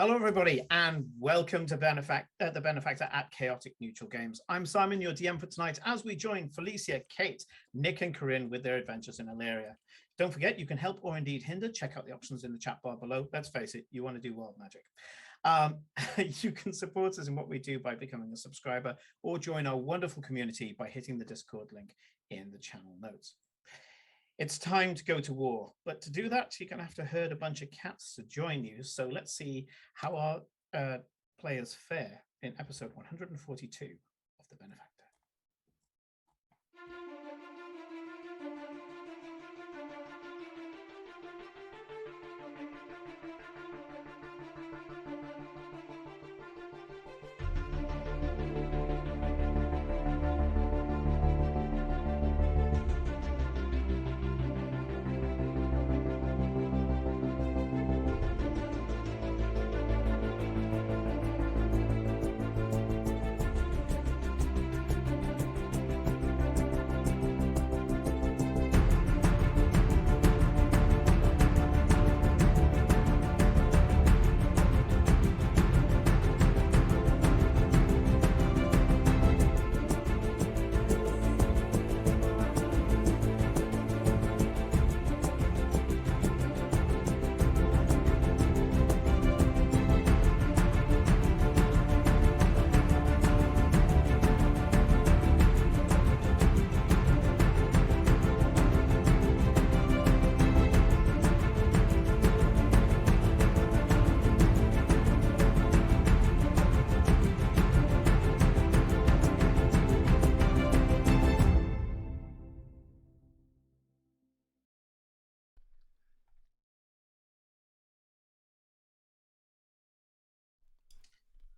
Hello, everybody, and welcome to the Benefactor at Chaotic Neutral Games. I'm Simon, your DM for tonight, as we join Felicia, Kate, Nick, and Corinne with their adventures in Illyria. Don't forget, you can help or indeed hinder. Check out the options in the chat bar below. Let's face it, you want to do world magic. You can support us in what we do by becoming a subscriber or join our wonderful community by hitting the Discord link in the channel notes. It's time to go to war, but to do that, you're going to have to herd a bunch of cats to join you. So let's see how our players fare in episode 142 of the Benefactor.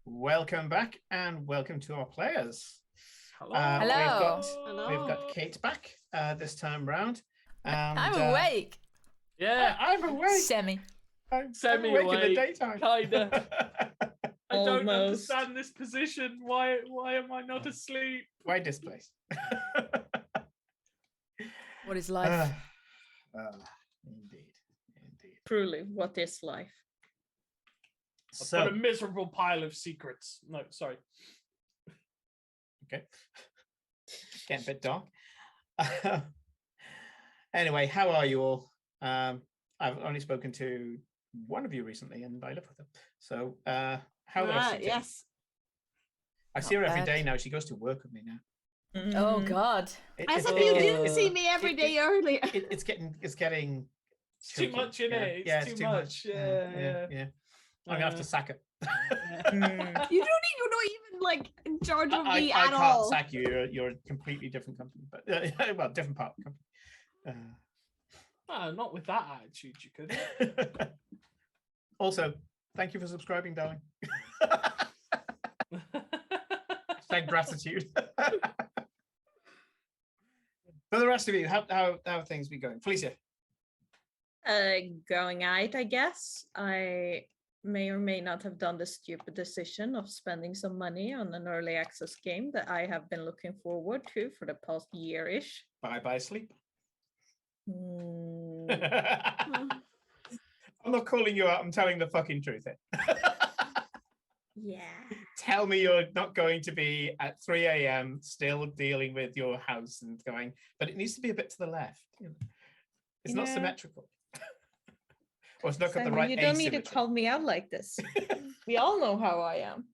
Welcome back and welcome to our players. Hello. Hello. We've got Kate back this time round. And, I'm awake. Yeah, I'm awake. I'm semi-awake awake in the daytime. Kinda. I don't Almost. understand this position. Why am I not asleep? Why displaced? What is life? Indeed. Truly, what is life? I've So, got a miserable pile of secrets. No, sorry. okay. Getting a bit dark. Anyway, how are you all? I've only spoken to one of you recently, and I live with her. So, how are you? Yes. I see her Not every bad. day now. She goes to work with me now. Oh God. As if it- you it- didn't it- see me every day earlier. It's getting It's too tricky, much, in it? Yeah, It's too much. Yeah. I'm gonna have to sack her. You're not even like in charge of me I at can't all. sack you. You're a completely different company, but well, different part of the company. Oh, not with that attitude, you could. Also, thank you for subscribing, darling. Thank gratitude. For the rest of you, how have things been going? Felicia. Going out, I guess. I may or may not have done the stupid decision of spending some money on an early access game that I have been looking forward to for the past year-ish. Bye sleep. Hmm. I'm not calling you out. I'm telling the fucking truth here. Yeah. Tell me you're not going to be at 3 a.m. still dealing with your house and going, but it needs to be a bit to the left. It's not Yeah. symmetrical. Or it's not got the Simon, right you don't need to asymmetry. call me out like this. We all know how I am.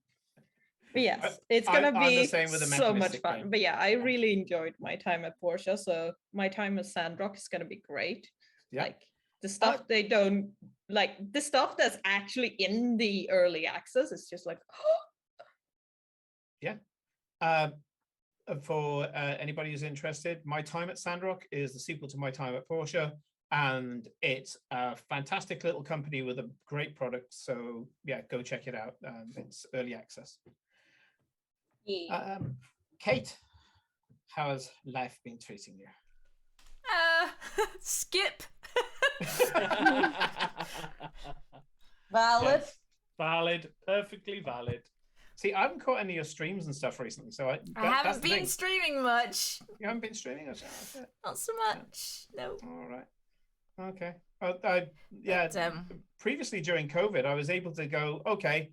But yes, it's I'm gonna the be same with a so much mentalistic fun. brain. But yeah, I really enjoyed my time at Porsche. So my time at Sandrock is gonna be great. Yeah. Like the stuff they don't like, the stuff that's actually in the early access is just like, For anybody who's interested, My Time at Sandrock is the sequel to My Time at Porsche, and it's a fantastic little company with a great product. So yeah, go check it out. It's early access. Kate, how has life been treating you? Skip. valid. Yes. Valid, perfectly valid. See, I haven't caught any of your streams and stuff recently, so I that's haven't the been thing. streaming much. You haven't been streaming? That's it. Not so much. No. All right. Okay. But, Previously during COVID, I was able to go, okay,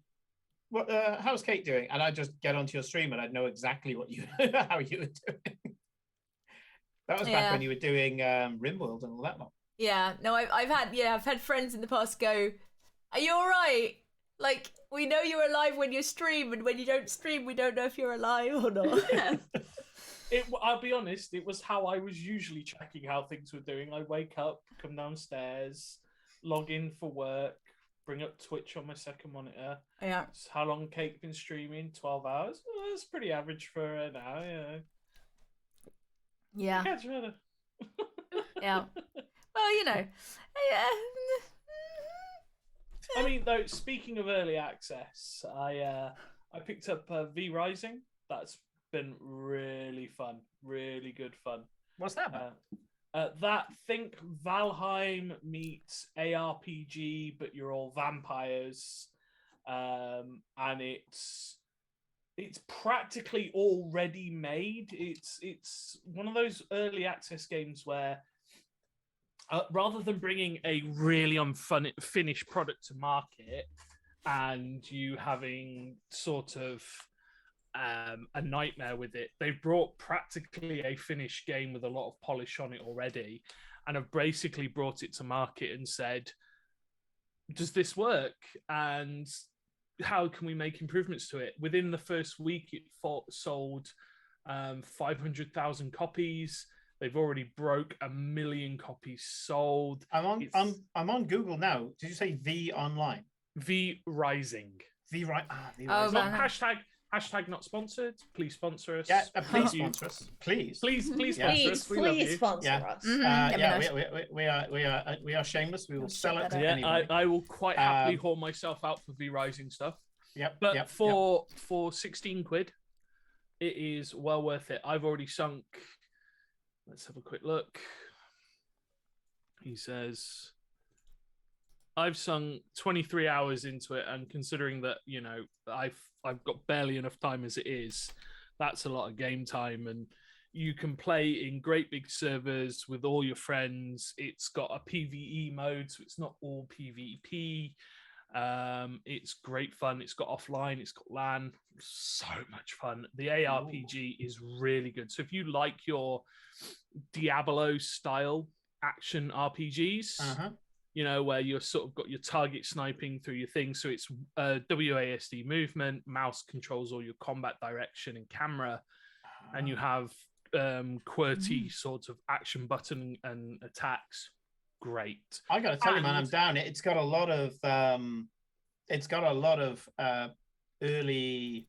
what? How's Kate doing? And I'd just get onto your stream, and I'd know exactly what you, how you were doing. That was back when you were doing RimWorld and all that lot. Yeah, no, I've had friends in the past go, "Are you all right? Like, we know you're alive when you stream, and when you don't stream, we don't know if you're alive or not." I'll be honest, it was how I was usually checking how things were doing. I wake up, come downstairs, log in for work, bring up Twitch on my second monitor. Yeah. So how long Kate been streaming? 12 hours? Well, that's pretty average for an hour, Yeah. Catch better. Yeah. Well, you know. I mean, though, speaking of early access, I picked up V Rising. That's been really fun, really good fun. What's that about? Think Valheim meets ARPG, but you're all vampires, and it's practically already made. It's one of those early access games where rather than bringing a really unfinished product to market and you having sort of a nightmare with it, they've brought practically a finished game with a lot of polish on it already, and have basically brought it to market and said, does this work? And how can we make improvements to it? Within the first week, it sold 500,000 copies. They've already broke 1 million copies sold. I'm on Google now. Did you say V Online? V Rising. V Rising. Oh, man. Hashtag not sponsored. Please sponsor us. Yeah, please sponsor us. Please. Please sponsor us. We love you. Sponsor us. We are shameless. We will sell it to Yeah, anybody. I will quite happily haul myself out for V Rising stuff. Yep. But for 16 quid, it is well worth it. I've already sunk. Let's have a quick look. He says, I've sunk 23 hours into it, and considering that, you know, I've got barely enough time as it is, that's a lot of game time, and you can play in great big servers with all your friends. It's got a PvE mode, so it's not all PvP. It's great fun. It's got offline, it's got LAN, so much fun. The ARPG is really good. So if you like your Diablo style action RPGs, you know, where you're sort of got your target sniping through your thing, so it's WASD movement, mouse controls all your combat direction and camera, and you have QWERTY sort of action button and attacks. Great. I gotta tell you, man, I'm down. It's got a lot of early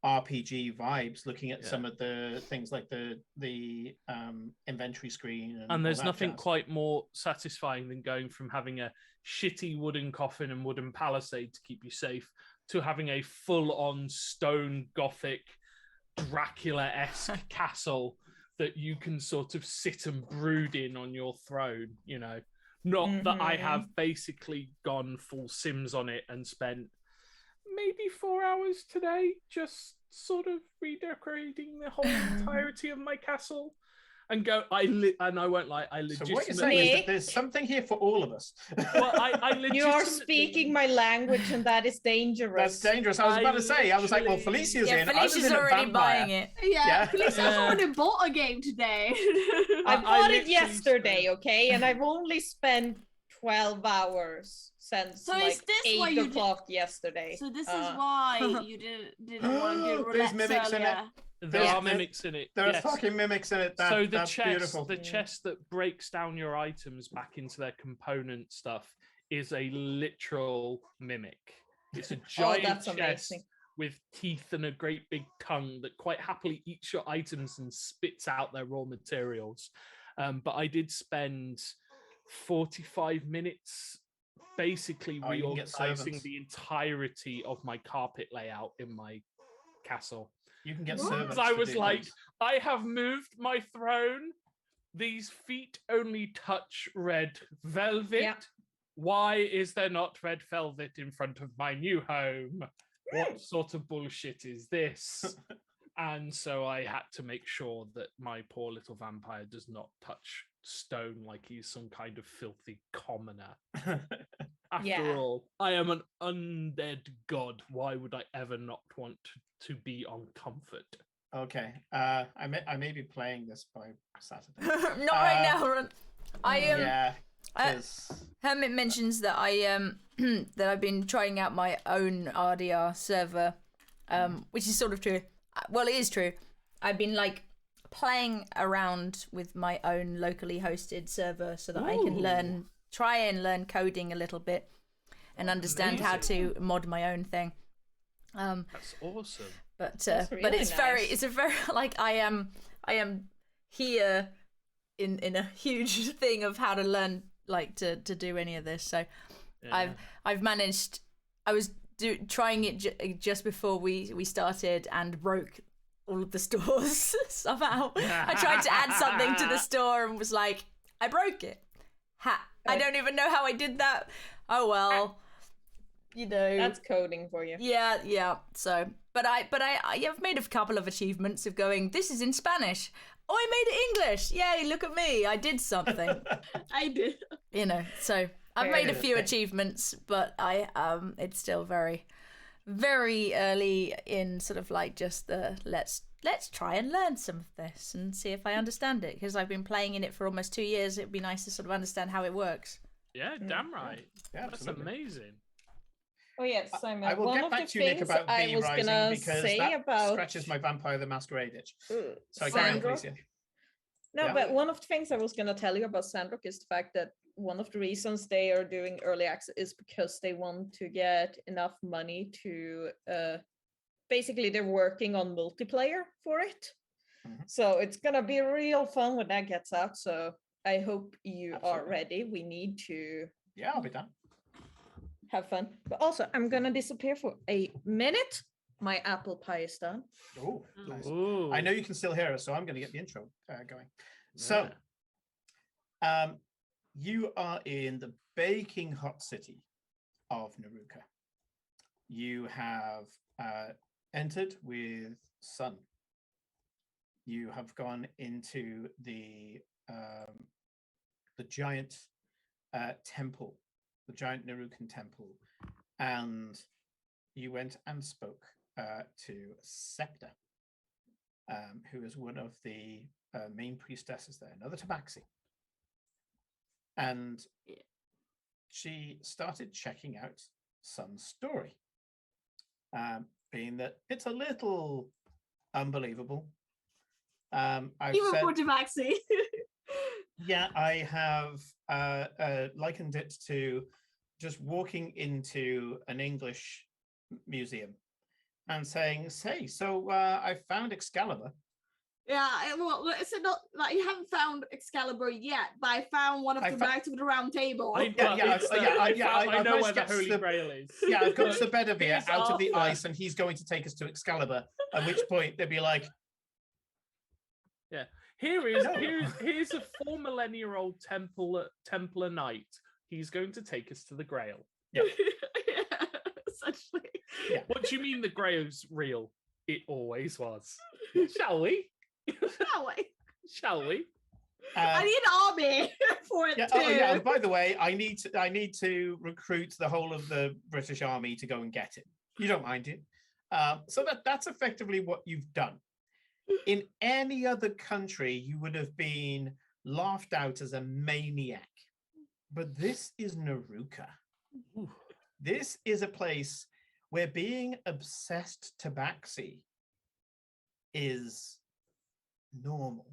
RPG vibes, looking at some of the things like the inventory screen, and there's nothing quite more satisfying than going from having a shitty wooden coffin and wooden palisade to keep you safe to having a full-on stone gothic Dracula-esque castle that you can sort of sit and brood in on your throne, you know. Not that I have basically gone full Sims on it and spent maybe 4 hours today just sort of redecorating the whole entirety of my castle. And I won't lie, I legitimately... So what you're saying is that there's something here for all of us. Well, I legitimately... You are speaking my language, and that is dangerous. That's dangerous. I was about to say, I was like, well, Felicia's in. Felicia's already buying it. Yeah. Felicia's already bought a game today. I bought it yesterday, okay? And I've only spent 12 hours since like 8 o'clock yesterday. So this is why you didn't want to do roulette mimics earlier. in it. There are mimics in it. There are fucking mimics in it. So that's beautiful. The chest that breaks down your items back into their component stuff is a literal mimic. It's a giant chest with teeth and a great big tongue that quite happily eats your items and spits out their raw materials. But I did spend 45 minutes basically reorganizing the entirety of my carpet layout in my castle. You can get servants. I was like, I have moved my throne. These feet only touch red velvet. Yeah. Why is there not red velvet in front of my new home? What sort of bullshit is this? And so I had to make sure that my poor little vampire does not touch stone like he's some kind of filthy commoner. After Yeah. all, I am an undead god. Why would I ever not want to be on comfort? Okay. I may be playing this by Saturday. Not right now, Ron. Yeah. I- 'cause- Hermit mentions that that I've been trying out my own RDR server, which is sort of true. Well, it is true. I've been like playing around with my own locally hosted server so that I can try and learn coding a little bit and understand how to mod my own thing. That's awesome. But That's but really it's nice. a very like I am here in a huge thing of how to learn like to do any of this. So Yeah. I've managed. I was trying it just before we started and broke all of the stores somehow. I tried to add something to the store and was like, I broke it. I don't even know how I did that. Oh well, you know. That's coding for you. Yeah. So, but I have made a couple of achievements of going. This is in Spanish. Oh, I made it English. Yay! Look at me. I did something. I did. You know. So I've Very made a good few thing. achievements, but it's still very, very early in sort of like just the let's try and learn some of this and see if I understand it, because I've been playing in it for almost 2 years. It'd be nice to sort of understand how it works. Yeah, damn right. Yeah, That's absolutely. amazing. Oh yes, Simon. I will one get of back the to you, Nick, things about I V was Rising gonna because say that about scratches my Vampire the Masquerade itch. Ugh, Sorry, carry on, Sandrock. Felicia. No, Yeah. but one of the things I was going to tell you about Sandrock is the fact that one of the reasons they are doing early access is because they want to get enough money to basically they're working on multiplayer for it. Mhm. So it's going to be real fun when that gets out. So I hope you are Absolutely. ready. We need to Yeah, I'll be done. have fun. But also, I'm going to disappear for a minute. My apple pie is done. Oh, nice. Ooh. I know you can still hear us, so I'm going to get the intro going. So, you are in the baking hot city of Naruka. You have entered with Sun. You have gone into the giant temple, the giant Narukan temple, and you went and spoke to Septa, who is one of the main priestesses there, another Tabaxi. And she started checking out Sun's story, being that it's a little unbelievable. I've Even said, for Tabaxi. yeah, I have likened it to just walking into an English museum and saying, "Say, so I found Excalibur." Yeah, well, is it not like you haven't found Excalibur yet? But I found one of I the fa- Knights of the Round Table. I know I've where the managed to Holy get Grail is. Yeah, I've got the Bedivere Here's out of the Arthur. ice, and he's going to take us to Excalibur. At which point they'd be like, Here's No. here's a 4 millennia-old Templar knight. He's going to take us to the Grail. Yeah, essentially. Yeah. What do you mean the Grail's real? It always was. Shall we? Shall we? Shall we? I need an army for it yeah, too. oh, yeah. And by the way, I need to recruit the whole of the British Army to go and get it. You don't mind it. So that's effectively what you've done. In any other country, you would have been laughed out as a maniac. But this is Naruka. Ooh. This is a place where being obsessed tabaxi is normal.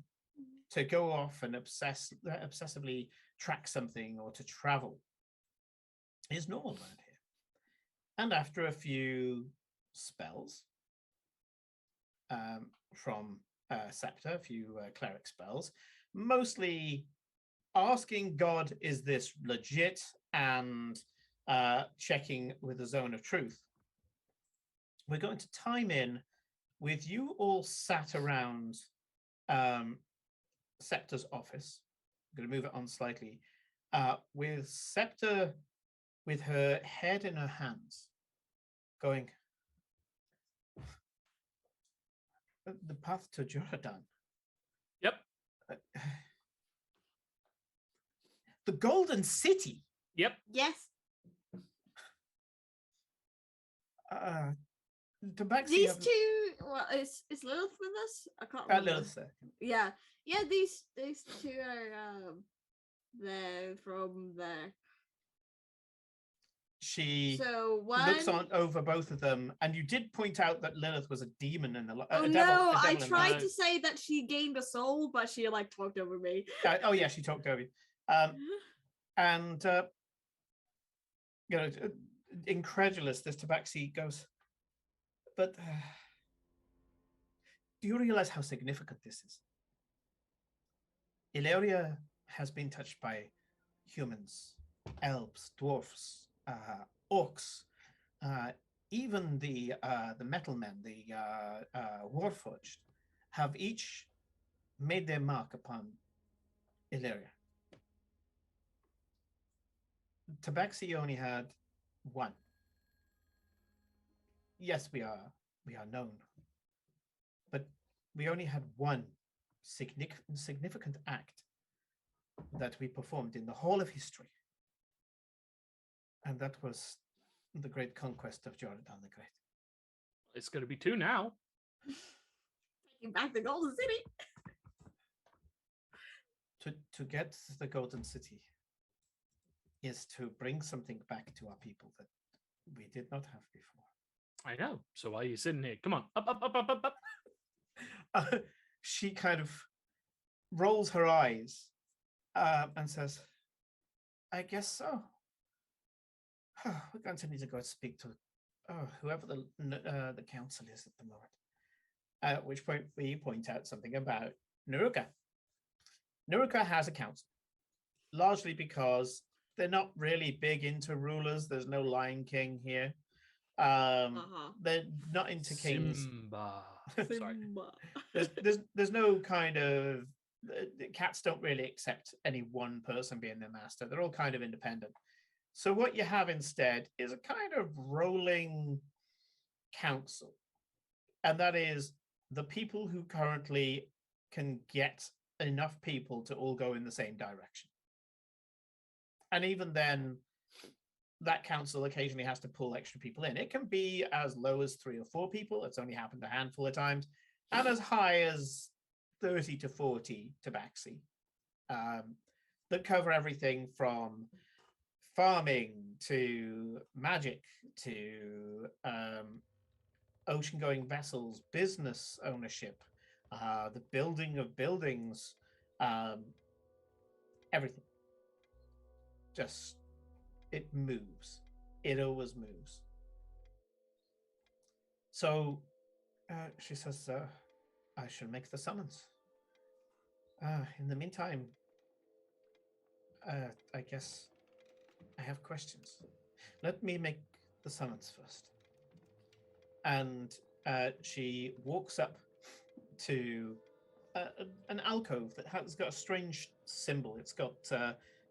To go off and obsessively track something or to travel is normal around here. And after a few spells from Septa, a few cleric spells, mostly asking God, is this legit? And checking with the zone of truth. We're going to time in with you all sat around Septa's office. I'm going to move it on slightly. With Septa with her head in her hands, going, The path to Jordan. Yep. The Golden City. Yep. Yes. Tabaxi. These two. Well, is Lilith with us? I can't remember. Lilith. Yeah. Yeah. These two are there from there. She So one looks on over both of them, and you did point out that Lilith was a demon in the Oh a no! devil, a I devil in the tried light. to say that she gained a soul, but she like talked over me. Oh yeah, she talked over you. And you know, incredulous, this Tabaxi goes, but do you realize how significant this is? Illyria has been touched by humans, elves, dwarfs, orcs, even the metal men, the warforged, have each made their mark upon Illyria. Tabaxi only had one. Yes, we are known, but we only had one significant act that we performed in the whole of history, and that was the great conquest of Jordan the Great. It's going to be 2 now. Taking back the Golden City. To get the Golden City is to bring something back to our people that we did not have before. I know. So why are you sitting here? Come on, up, up, up, up, up, up. She kind of rolls her eyes and says, I guess so. We're going to need to go speak to whoever the council is at the moment. At which point we point out something about Nuruka. Nuruka has a council, largely because they're not really big into rulers. There's no Lion King here. They're not into kings. Simba. Sorry. There's no kind of cats don't really accept any one person being their master. They're all kind of independent. So what you have instead is a kind of rolling council, and that is the people who currently can get enough people to all go in the same direction. And even then, that council occasionally has to pull extra people in. It can be as low as 3 or 4 people. It's only happened a handful of times, and as high as 30 to 40 tabaxi that cover everything from farming to magic to ocean-going vessels, business ownership, the building of buildings, everything. Just, it moves. It always moves. So she says, I shall make the summons. In the meantime, I guess I have questions. Let me make the summons first. And she walks up to an alcove that has got a strange symbol. It's got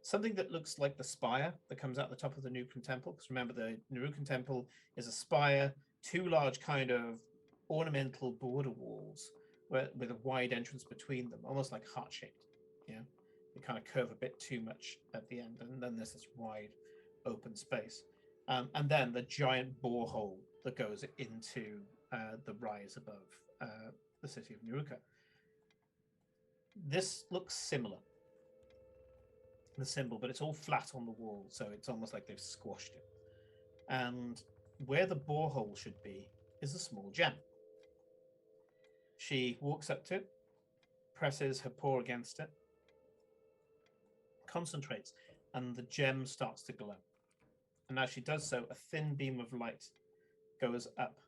something that looks like the spire that comes out the top of the Nukan Temple. Because remember, the Nukan Temple is a spire, 2 large kind of ornamental border walls with a wide entrance between them, almost like heart-shaped. You know, they kind of curve a bit too much at the end, and then there's this wide open space. And then the giant borehole that goes into the rise above the city of Nuruka. This looks similar, the symbol, but it's all flat on the wall, so it's almost like they've squashed it. And where the borehole should be is a small gem. She walks up to it, presses her paw against it, concentrates, and the gem starts to glow. And as she does so, a thin beam of light goes up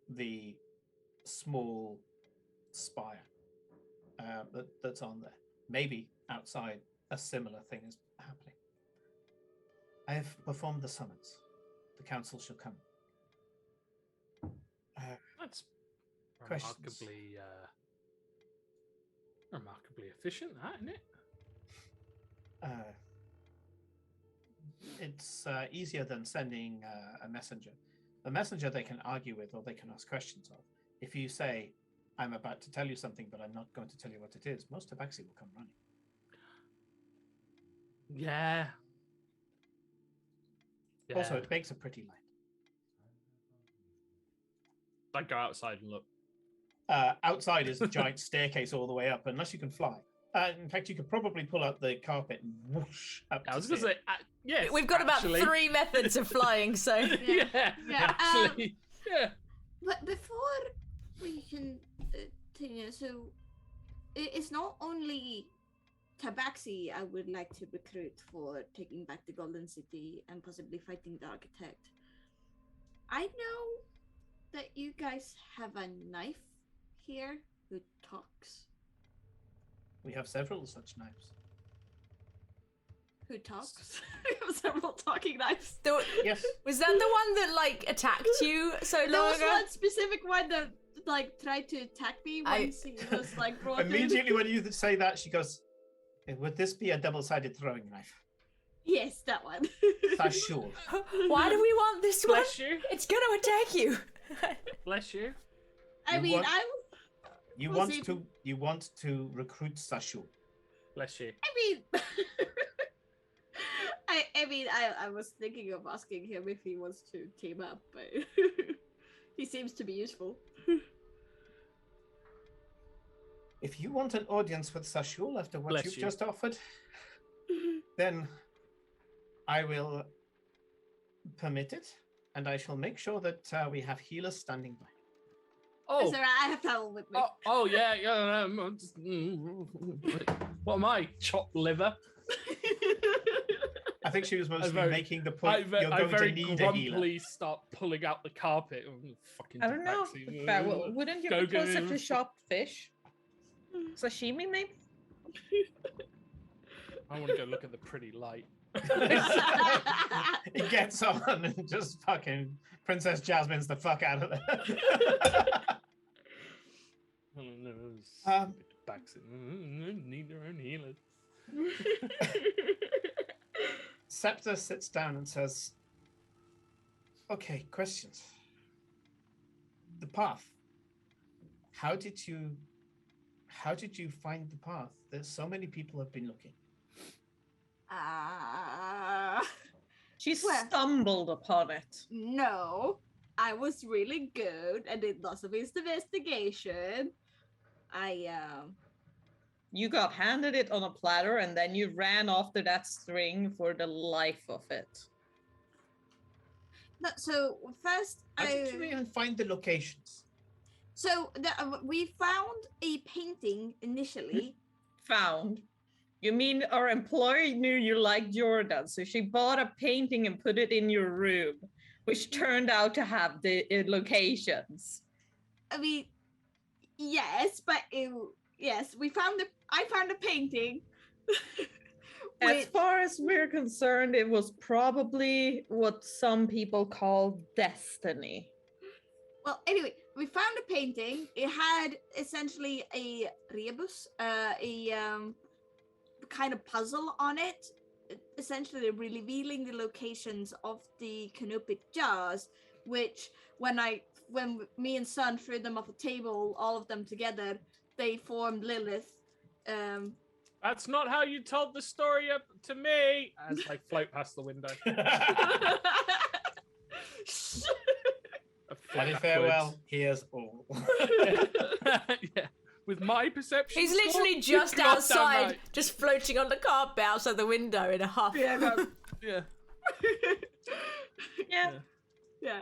the small spire that's on there. Maybe outside a similar thing is happening. I have performed the summons. The council shall come. That's Questions? remarkably efficient, that, isn't it? It's easier than sending a messenger. The messenger they can argue with or they can ask questions of. If you say, I'm about to tell you something, but I'm not going to tell you what it is. Most tabaxi will come running. Yeah. Also, Yeah. it makes a pretty light. I'd go outside and look. Outside is a giant staircase all the way up, unless you can fly. In fact, you could probably pull out the carpet and whoosh up. I was going to say, yes. We've got actually. about 3 methods of flying, so. Yeah. Actually. Yeah. But before we can continue, so it's not only Tabaxi I would like to recruit for taking back the Golden City and possibly fighting the Architect. I know that you guys have a knife here who talks. We have several such knives. Who talks? We have several talking knives. Yes. Was that the one that like attacked you so long There was ago? one specific one that like tried to attack me once he was like brought in. Immediately when you say that, she goes, would this be a double-sided throwing knife? Yes, that one. Sure. Why do we want this one? Bless you. It's gonna attack you. Bless you. I You mean, want- I You We'll want see. to recruit Sashu. Bless you. mean, I mean, I was thinking of asking him if he wants to team up, but he seems to be useful. If you want an audience with Sashul after what Bless you've you. just offered, then I will permit it, and I shall make sure that we have healers standing by. Oh. Sorry, I have towel with me. Oh yeah. What am I? Chopped liver? I think she was mostly very- making the point you're I going to very need a healer. grumpily start pulling out the carpet. Fucking I don't know. tabaxi. But wouldn't you Go, be go, closer go. to chopped fish? Sashimi, maybe? I want to go look at the pretty light. He gets on and just fucking Princess Jasmine's the fuck out of there. Tabaxi. Need their own healers. Scepter sits down and says, okay, questions. The path. How did you find the path? There's so many people have been looking. She Well- stumbled upon it. No, I was really good and did lots of investigation. You got handed it on a platter and then you ran after that string for the life of it. No, so first How did you even find the locations? we found a painting initially. Found. You mean our employee knew you liked Jordan, so she bought a painting and put it in your room, which turned out to have the locations. I mean, yes, but yes, I found a painting. As with- far as we're concerned, it was probably what some people call destiny. Well, anyway, we found a painting. It had essentially a rebus, kind of puzzle on it, essentially revealing the locations of the canopic jars, which when me and Son threw them off a table, all of them together, they formed Lilith. That's not how you told the story up to me. As I float past the window. I float And farewell, backwards. here's all. Yeah. With my perception. He's score, literally you've just got that outside, right. just floating on the carpet outside the window in a huff. Yeah, no. Yeah. Yeah.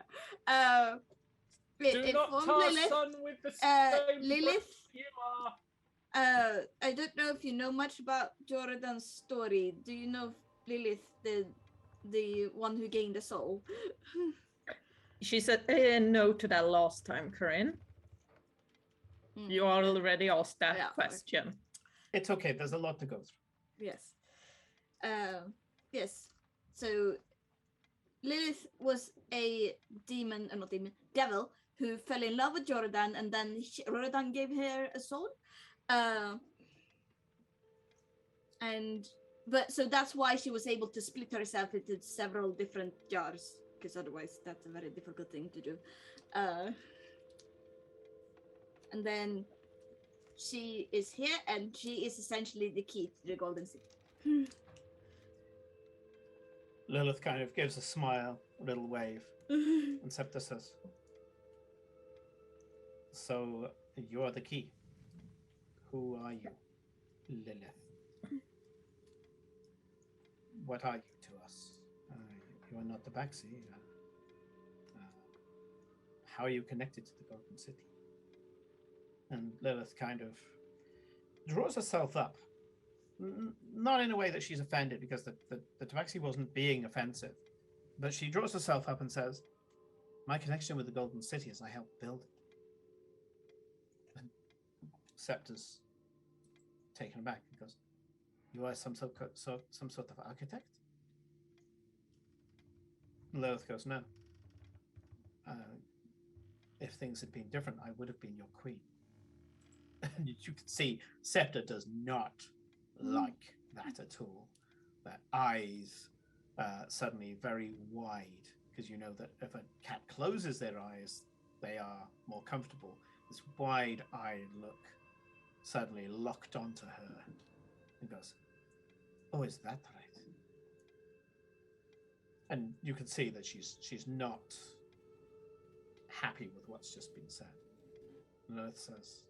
Do It not formed tar Lilith. Son with the same Lilith. you are. I don't know if you know much about Jordan's story. Do you know Lilith, the one who gained a soul? She said no to that last time, Corinne. Hmm. You already asked that Yeah. question. It's okay, there's a lot to go through. Yes. Yes. So Lilith was a devil who fell in love with Jordan, and then Jordan gave her a soul. So that's why she was able to split herself into several different jars, because otherwise that's a very difficult thing to do. and then she is here, and she is essentially the key to the Golden City. Lilith kind of gives a smile, a little wave, and Scepter says, "So you're the key. Who are you, Lilith? What are you to us? You are not the Baxi. How are you connected to the Golden City?" And Lilith kind of draws herself up. Not in a way that she's offended, because the Tabaxi wasn't being offensive, but she draws herself up and says, "My connection with the Golden City is I helped build it." And Scepter's taken aback and goes, "You are some sort of architect?" And Lilith goes, "No. If things had been different, I would have been your queen." And you can see Scepter does not like that at all. Their eyes suddenly very wide, because you know that if a cat closes their eyes, they are more comfortable. This wide-eyed look suddenly locked onto her and goes, "Oh, is that right?" And you can see that she's not happy with what's just been said. And Earth says,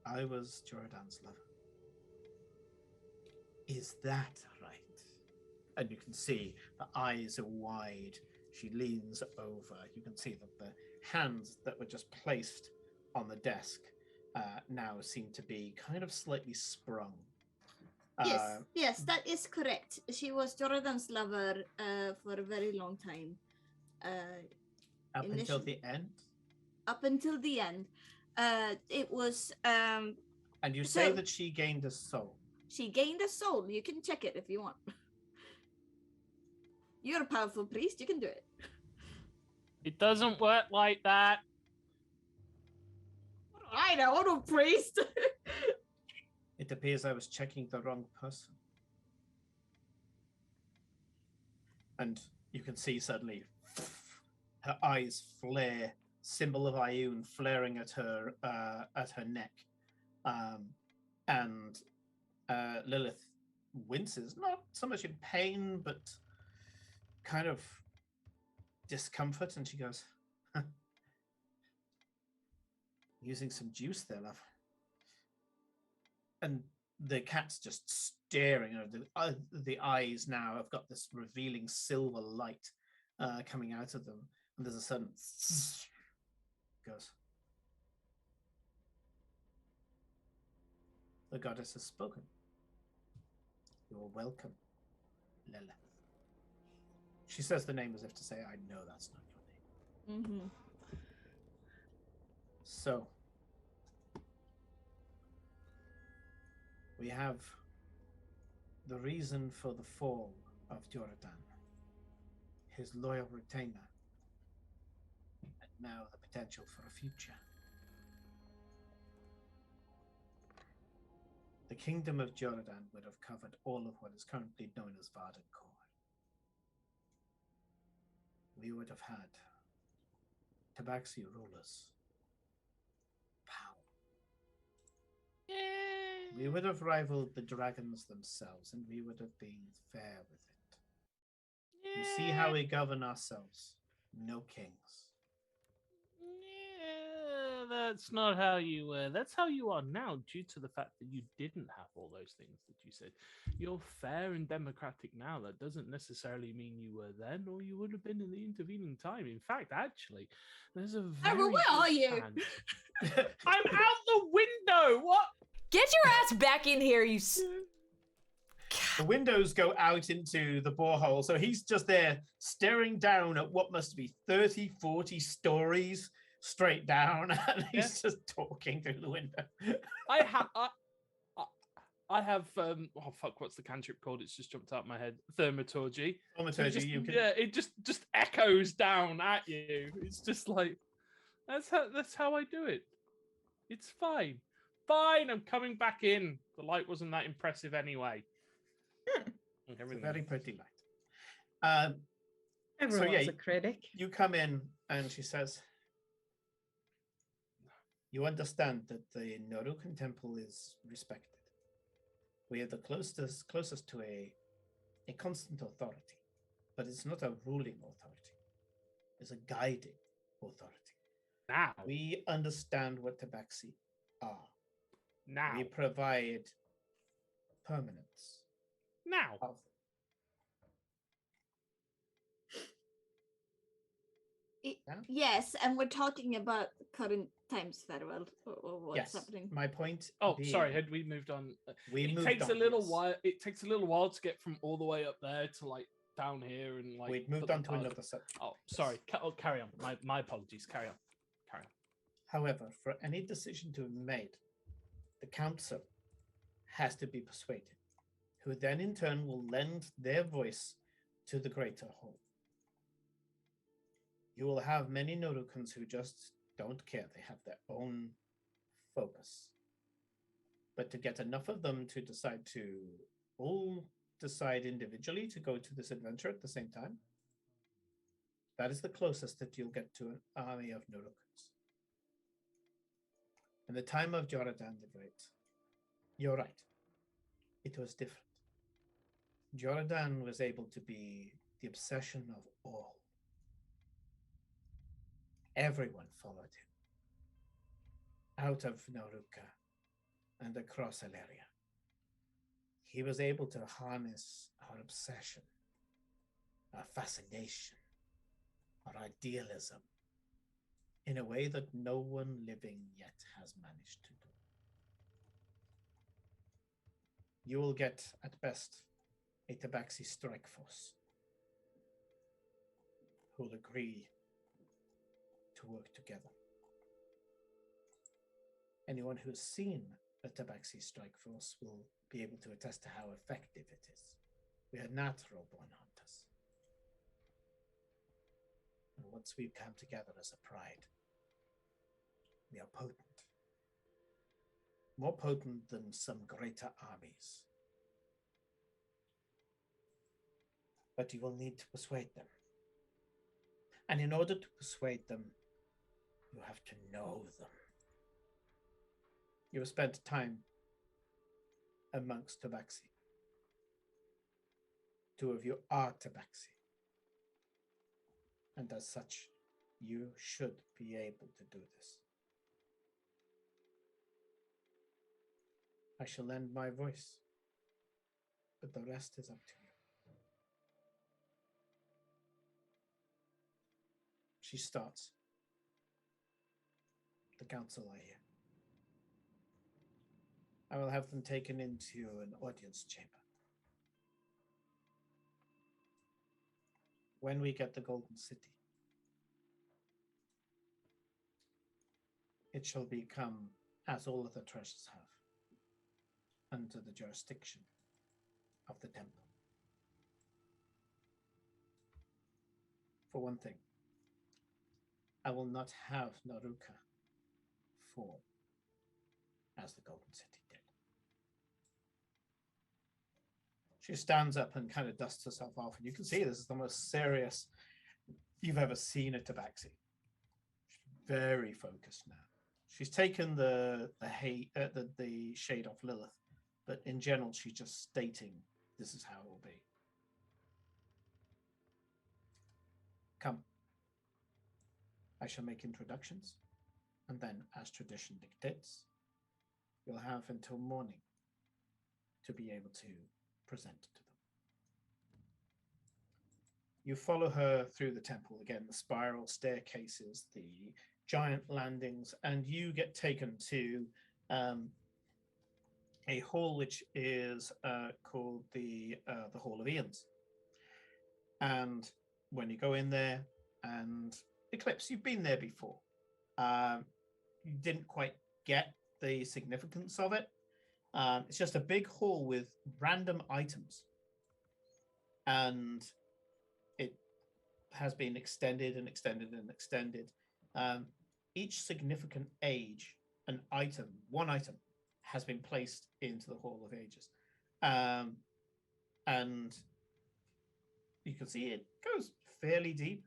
"I was Jordan's lover. Is that right?" And you can see the eyes are wide. She leans over. You can see that the hands that were just placed on the desk now seem to be kind of slightly sprung. Yes, that is correct. She was Jordan's lover for a very long time. Up until the end? Up until the end. It was... and you say that she gained a soul. She gained a soul. You can check it if you want. You're a powerful priest. You can do it. It doesn't work like that. I know, I'm a priest. It appears I was checking the wrong person. And you can see suddenly her eyes flare, symbol of Ioun flaring at her neck. And Lilith winces, not so much in pain, but kind of discomfort, and she goes, "Using some juice there, love." And the cat's just staring. The eyes now have got this revealing silver light coming out of them, and there's a sudden goes. "The goddess has spoken. You are welcome, Lilith." She says the name as if to say, "I know that's not your name." Mm-hmm. So, we have the reason for the fall of Jordan, his loyal retainer, and now the potential for a future. The kingdom of Jordan would have covered all of what is currently known as Vardencourt. We would have had Tabaxi rulers, power. We would have rivaled the dragons themselves, and we would have been fair with it. You see how we govern ourselves. No kings. Yeah, that's not how you were. That's how you are now, due to the fact that you didn't have all those things that you said. You're fair and democratic now. That doesn't necessarily mean you were then, or you would have been in the intervening time. In fact, actually, there's a very Where are you? I'm out the window. What? Get your ass back in here, you. The windows go out into the borehole, so he's just there staring down at what must be 30, 40 stories straight down, and he's just talking through the window. I have oh fuck, what's the cantrip called? It's just jumped out of my head. Thaumaturgy. Thaumaturgy, you can... Yeah, it just echoes down at you. It's just like that's how I do it. It's fine. Fine, I'm coming back in. The light wasn't that impressive anyway. It's a very pretty light. Everyone's a critic. You come in and she says, You understand that the Norukan temple is respected. We are the closest to a constant authority, but it's not a ruling authority. It's a guiding authority. Now. We understand what tabaxi are. Now. We provide permanence. Now. Of Yeah? Yes, and we're talking about current times farewell or what's yes. happening. My point. Oh, being, sorry. Had we moved on? We it moved takes on, a little yes. while. It takes a little while to get from all the way up there to like down here and like. We'd moved on to another subject. Oh, sorry. Carry on. My apologies. Carry on. Carry on. However, for any decision to be made, the council has to be persuaded, who then in turn will lend their voice to the greater whole. You will have many Norukans who just don't care. They have their own focus. But to get enough of them to decide to all decide individually to go to this adventure at the same time, that is the closest that you'll get to an army of Norukans. In the time of Joradan the Great, you're right. It was different. Joradan was able to be the obsession of all. Everyone followed him. Out of Noruka and across Aleria. He was able to harness our obsession, our fascination, our idealism in a way that no one living yet has managed to do. You will get, at best, a Tabaxi strike force who will agree to work together. Anyone who has seen a Tabaxi strike force will be able to attest to how effective it is. We are natural born hunters. And once we come together as a pride, we are potent. More potent than some greater armies. But you will need to persuade them. And in order to persuade them, you have to know them. You have spent time amongst Tabaxi. Two of you are Tabaxi. And as such, you should be able to do this. I shall lend my voice, but the rest is up to you. She starts. The council are here. I will have them taken into an audience chamber. When we get the Golden City, it shall become, as all of the treasures have, under the jurisdiction of the temple. For one thing, I will not have Noruka fall as the Golden City did. She stands up and kind of dusts herself off, and you can see this is the most serious you've ever seen a Tabaxi. She's very focused now. She's taken the shade off Lilith, but in general, she's just stating this is how it will be. Come. I shall make introductions, and then, as tradition dictates, you'll have until morning to be able to present to them. You follow her through the temple, again, the spiral staircases, the giant landings, and you get taken to a hall which is called the Hall of Eons. And when you go in there, and Eclipse, you've been there before. You didn't quite get the significance of it. It's just a big hall with random items. And it has been extended and extended and extended. Each significant age, one item, has been placed into the Hall of Ages. And you can see it goes fairly deep,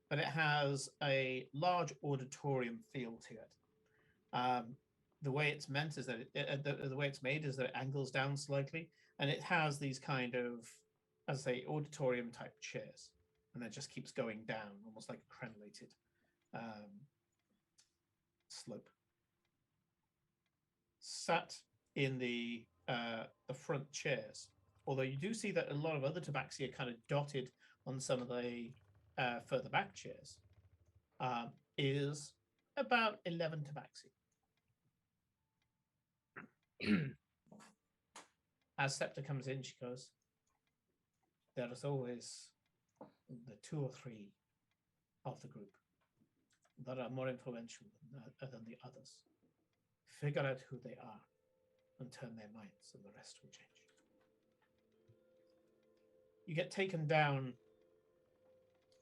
but it has a large auditorium feel to it. The way it's meant is that the way it's made is that it angles down slightly, and it has these kind of, as I say, auditorium type chairs, and it just keeps going down, almost like a crenellated slope. Sat in the front chairs, although you do see that a lot of other tabaxi are kind of dotted on some of the further back chairs, is about 11 tabaxi. As Septa comes in, she goes, there is always the 2 or 3 of the group that are more influential than the others. Figure out who they are and turn their minds, and the rest will change. You get taken down,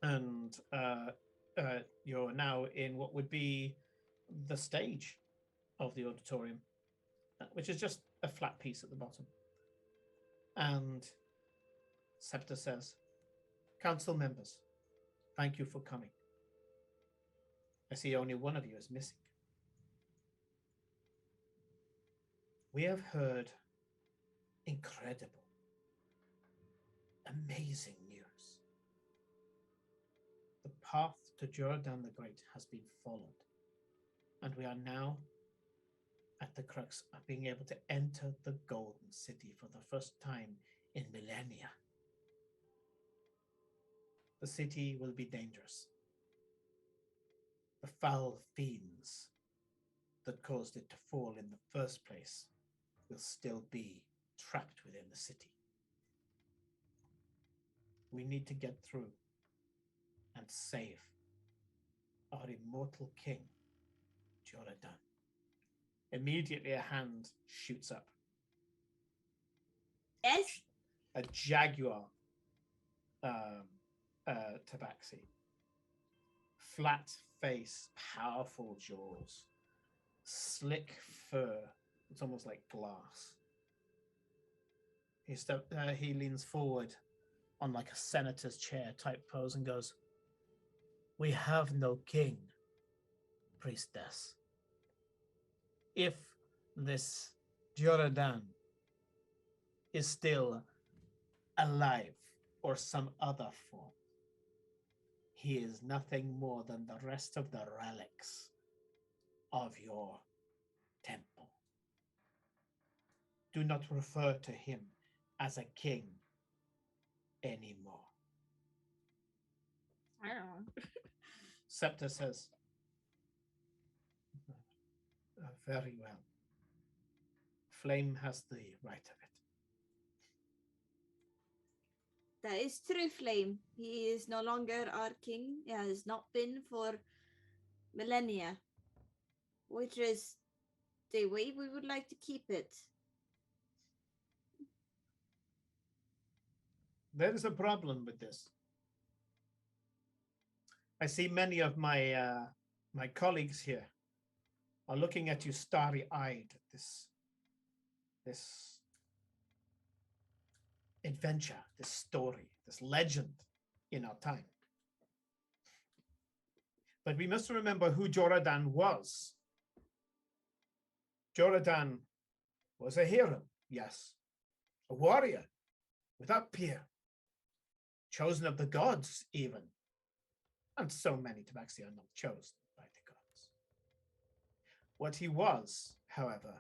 and you're now in what would be the stage of the auditorium, which is just a flat piece at the bottom. And Septa says, Council members, thank you for coming. I see only one of you is missing. We have heard incredible, amazing news. The path to Jordan the Great has been followed, and we are now at the crux of being able to enter the Golden City for the first time in millennia. The city will be dangerous. The foul fiends that caused it to fall in the first place will still be trapped within the city. We need to get through and save our immortal king, Jordan. Immediately a hand shoots up. Yes. A jaguar tabaxi. Flat face, powerful jaws, slick fur. It's almost like glass. He leans forward on like a senator's chair type pose and goes, "We have no king, priestess. If this Jordan is still alive or some other form, he is nothing more than the rest of the relics of your temple. Do not refer to him as a king anymore." I don't know. Septa says, "Very well. Flame has the right of it." That is true, Flame. He is no longer our king. He has not been for millennia, which is the way we would like to keep it. There is a problem with this. I see many of my my colleagues here are looking at you starry-eyed at this adventure, this story, this legend in our time. But we must remember who Jordan was. Jordan was a hero, yes, a warrior without peer, chosen of the gods even. And so many tabaxi are not chosen by the gods. What he was, however,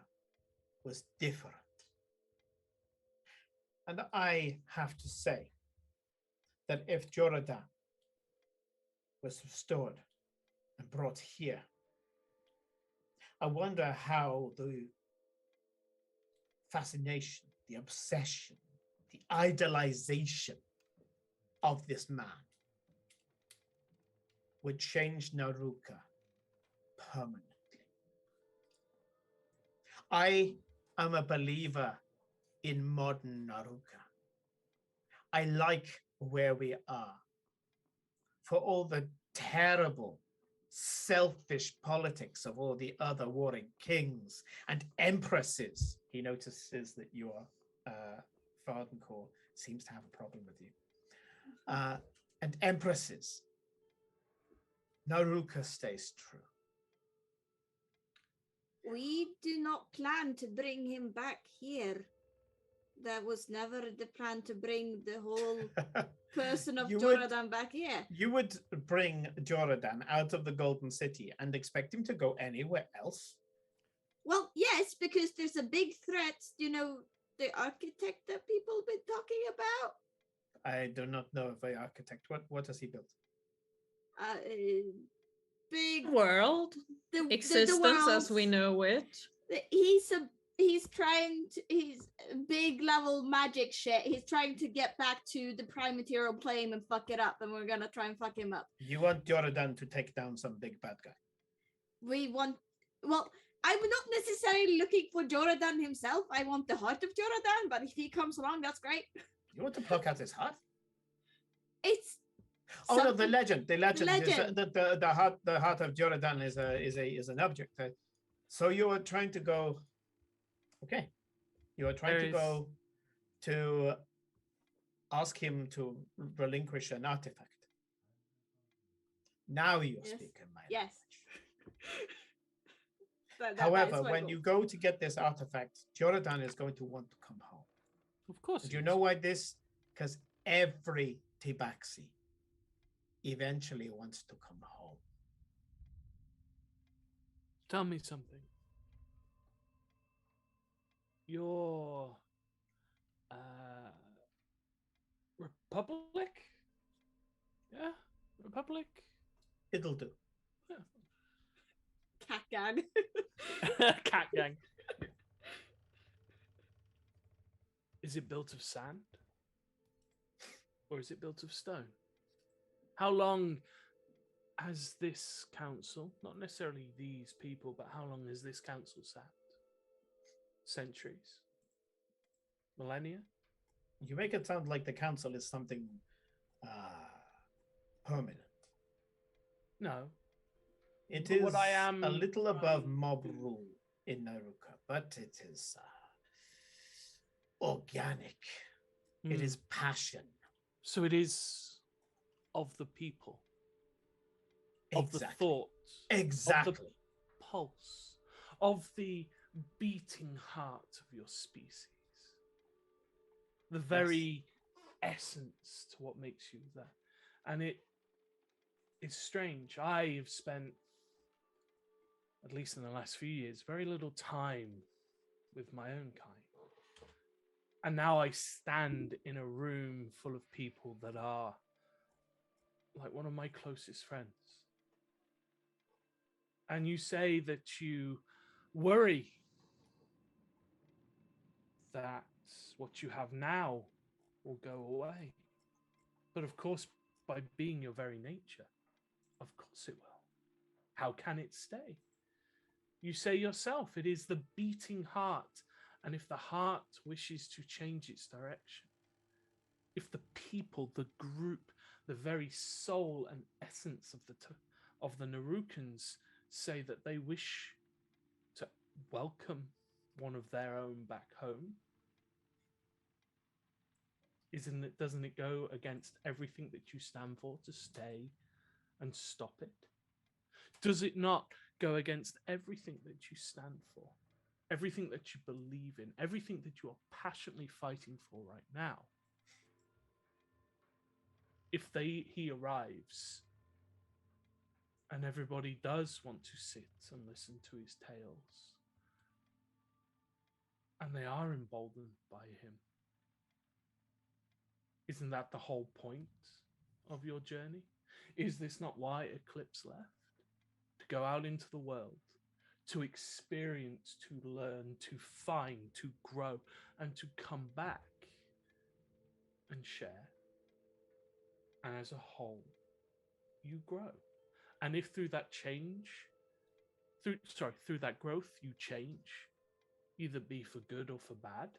was different. And I have to say that if Jordan was restored and brought here, I wonder how the fascination, the obsession, the idolization of this man would change Naruka permanently. I am a believer in modern Naruka. I like where we are. For all the terrible, selfish politics of all the other warring kings and empresses, he notices that your Fardencore seems to have a problem with you, and empresses, Naruka stays true. We do not plan to bring him back here. That was never the plan to bring the whole person of You would- Jordan back here. You would bring Jordan out of the Golden City and expect him to go anywhere else? Well, yes, because there's a big threat, you know, the architect that people been talking about. I do not know of the architect. What has he built? Big World the existence as we world's- know it. he's big level magic shit. He's trying to get back to the prime material plane and fuck it up, and we're gonna try and fuck him up. You want Jordan to take down some big bad guy? I'm not necessarily looking for Jordan himself. I want the heart of Jordan, but if he comes along, that's great. You want to pluck out his heart? It's Oh no, the something- legend. The legend. Is, legend. the heart of Jordan is an object. So you are trying to go. Okay, you are trying to go to ask him to relinquish an artifact. Now you're Yes. speaking my Yes. language. However, when you go to get this artifact, Jordan is going to want to come home. Of course. Do he you is. know why this? Because every Tabaxi eventually wants to come home. Tell me something. Your Republic? Yeah, Republic. It'll do. cat gang. Cat gang. Is it built of sand? Or is it built of stone? How long has this council, not necessarily these people, but how long has this council sat? Centuries? Millennia? You make it sound like the council is something permanent. No. It But is what I am a little above trying mob to- rule in Naruka, but it is organic. It Hmm. is passion. So it is of the people, of the Exactly. thoughts, Exactly. pulse, of the beating heart of your species. The very essence to what makes you that. And it's strange. I've spent, at least in the last few years, very little time with my own kind. And now I stand in a room full of people that are like one of my closest friends. And you say that you worry that what you have now will go away. But of course, by being your very nature, of course it will. How can it stay? You say yourself, it is the beating heart. And if the heart wishes to change its direction, if the people, the group, the very soul and essence of the Narukans say that they wish to welcome one of their own back home, doesn't it go against everything that you stand for to stay and stop it? Does it not go against everything that you stand for, everything that you believe in, everything that you are passionately fighting for right now? If he arrives and everybody does want to sit and listen to his tales, and they are emboldened by him, isn't that the whole point of your journey? Is this not why Eclipse left? To go out into the world, to experience, to learn, to find, to grow, and to come back and share. And as a whole, you grow. And if through that change, through that growth, you change, either be for good or for bad,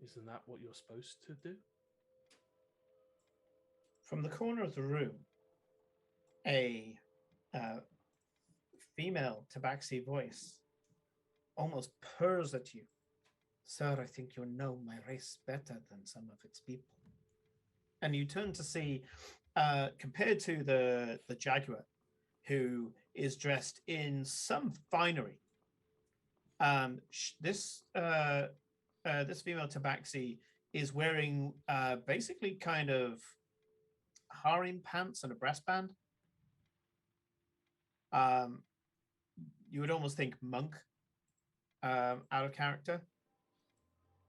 isn't that what you're supposed to do? From the corner of the room, a female tabaxi voice almost purrs at you. Sir, I think you know my race better than some of its people. And you turn to see, compared to the jaguar, who is dressed in some finery. This female tabaxi is wearing basically kind of harem pants and a breastband. You would almost think monk out of character.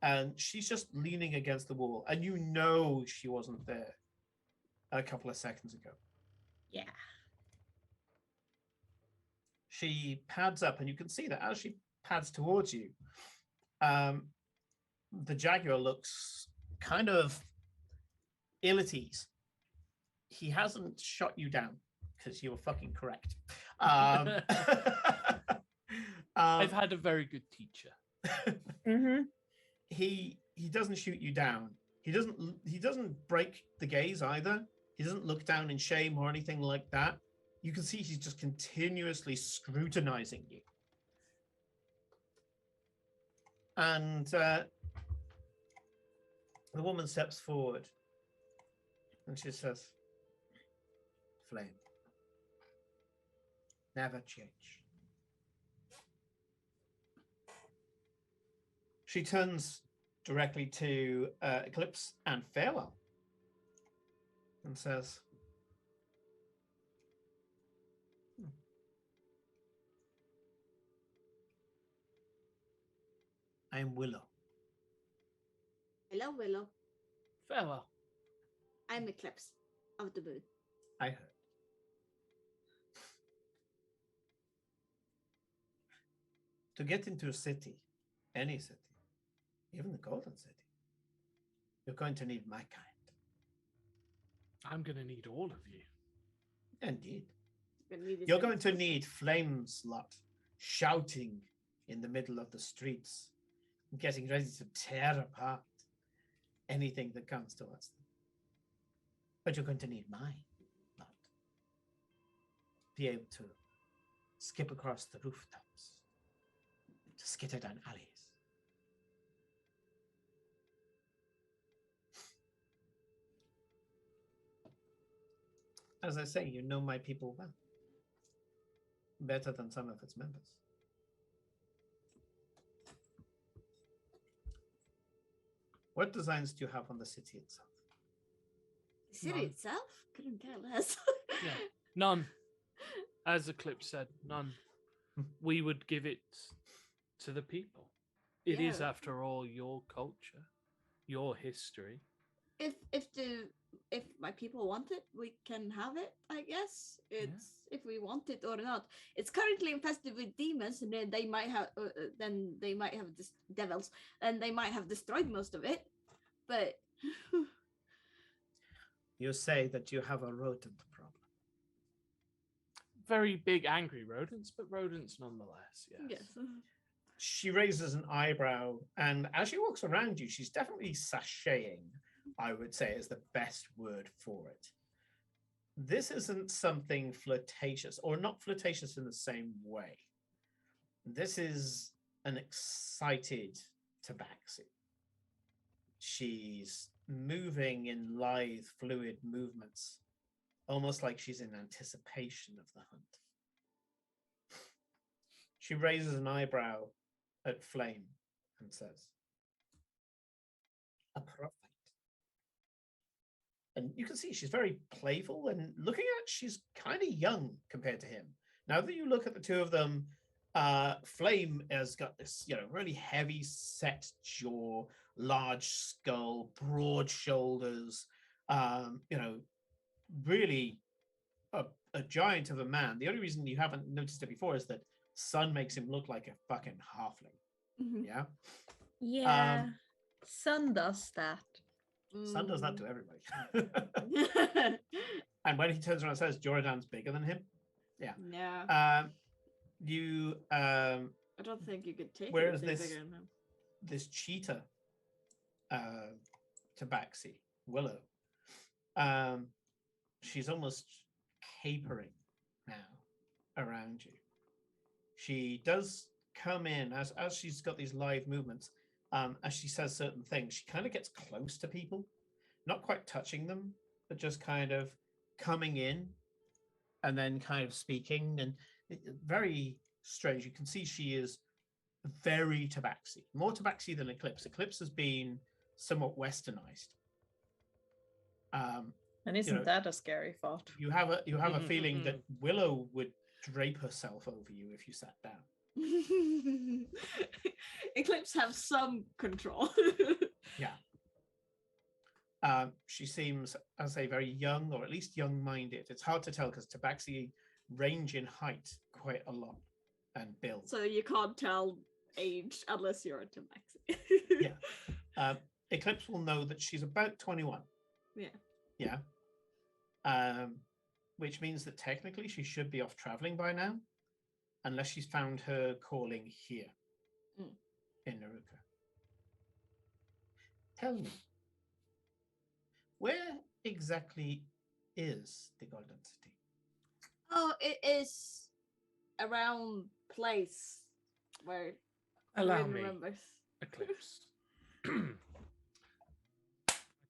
And she's just leaning against the wall, and you know she wasn't there a couple of seconds ago. Yeah. She pads up, and you can see that as she pads towards you, the jaguar looks kind of ill at ease. He hasn't shot you down because you were fucking correct. I've had a very good teacher. Mm-hmm. He doesn't shoot you down. He doesn't break the gaze either. He doesn't look down in shame or anything like that. You can see he's just continuously scrutinizing you. And the woman steps forward and she says, "Flame, never change." She turns directly to Eclipse and Farewell and says, "I am Willow." Hello, Willow. Farewell. I'm Eclipse of the Moon. I heard. To get into a city, any city, even the Golden City, you're going to need my kind. I'm going to need all of you. Indeed. When we You're decide going to go- need Flame's lot shouting in the middle of the streets, getting ready to tear apart anything that comes towards them. But you're going to need my lot. Be able to skip across the rooftops, to skitter down alleys. As I say, you know my people well. Better than some of its members. What designs do you have on the city itself? The city None. itself? Couldn't care less. Yeah. None. As Eclipse said, none. We would give it to the people. It is, Yeah. after all, your culture, your history. If my people want it, we can have it. I guess it's if we want it or not. It's currently infested with demons, and then they might have devils, and they might have destroyed most of it. But You say that you have a rodent problem. Very big, angry rodents, but rodents nonetheless. Yes. yes, She raises an eyebrow, and as she walks around you, she's definitely sashaying, I would say, is the best word for it. This isn't something flirtatious, or not flirtatious in the same way. This is an excited tabaxi. She's moving in lithe, fluid movements, almost like she's in anticipation of the hunt. She raises an eyebrow at Flame and says, "A prophet." And you can see she's very playful, and looking at, she's kind of young compared to him. Now that you look at the two of them, Flame has got this, really heavy set jaw, large skull, broad shoulders, really a giant of a man. The only reason you haven't noticed it before is that Sun makes him look like a fucking halfling. Mhm. Yeah. Yeah. Sun does that. Sun does that to Mm. everybody. And when he turns around and says Jordan's bigger than him, Yeah, you I don't think you could take where it is if they're this- bigger than him. this cheetah tabaxi, Willow, she's almost capering now around you. She does come in as she's got these live movements. As she says certain things, she kind of gets close to people, not quite touching them, but just kind of coming in and then kind of speaking, and very strange. You can see she is very tabaxi, more tabaxi than Eclipse. Eclipse has been somewhat westernized. And isn't that a scary thought? You have a feeling that Willow would drape herself over you if you sat down. Eclipse have some control. Yeah. She seems, I say, very young, or at least young-minded. It's hard to tell because tabaxi range in height quite a lot and build. So you can't tell age unless you're a tabaxi. Yeah. Eclipse will know that she's about 21. Yeah. Yeah. Which means that technically she should be off traveling by now, unless she's found her calling here in Naruka. Tell me, where exactly is the Golden City? Oh, it is around place where Allow Rin me, remembers. Eclipse. I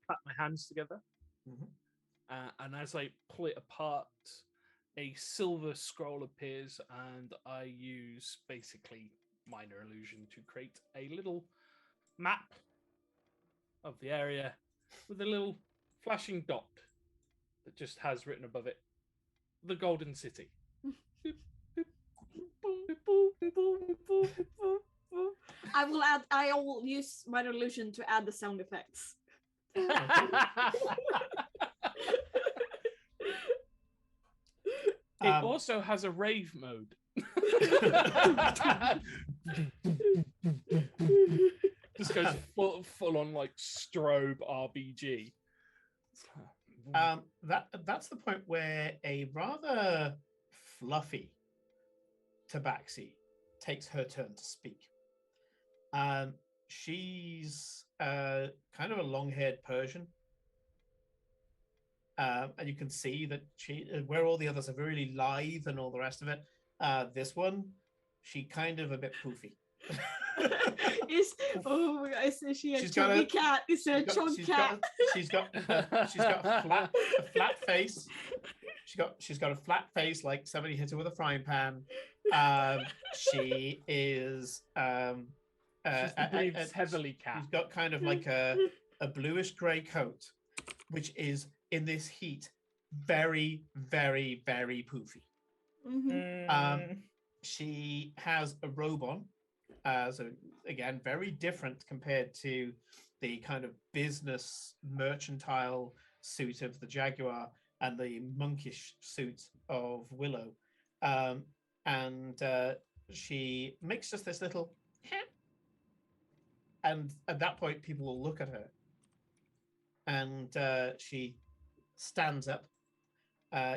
clap my hands together, and as I pull it apart, a silver scroll appears, and I use basically minor illusion to create a little map of the area with a little flashing dot that just has written above it, the Golden City. I will use minor illusion to add the sound effects. It also has a rave mode. Just goes full on like strobe RBG. That's the point where a rather fluffy tabaxi takes her turn to speak. She's kind of a long-haired Persian. And you can see that she, where all the others are really lithe and all the rest of it, this one, she kind of a bit poofy. Oh my god, is she a She's got chubby a- cat? Is there a chunk cat? She's got a flat face. She's got a flat face like somebody hit her with a frying pan. She is She's the Breathes Heavily cat. She's got kind of like a bluish grey coat, which is in this heat very, very, very poofy. She has a robe on, so again, very different compared to the kind of business mercantile suit of the Jaguar and the monkish suit of Willow. And she makes just this little and at that point people will look at her, and she stands up.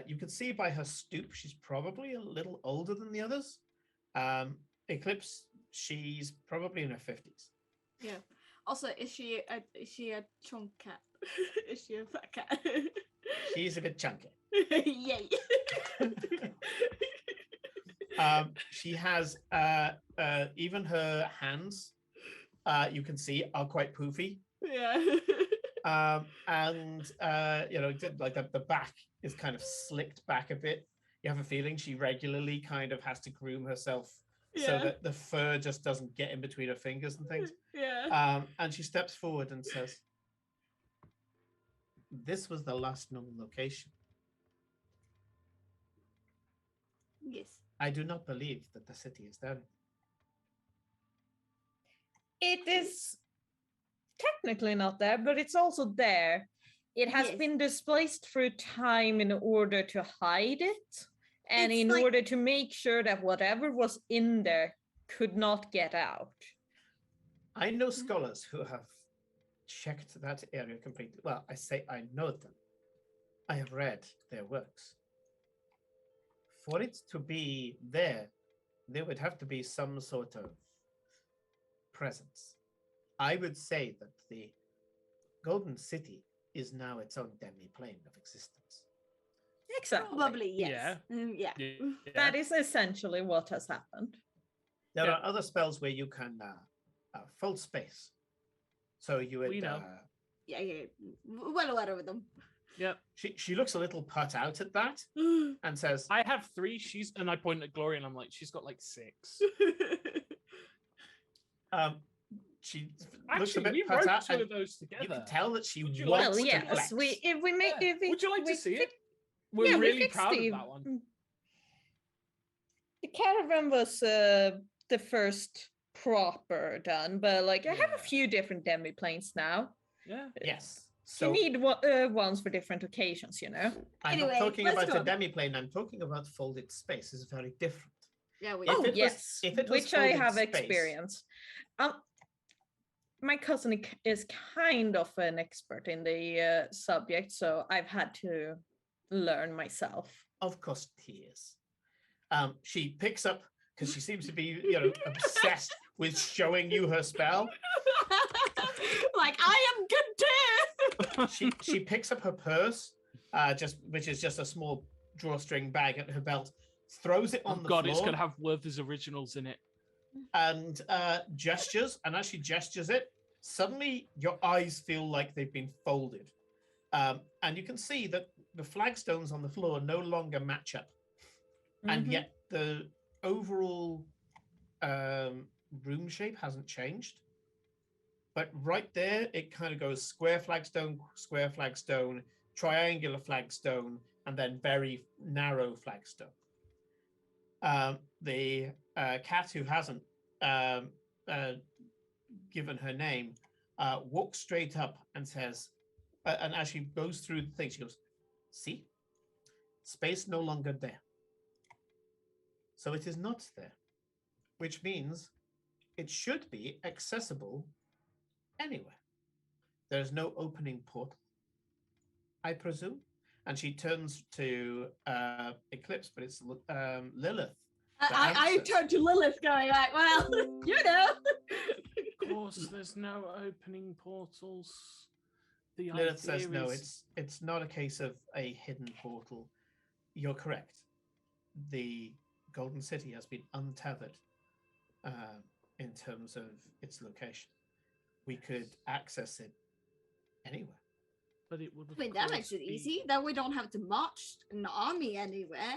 You can see by her stoop she's probably a little older than the others. Eclipse, she's probably in her 50s. Yeah. Also, is she a chunk cat? Is she a fat cat? She's a bit chunky. Yay. She has even her hands, you can see, are quite poofy. Yeah. And you know, like the back is kind of slicked back a bit. You have a feeling she regularly kind of has to groom herself so that the fur just doesn't get in between her fingers and things. Yeah. And she steps forward and says, "This was the last known location. Yes. I do not believe that the city is there." It is technically not there, but it's also there. It has Yes. been displaced through time in order to hide it, and It's in like- order to make sure that whatever was in there could not get out. I know scholars who have checked that area completely. Well, I say I know them. I have read their works. For it to be there would have to be some sort of presence. I would say that the Golden City is now its own demi-plane of existence. Exactly. Probably yes. Yeah. Yeah. Yeah. That is essentially what has happened. There Yeah. are other spells where you can fold space. So you would We know. Yeah. Well aware of them. Yep. She looks a little put out at that and says, I have 3. And I point at Gloria and I'm like, she's got like 6. she looks a Actually, bit we put wrote out. 2 and of those together. you can tell that she Would you wants like Well, to to flex. yes, if we make Yeah. if we, Would you like we to see fix- it? We're we really fixed proud the- of that one. The caravan was the first proper done, but like I have a Yeah. few different demi planes now. Yeah. Yes. You So need ones for different occasions, you know. I'm Anyway, not talking let's about a go. demiplane. I'm talking about folded space. It's very different. Yeah, we If Oh it was- yes, if it was which I folded have space- experience. My cousin is kind of an expert in the subject, so I've had to learn myself. Of course he is. She picks up because she seems to be, obsessed with showing you her spell. like I am good too. She picks up her purse, which is just a small drawstring bag at her belt, throws it on Oh the god, floor, it's gonna have Werther's originals in it. and gestures. And as she gestures it, suddenly your eyes feel like they've been folded, and you can see that the flagstones on the floor no longer match up, and Mhm. yet the overall room shape hasn't changed. But right there, it kind of goes square flagstone, triangular flagstone, and then very narrow flagstone. The cat who hasn't given her name walks straight up and says, and as she goes through the thing, she goes, "See, space no longer there. So it is not there, which means it should be accessible anywhere. There's no opening portal, I presume." And she turns to Eclipse, but it's Lilith. I answers. turned to Lilith, going like, "Well, you know." Of course, there's no opening portals. The Lilith says, idea "No, is... it's not a case of a hidden portal. You're correct. The Golden City has been untethered in terms of its location. We could access it anywhere." But it would. I mean, that makes it easy. Then we don't have to march an army anywhere.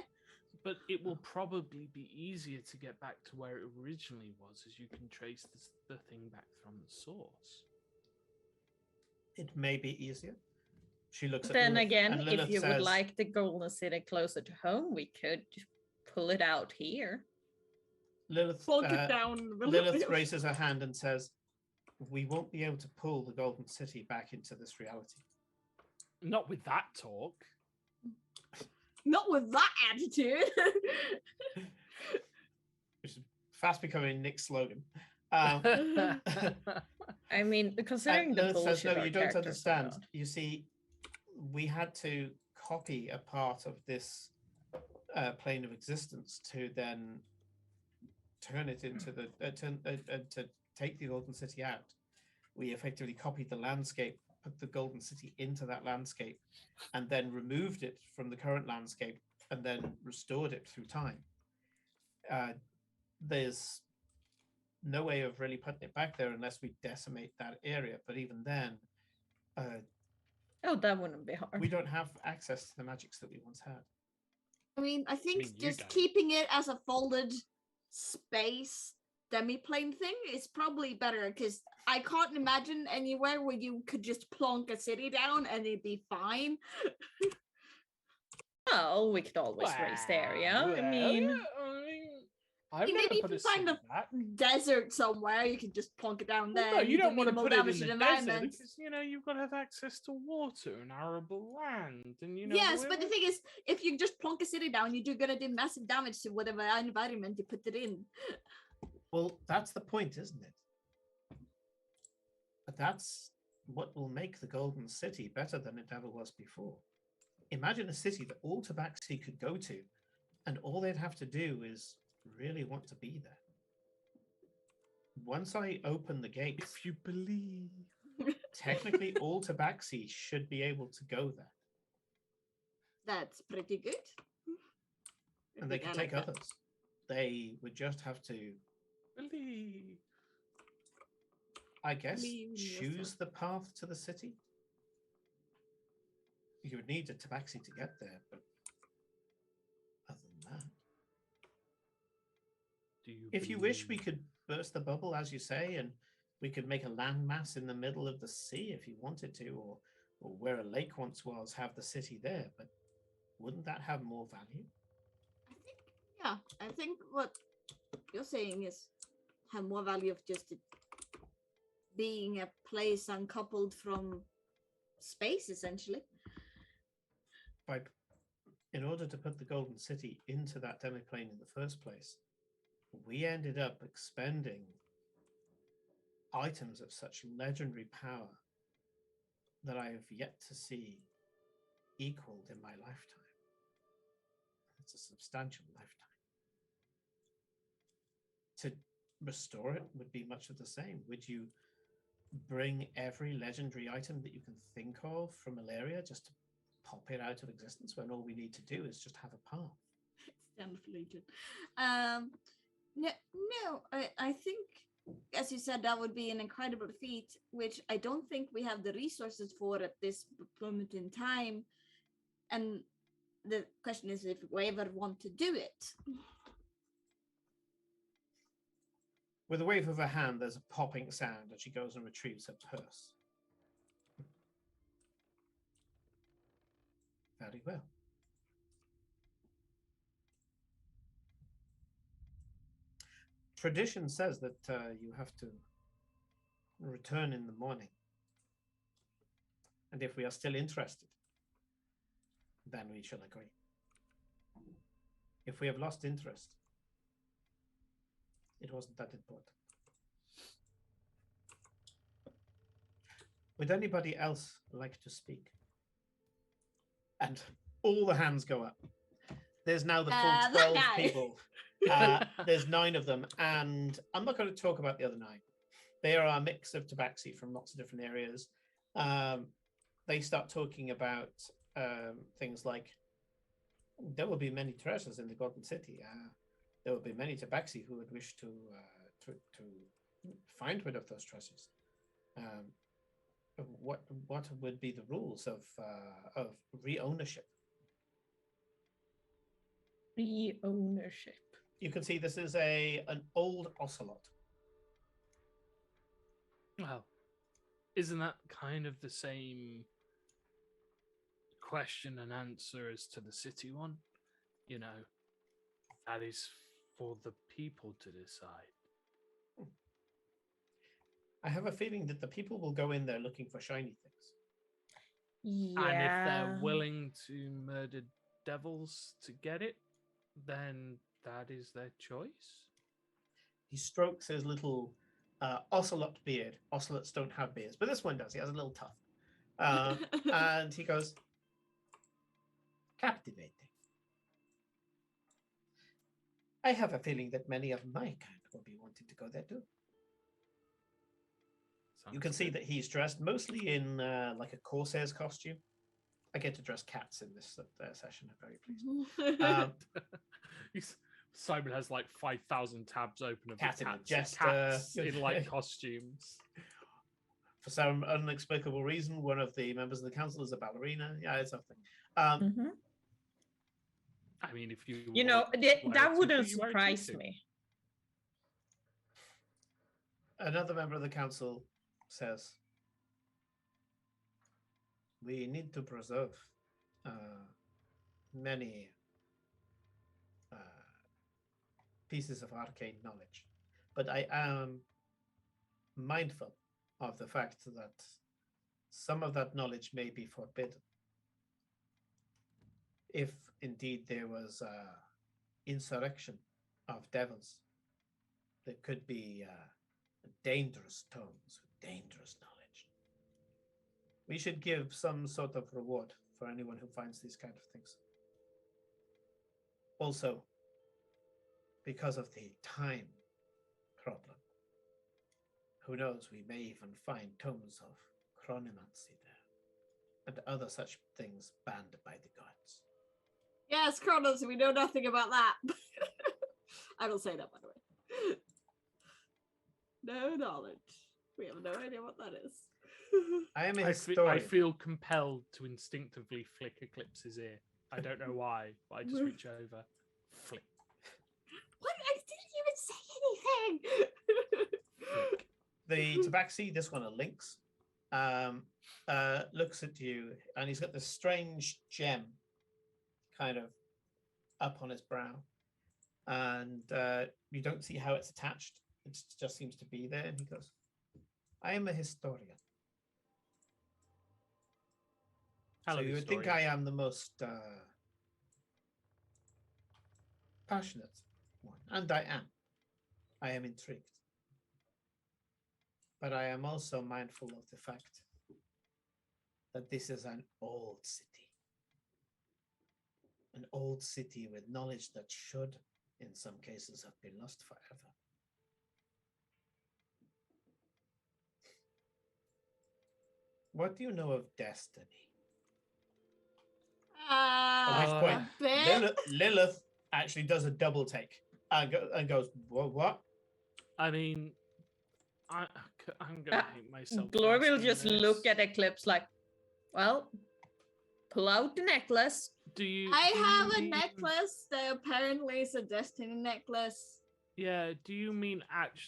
But it will probably be easier to get back to where it originally was, as you can trace the thing back from the source. It may be easier. She looks at Then Lilith, again, and if Lilith you would says, like the Golden City closer to home, we could pull it out here. Lilith, Plonk it down in the middle Lilith of it. raises her hand and says, "We won't be able to pull the Golden City back into this reality." Not with that talk. Not with that attitude. Which is fast becoming Nick's slogan. I mean, considering the Lilith says, bullshit "No, our you don't characters understand. got. You see, we had to copy a part of this plane of existence to then turn it into the to take the Golden City out. We effectively copied the landscape, put the Golden City into that landscape, and then removed it from the current landscape, and then restored it through time. There's no way of really putting it back there unless we decimate that area. But even then, Oh, that wouldn't be hard. we don't have access to the magics that we once had." I mean, I think mean, you just don't. keeping it as a folded space demi-plane thing is probably better, because I can't imagine anywhere where you could just plonk a city down and it'd be fine. Well, we could always raise the area. I mean, I've Maybe never you put can a find city a back. Desert somewhere, you could just plonk it down there. No, and you don't do want to minimal put it in damage the to the desert environment. because you've got to have access to water and arable land, and Yes, but the thing is, if you just plonk a city down, you're gonna do massive damage to whatever environment you put it in. Well, that's the point, isn't it? But that's what will make the Golden City better than it ever was before. Imagine a city that all Tabaxi could go to, and all they'd have to do is really want to be there. Once I open the gates, if you believe. technically all Tabaxi should be able to go there, That's pretty good. and they think can I take like that. others. They would just have to, Believe. I guess, Believe in choose yourself. the path to the city. You would need a tabaxi to get there, but other than that, if you wish, we could burst the bubble, as you say, and we could make a landmass in the middle of the sea if you wanted to, or where a lake once was, have the city there. But wouldn't that have more value? I think what you're saying is have more value of just it being a place uncoupled from space, essentially. In order to put the Golden City into that demiplane in the first place, we ended up expending items of such legendary power that I have yet to see equaled in my lifetime. It's a substantial lifetime. To restore it would be much of the same. Would you bring every legendary item that you can think of from Malaria just to pop it out of existence when all we need to do is just have a path? Stand of Legion. No, I think, as you said, that would be an incredible feat, which I don't think we have the resources for at this moment in time. And the question is if we ever want to do it. With a wave of her hand, there's a popping sound as she goes and retrieves her purse. Very well. Tradition says that you have to return in the morning. And if we are still interested, then we shall agree. If we have lost interest, it wasn't that important. Would anybody else like to speak? And all the hands go up. There's now the full 12 people. There's 9 of them, and I'm not going to talk about the other 9. They are a mix of tabaxi from lots of different areas. They start talking about things like, there will be many treasures in the Golden City. There will be many tabaxi who would wish to find rid of those treasures. What would be the rules of re-ownership? Re-ownership. You can see this is an old ocelot. Well, isn't that kind of the same question and answer as to the city one? You know, that is for the people to decide. I have a feeling that the people will go in there looking for shiny things. Yeah. And if they're willing to murder devils to get it, then that is their choice. He strokes his little ocelot beard. Ocelots don't have beards, but this one does. He has a little tuft. And he goes, captivating. I have a feeling that many of my kind will be wanting to go there too. You can see that he's dressed mostly in like a corsair's costume. I get to dress cats in this session. I'm very pleased. Simon has like 5,000 tabs open of Cat in a cats, jester. cats in like costumes. For some unexplicable reason, one of the members of the council is a ballerina. Yeah, it's something. I mean, if you know, that wouldn't surprise me. Another member of the council says, we need to preserve many pieces of arcane knowledge, but I am mindful of the fact that some of that knowledge may be forbidden. If indeed there was insurrection of devils, there could be dangerous tomes, dangerous knowledge. We should give some sort of reward for anyone who finds these kind of things. Also, because of the time problem, who knows, we may even find tomes of chronomancy there and other such things banned by the gods. Yes, chronos, we know nothing about that. I don't say that, by the way. No knowledge. We have no idea what that is. I am a I historian. feel compelled to instinctively flick Eclipse's ear. I don't know why, but I just reach over, flick, What? I didn't even say anything. flick. The tabaxi, this one, a lynx, looks at you, and he's got this strange gem kind of up on his brow, and you don't see how it's attached. It just seems to be there, and he goes, I am a historian. Hello, So you would think I am the most passionate one, and I am. I am intrigued. But I am also mindful of the fact that this is an old city. An old city with knowledge that should, in some cases, have been lost forever. What do you know of destiny? At which point, A bit. Lilith actually does a double take and goes, what? I mean, I'm gonna hate myself. for Glory will asking just this. look at Eclipse like, well, pull out the necklace. Do you? I do have you a mean- necklace that apparently is a destiny necklace. Yeah. Do you mean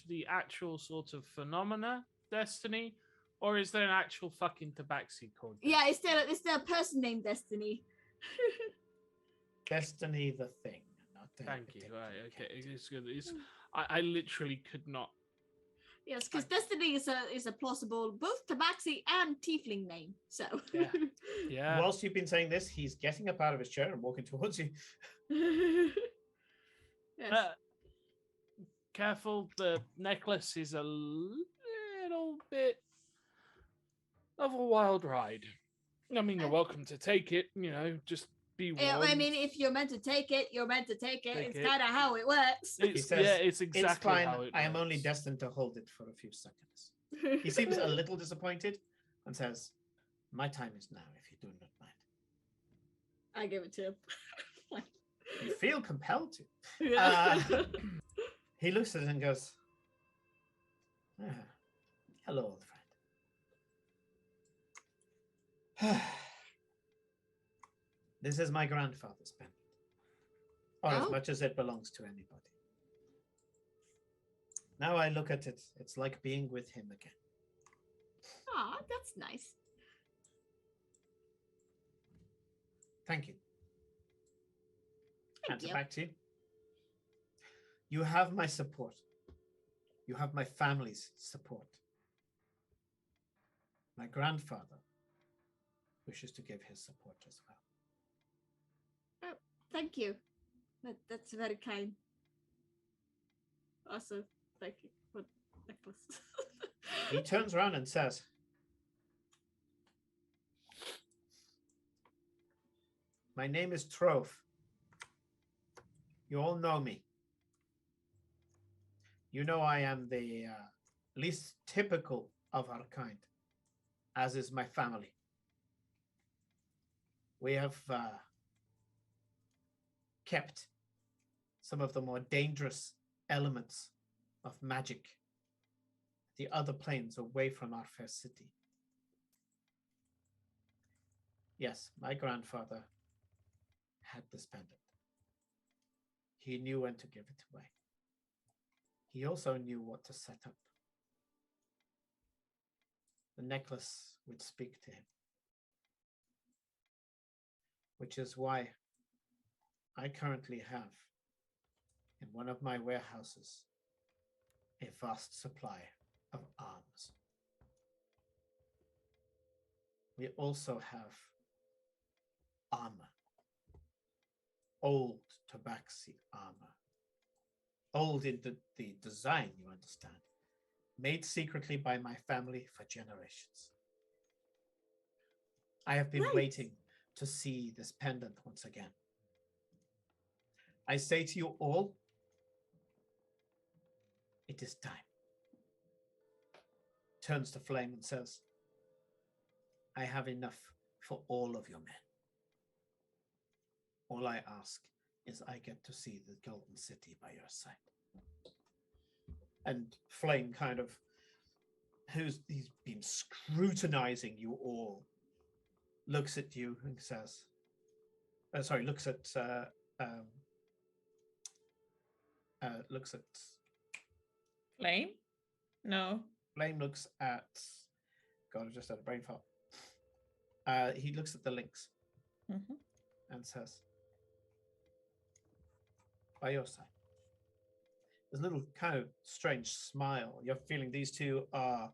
the actual sort of phenomena destiny, or is there an actual fucking tabaxi called? Yeah, is there a person named Destiny? Destiny the thing. Not the Thank you. particular Right. Okay. entity. It's good. I literally could not. Yes, because Destiny is a plausible both tabaxi and tiefling name. So Yeah. Yeah. Whilst you've been saying this, he's getting up out of his chair and walking towards you. yes. Careful. The necklace is a little bit of a wild ride. I mean, you're welcome to take it. Just be warned. Yeah, I mean, if you're meant to take it, you're meant to take it. Take It's it. kind of how it works. It's, says, yeah, it's exactly It's fine. how it I am only works. destined to hold it for a few seconds. He seems a little disappointed and says, my time is now, if you do not mind. I give it to him. You feel compelled to. Yeah. He looks at it and goes, "Ah, hello, old friend. This is my grandfather's pendant, or as Oh. much as it belongs to anybody. Now I look at it, it's like being with him again. Aw, that's nice. Thank you. Thank Answer you. back to you. You have my support. You have my family's support. My grandfather wishes to give his support as well. Thank you. That's very kind. Also, thank you for the necklace. He turns around and says, my name is Trove. You all know me. You know I am the least typical of our kind, as is my family. We have kept some of the more dangerous elements of magic, the other planes, away from our fair city. Yes, my grandfather had this pendant. He knew when to give it away. He also knew what to set up. The necklace would speak to him, which is why I currently have in one of my warehouses a vast supply of arms. We also have armor, old tabaxi armor, old in the design, you understand, made secretly by my family for generations. I have been Right. waiting to see this pendant once again. I say to you all, it is time. Turns to Flame and says, I have enough for all of your men. All I ask is I get to see the Golden City by your side. And Flame kind of he's been scrutinizing you all, looks at you and says, looks at Flame? No. Flame, looks at, God, I just had a brain fart. He looks at the links Mm-hmm. and says, by your side. There's a little kind of strange smile. You're feeling these two are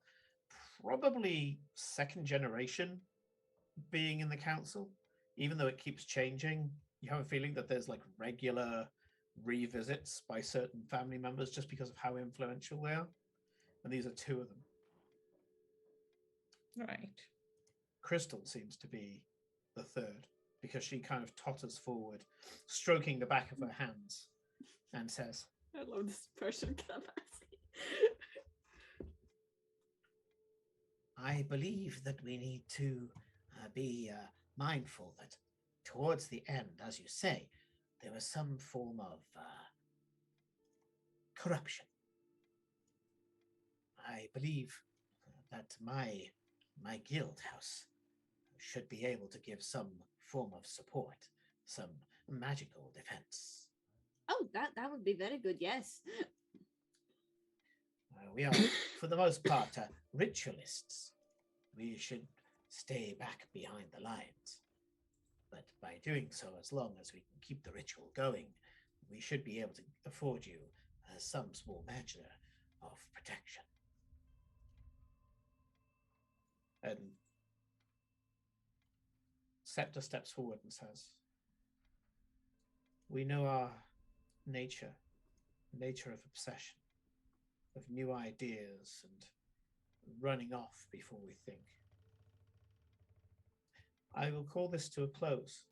probably second generation being in the council, even though it keeps changing. You have a feeling that there's like regular revisits by certain family members just because of how influential they are. And these are two of them. Right. Crystal seems to be the third because she kind of totters forward, stroking the back of her hands and says, I love this person capacity. I believe that we need to be mindful that towards the end, as you say, there was some form of corruption. I believe that my guild house should be able to give some form of support, some magical defense. Oh, that would be very good. Yes. We are, for the most part, ritualists. We should stay back behind the lines. But by doing so, as long as we can keep the ritual going, we should be able to afford you some small measure of protection. and Scepter steps forward and says, we know our nature of obsession, of new ideas and running off before we think. I will call this to a close.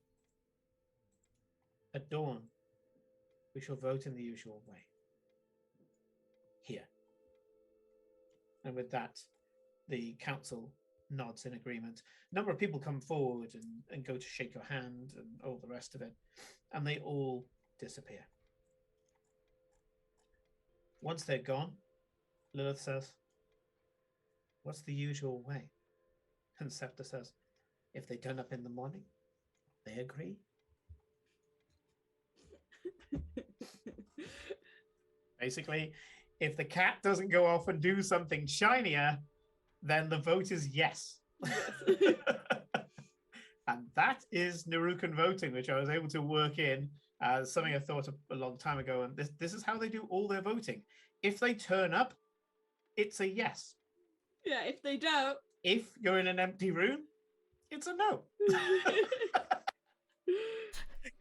At dawn, we shall vote in the usual way. Here. And with that, the council nods in agreement. A number of people come forward and go to shake your hand and all the rest of it, and they all disappear. Once they're gone, Lilith says, what's the usual way? And Scepter says, if they turn up in the morning, they agree. Basically, if the cat doesn't go off and do something shinier, then the vote is yes. And that is Narukan voting, which I was able to work in as something I thought a long time ago. And this is how they do all their voting. If they turn up, it's a yes. Yeah, if they don't. If you're in an empty room, it's a no.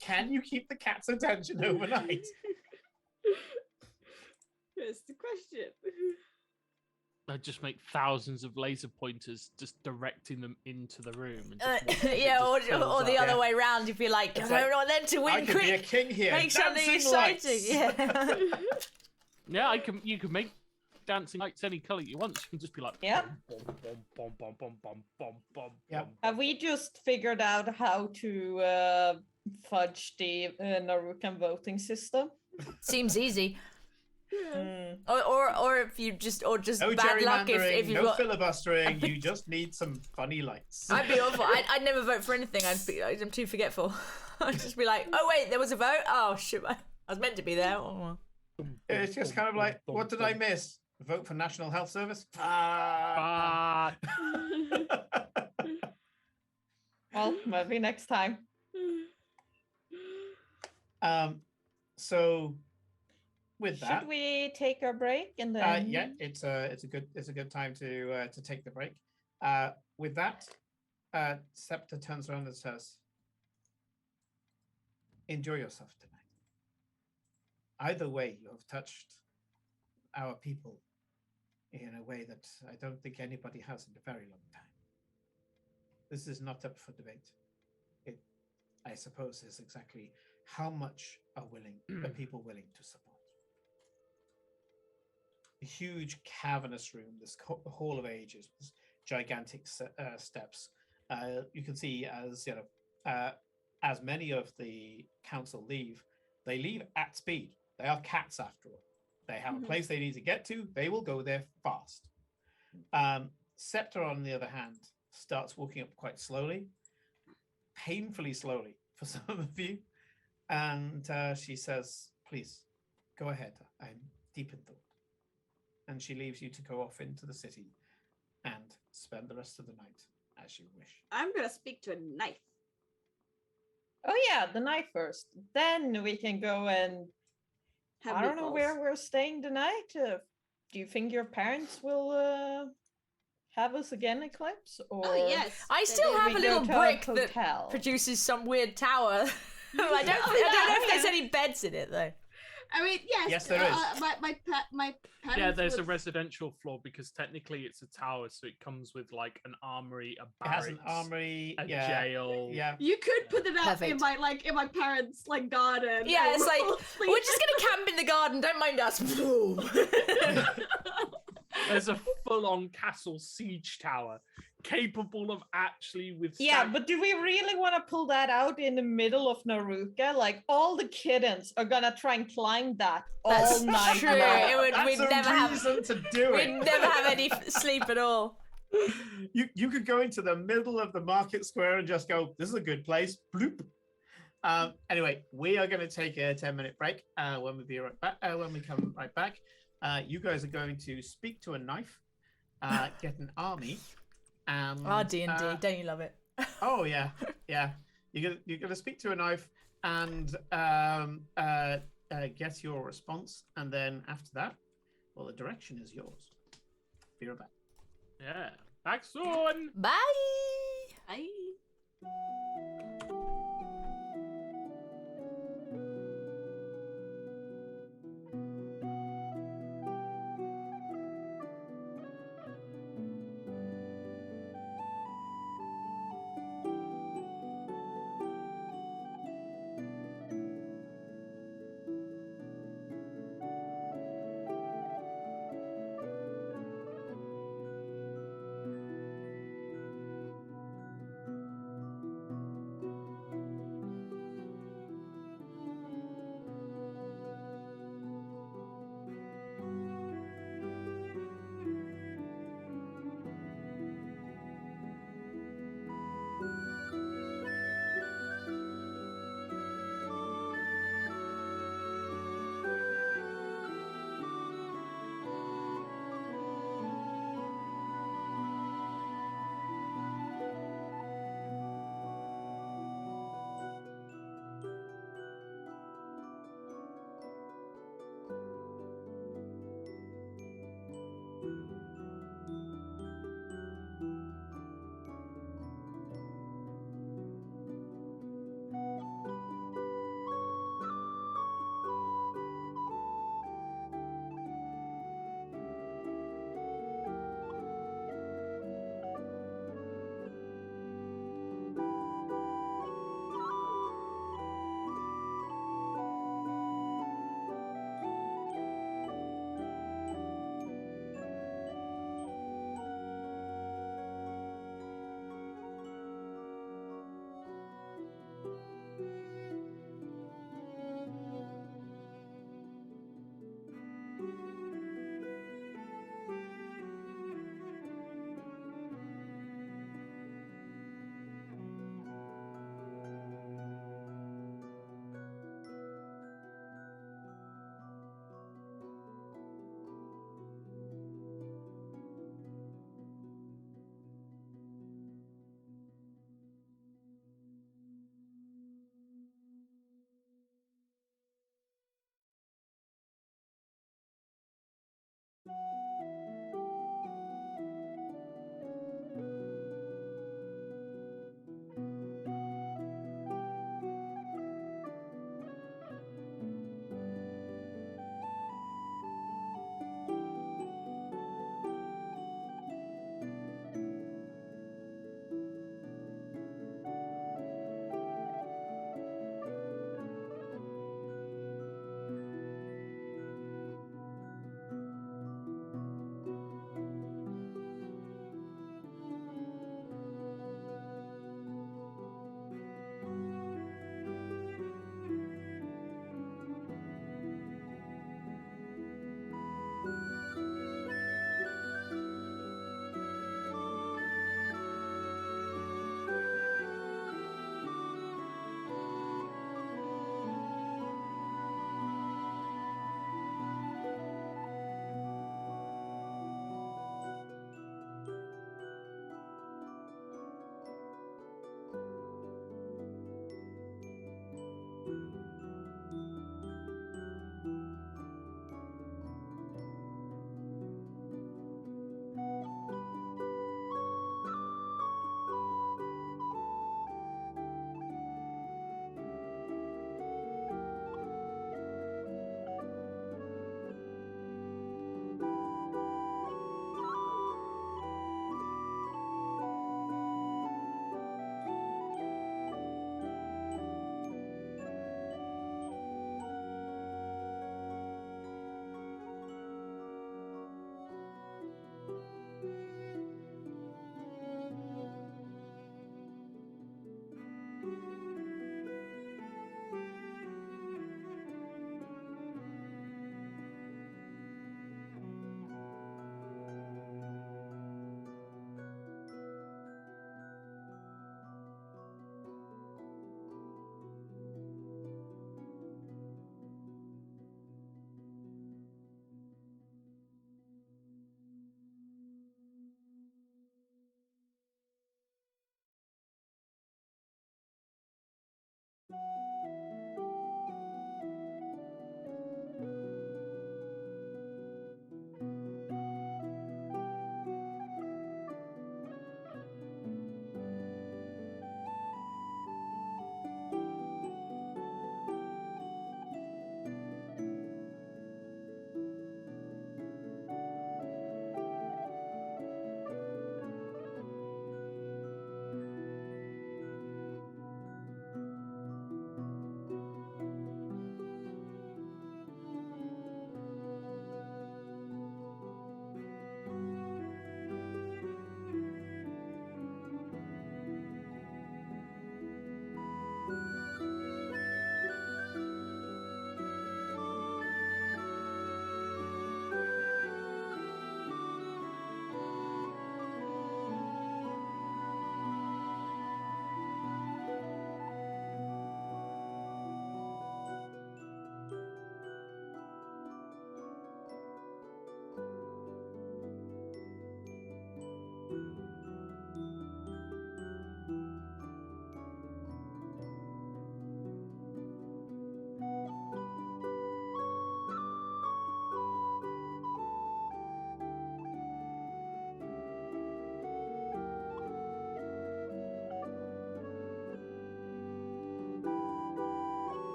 Can you keep the cat's attention overnight? That's the question. I'd just make thousands of laser pointers, just directing them into the room. And just yeah, or the other Yeah. way round. If you're like, It's I like, don't want them to I win could be a quick. king here. Make something Dancing exciting. lights. Yeah. yeah, you can make dancing lights any color you want. You can just be like, Yeah. bom, bom, bom, bom, bom, bom, bom, bom, Yeah. bom, Have bom, we bom. just figured out how to fudge the Narukan voting system? Seems easy. Yeah. Or if you just No bad luck gerrymandering, if you've no got. filibustering. You just need some funny lights. I'd be awful. I'd never vote for anything. I'm too forgetful. I'd just be like, oh wait, there was a vote. Oh shit, I was meant to be there. Oh. It's just kind of like, what did I miss? Vote for National Health Service? Ah. Well, maybe next time. So with that, Should we take our break and then? yeah, it's a good time to take the break. With that, Scepter turns around and says, enjoy yourself tonight. Either way, you have touched our people in a way that I don't think anybody has in a very long time. This is not up for debate. It, I suppose, is exactly how much are people willing to support. A huge cavernous room, this hall of ages, with gigantic steps. You can see as many of the council leave, they leave at speed. They are cats after all. They have a place they need to get to. They will go there fast. Scepter, on the other hand, starts walking up quite slowly, painfully slowly for some of you. And she says, please, go ahead. I'm deep in thought. And she leaves you to go off into the city and spend the rest of the night as you wish. I'm gonna speak to a knife. Oh yeah, the night first. Then we can go and Have I don't know where meatballs. we're staying tonight. Do you think your parents will have us again, Eclipse? Or Oh yes. I still They- have we a go little to a brick that hotel? produces some weird tower. I don't know if there's any beds in it though. I mean, yes. Yes, there is. My parents. Yeah, there's a would- residential floor because technically it's a tower, so it comes with like an armory, a It barracks, has an armory, a yeah, jail. yeah. You could put it out in Perfect. my parents' like garden. Yeah, and it's like we'll sleep. we're just gonna camp in the garden. Don't mind us. There's a full-on castle siege tower capable of actually withstanding. Yeah, but do we really want to pull that out in the middle of Naruka? Like all the kittens are gonna try and climb that That's all night true. long. It would, That's we'd a never have. reason to do We'd it. never have any sleep at all. You could go into the middle of the market square and just go, this is a good place. Bloop. Anyway, we are going to take a 10-minute break when we be right back. When we come right back, you guys are going to speak to a knife, get an army, and D&D, don't you love it? oh yeah, yeah. You're gonna speak to a knife and get your response, and then after that, well, the direction is yours. Be right back. Yeah. Back soon. Bye. I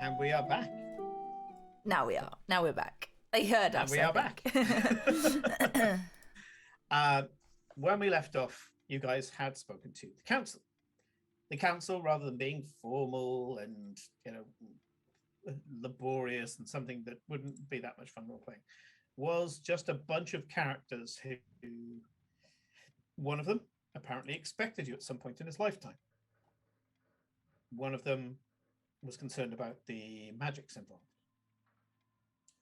And we are back. Now we are. Now we're back. They heard And us. we I are think. back. When we left off, you guys had spoken to the council. The council, rather than being formal and laborious and something that wouldn't be that much fun role playing, was just a bunch of characters who, one of them apparently expected you at some point in his lifetime. One of them was concerned about the magics involved.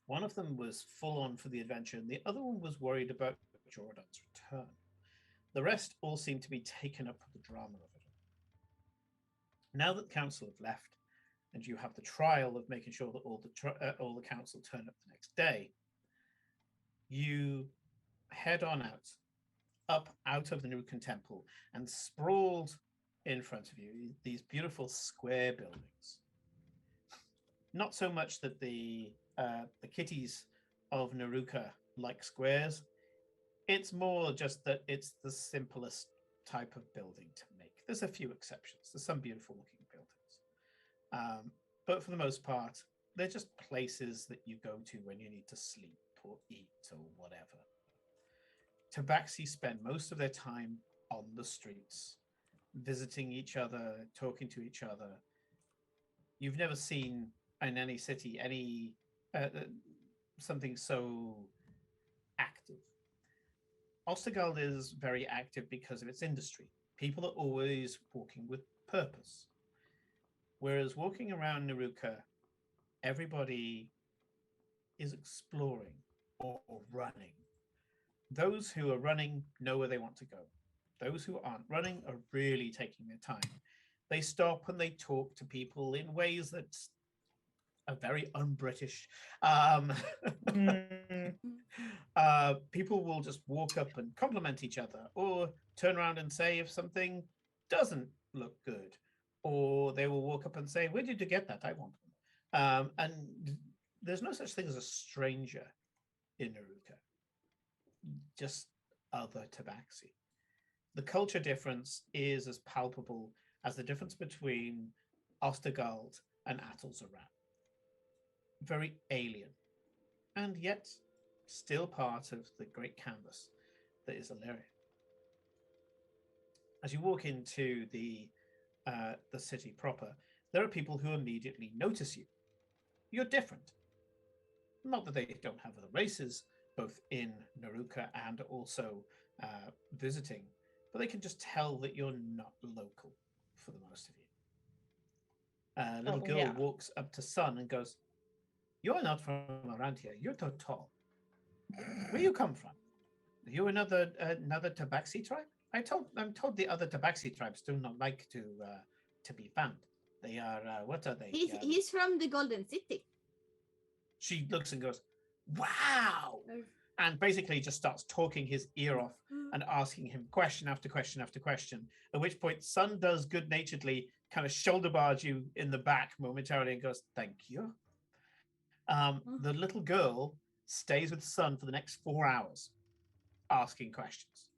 One of them was full on for the adventure, and the other one was worried about Jordan's return. The rest all seemed to be taken up with the drama of it. Now that the council have left, and you have the trial of making sure that all the council turn up the next day, you head on up out of the Nukan Temple, and sprawled in front of you these beautiful square buildings. Not so much that the kitties of Naruka like squares. It's more just that it's the simplest type of building to make. There's a few exceptions. There's some beautiful looking buildings. But for the most part, they're just places that you go to when you need to sleep or eat or whatever. Tabaxi spend most of their time on the streets, visiting each other, talking to each other. You've never seen in any city any something so active. Ostergald is very active because of its industry. People are always walking with purpose. Whereas walking around Naruka, everybody is exploring or running. Those who are running know where they want to go. Those who aren't running are really taking their time. They stop and they talk to people in ways that are very un-British. People will just walk up and compliment each other, or turn around and say if something doesn't look good, or they will walk up and say, "Where did you get that? I want one." And there's no such thing as a stranger in Naruka, just other tabaxi. The culture difference is as palpable as the difference between Ostergald and Atlzaran. Very alien, and yet still part of the great canvas that is Aleria. As you walk into the city proper, there are people who immediately notice you. You're different. Not that they don't have other races, both in Naruka and also visiting, but they can just tell that you're not local for the most of you. A little girl walks up to Sun and goes, "You're not from around here. You're too tall. Where you come from? Are you another Tabaxi tribe? I'm told the other Tabaxi tribes do not like to be found. They are what are they? He's from the Golden City. She looks and goes, "Wow!" And basically just starts talking his ear off and asking him question after question after question. At which point, Sun does good-naturedly kind of shoulder barge you in the back momentarily and goes, "Thank you." The little girl stays with Sun for the next 4 hours, asking questions.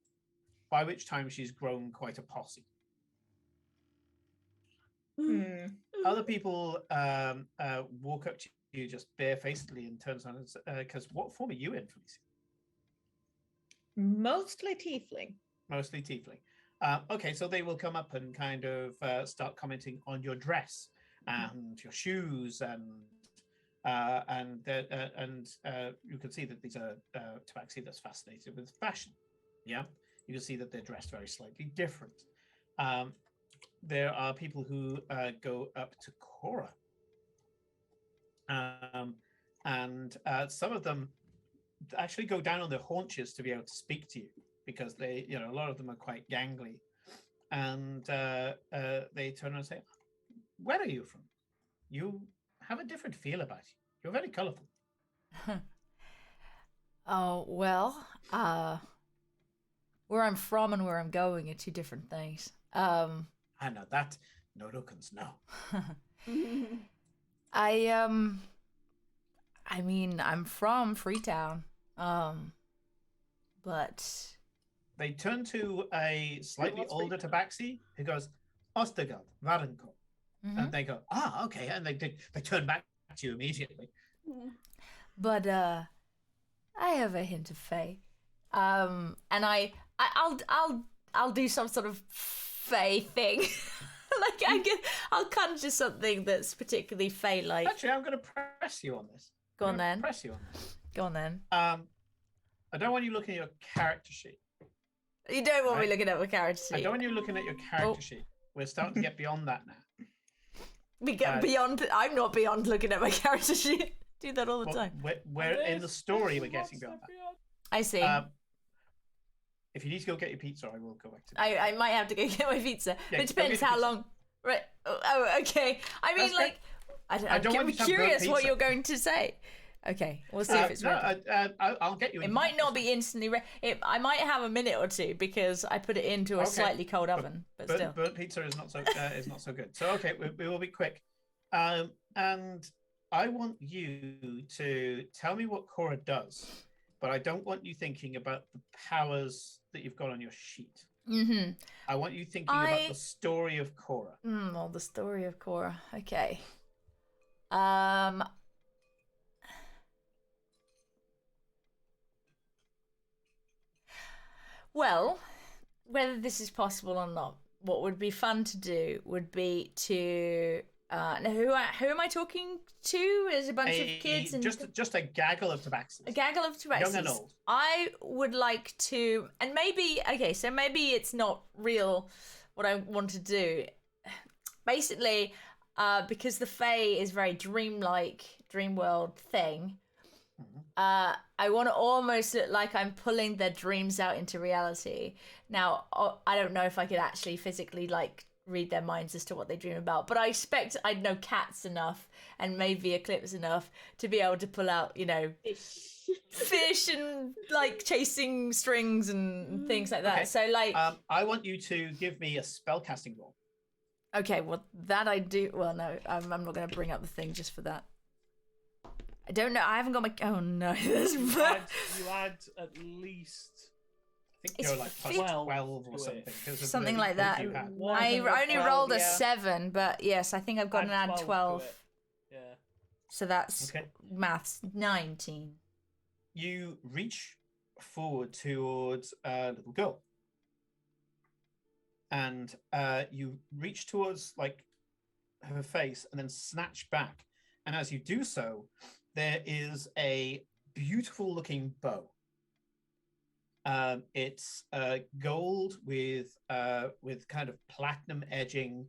By which time she's grown quite a posse. Other people walk up to you just barefacedly and turns on because what form are you in, Felicia? Mostly tiefling. Mostly tiefling. Okay, so they will come up and kind of start commenting on your dress and your shoes and you can see that these are tabaxi that's fascinated with fashion. Yeah, you can see that they're dressed very slightly different. There are people who go up to Cora, and some of them actually go down on their haunches to be able to speak to you because they, a lot of them are quite gangly, and they turn around and say, "Where are you from? You have a different feel about you. You're very colorful." Oh, well, where I'm from and where I'm going are two different things. I know that. Norukans know. I mean, I'm from Freetown. But they turn to a slightly older tabaxi who goes, "Ostergald, Varenko." And they go, okay, and they turn back to you immediately. But I have a hint of Fae, and I'll do some sort of Fae thing. I'll conjure something that's particularly Fae-like. Actually, I'm going to press you on this. Go on then. Press you on this. Go on then. I don't want you looking at your character sheet. You don't want me looking at my character sheet. I don't want you looking at your character sheet. We're starting to get beyond that now. We get beyond. I'm not beyond looking at my character sheet. Do that all the time. We're in the story. We're getting beyond that. I see. If you need to go get your pizza, I will go back to. I might have to go get my pizza. Yeah, it depends how long. Right. Oh, okay. I mean, That's I'm curious what you're going to say. Okay, we'll see if it's ready. I'll get you. It might not be instantly ready. I might have a minute or two because I put it into a slightly cold oven, but still. Burnt pizza is not so good. So okay, we will be quick. And I want you to tell me what Cora does, but I don't want you thinking about the powers that you've got on your sheet. Mm-hmm. I want you thinking about the story of Cora. Well, the story of Cora. Okay. Well, whether this is possible or not, what would be fun to do would be to now who am I talking to? There's a bunch of kids and just a gaggle of tabaxis. A gaggle of tabaxis. Young and old. I would like to, and maybe maybe it's not real what I want to do. Basically, because the Fae is very dreamlike, dream world thing. I want to almost look like I'm pulling their dreams out into reality. Now, I don't know if I could actually physically read their minds as to what they dream about, but I expect I'd know cats enough and maybe Eclipse enough to be able to pull out, fish and chasing strings and things like that. Okay. So I want you to give me a spellcasting roll. Okay, well that I do. Well, no, I'm not going to bring up the thing just for that. I don't know. I haven't got my. Oh no, you add at least. I think you're plus 12 or something. Something like that. I only rolled a 7, but yes, I think I've got an add 12. Yeah. So that's maths 19. You reach forward towards a little girl, and you reach towards her face, and then snatch back. And as you do so, there is a beautiful-looking bow. It's gold with kind of platinum edging.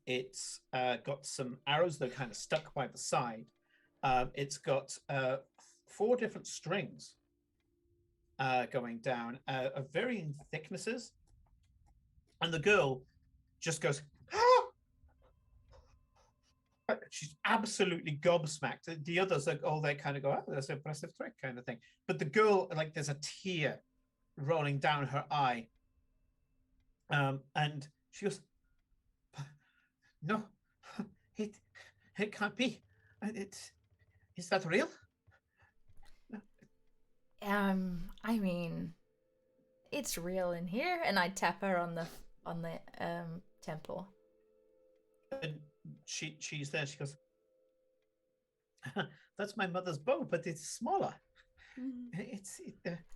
It's got some arrows that are kind of stuck by the side. It's got 4 different strings going down of varying thicknesses. And the girl just goes, ah! She's absolutely gobsmacked. The others are they kind of go, oh, that's an impressive trick kind of thing. But the girl, there's a tear rolling down her eye. And she goes, no, it can't be. Is that real? I mean, it's real in here. And I tap her on the temple. And she's there. She goes, that's my mother's bow, but it's smaller.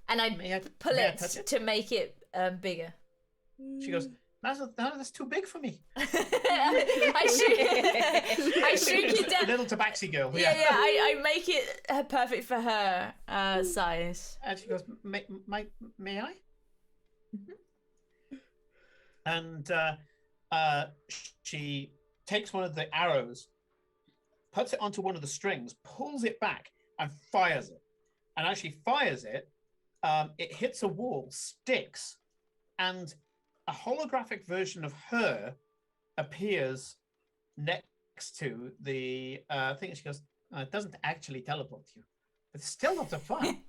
And I pull it to make it bigger. She goes, that's too big for me. I shrink it down. Little tabaxi girl. Yeah. I make it perfect for her size. And she goes, may I? And she takes one of the arrows, puts it onto one of the strings, pulls it back, and fires it. And as she fires it, it hits a wall, sticks, and a holographic version of her appears next to the thing. She goes, it doesn't actually teleport you, but it's still not so fun.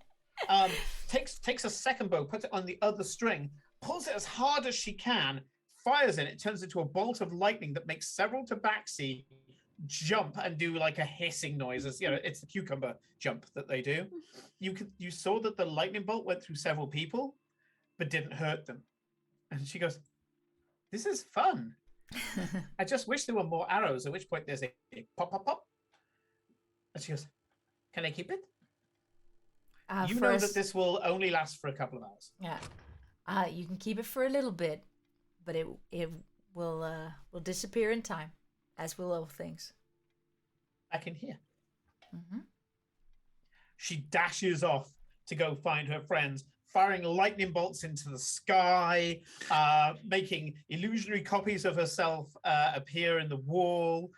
Takes a second bow, puts it on the other string, pulls it as hard as she can, fires it. It turns into a bolt of lightning that makes several tabaxi jump and do a hissing noise. It's the cucumber jump that they do. You saw that the lightning bolt went through several people, but didn't hurt them. And she goes, "This is fun." I just wish there were more arrows, at which point there's a pop, pop, pop. And she goes, can I keep it? You know that this will only last for a couple of hours. Yeah. You can keep it for a little bit, but it will disappear in time, as will all things. Back in here. Mm-hmm. She dashes off to go find her friends, firing lightning bolts into the sky, making illusionary copies of herself appear in the wall.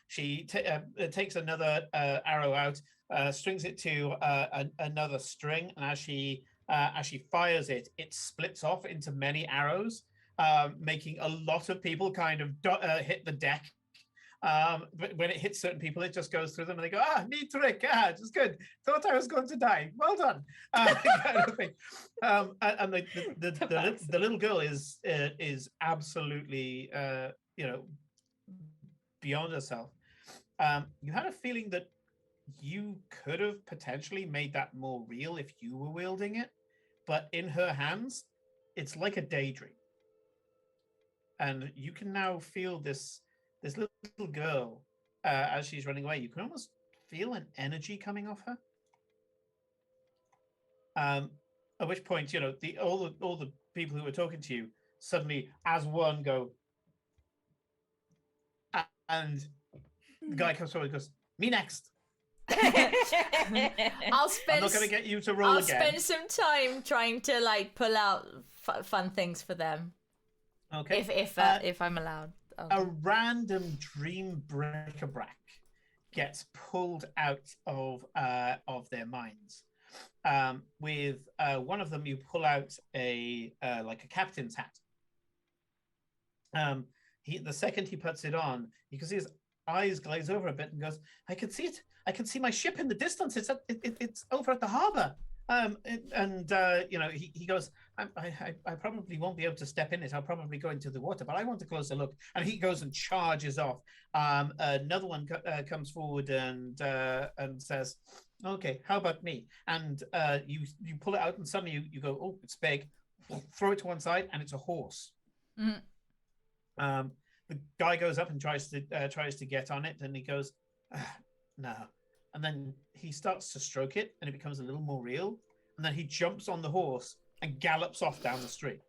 She takes another arrow out, strings it to another string, and as she fires it, it splits off into many arrows, making a lot of people kind of hit the deck. But when it hits certain people, it just goes through them, and they go, neat trick, just good. Thought I was going to die. Well done. Kind of thing. And the little girl is absolutely, beyond herself. You had a feeling that you could have potentially made that more real if you were wielding it, but in her hands, it's like a daydream. And you can now feel this little girl as she's running away. You can almost feel an energy coming off her. At which point, all the people who were talking to you suddenly, as one, go, and the guy comes forward and goes, "Me next." I'm not going to get you to roll again. I'll spend some time trying to pull out fun things for them. Okay. If I'm allowed. A random dream bric-a-brac gets pulled out of their minds. With one of them, you pull out a captain's hat. The second he puts it on, you can see his eyes glaze over a bit and goes, "I can see it. I can see my ship in the distance. It's over at the harbor." He goes, I probably won't be able to step in it. I'll probably go into the water, but I want a closer look. And he goes and charges off. Another one comes forward and says, "Okay, how about me?" And you pull it out, and suddenly you go, "Oh, it's big." Throw it to one side, and it's a horse. Mm. The guy goes up and tries to get on it, and he goes, "No." And then he starts to stroke it, and it becomes a little more real. And then he jumps on the horse and gallops off down the street.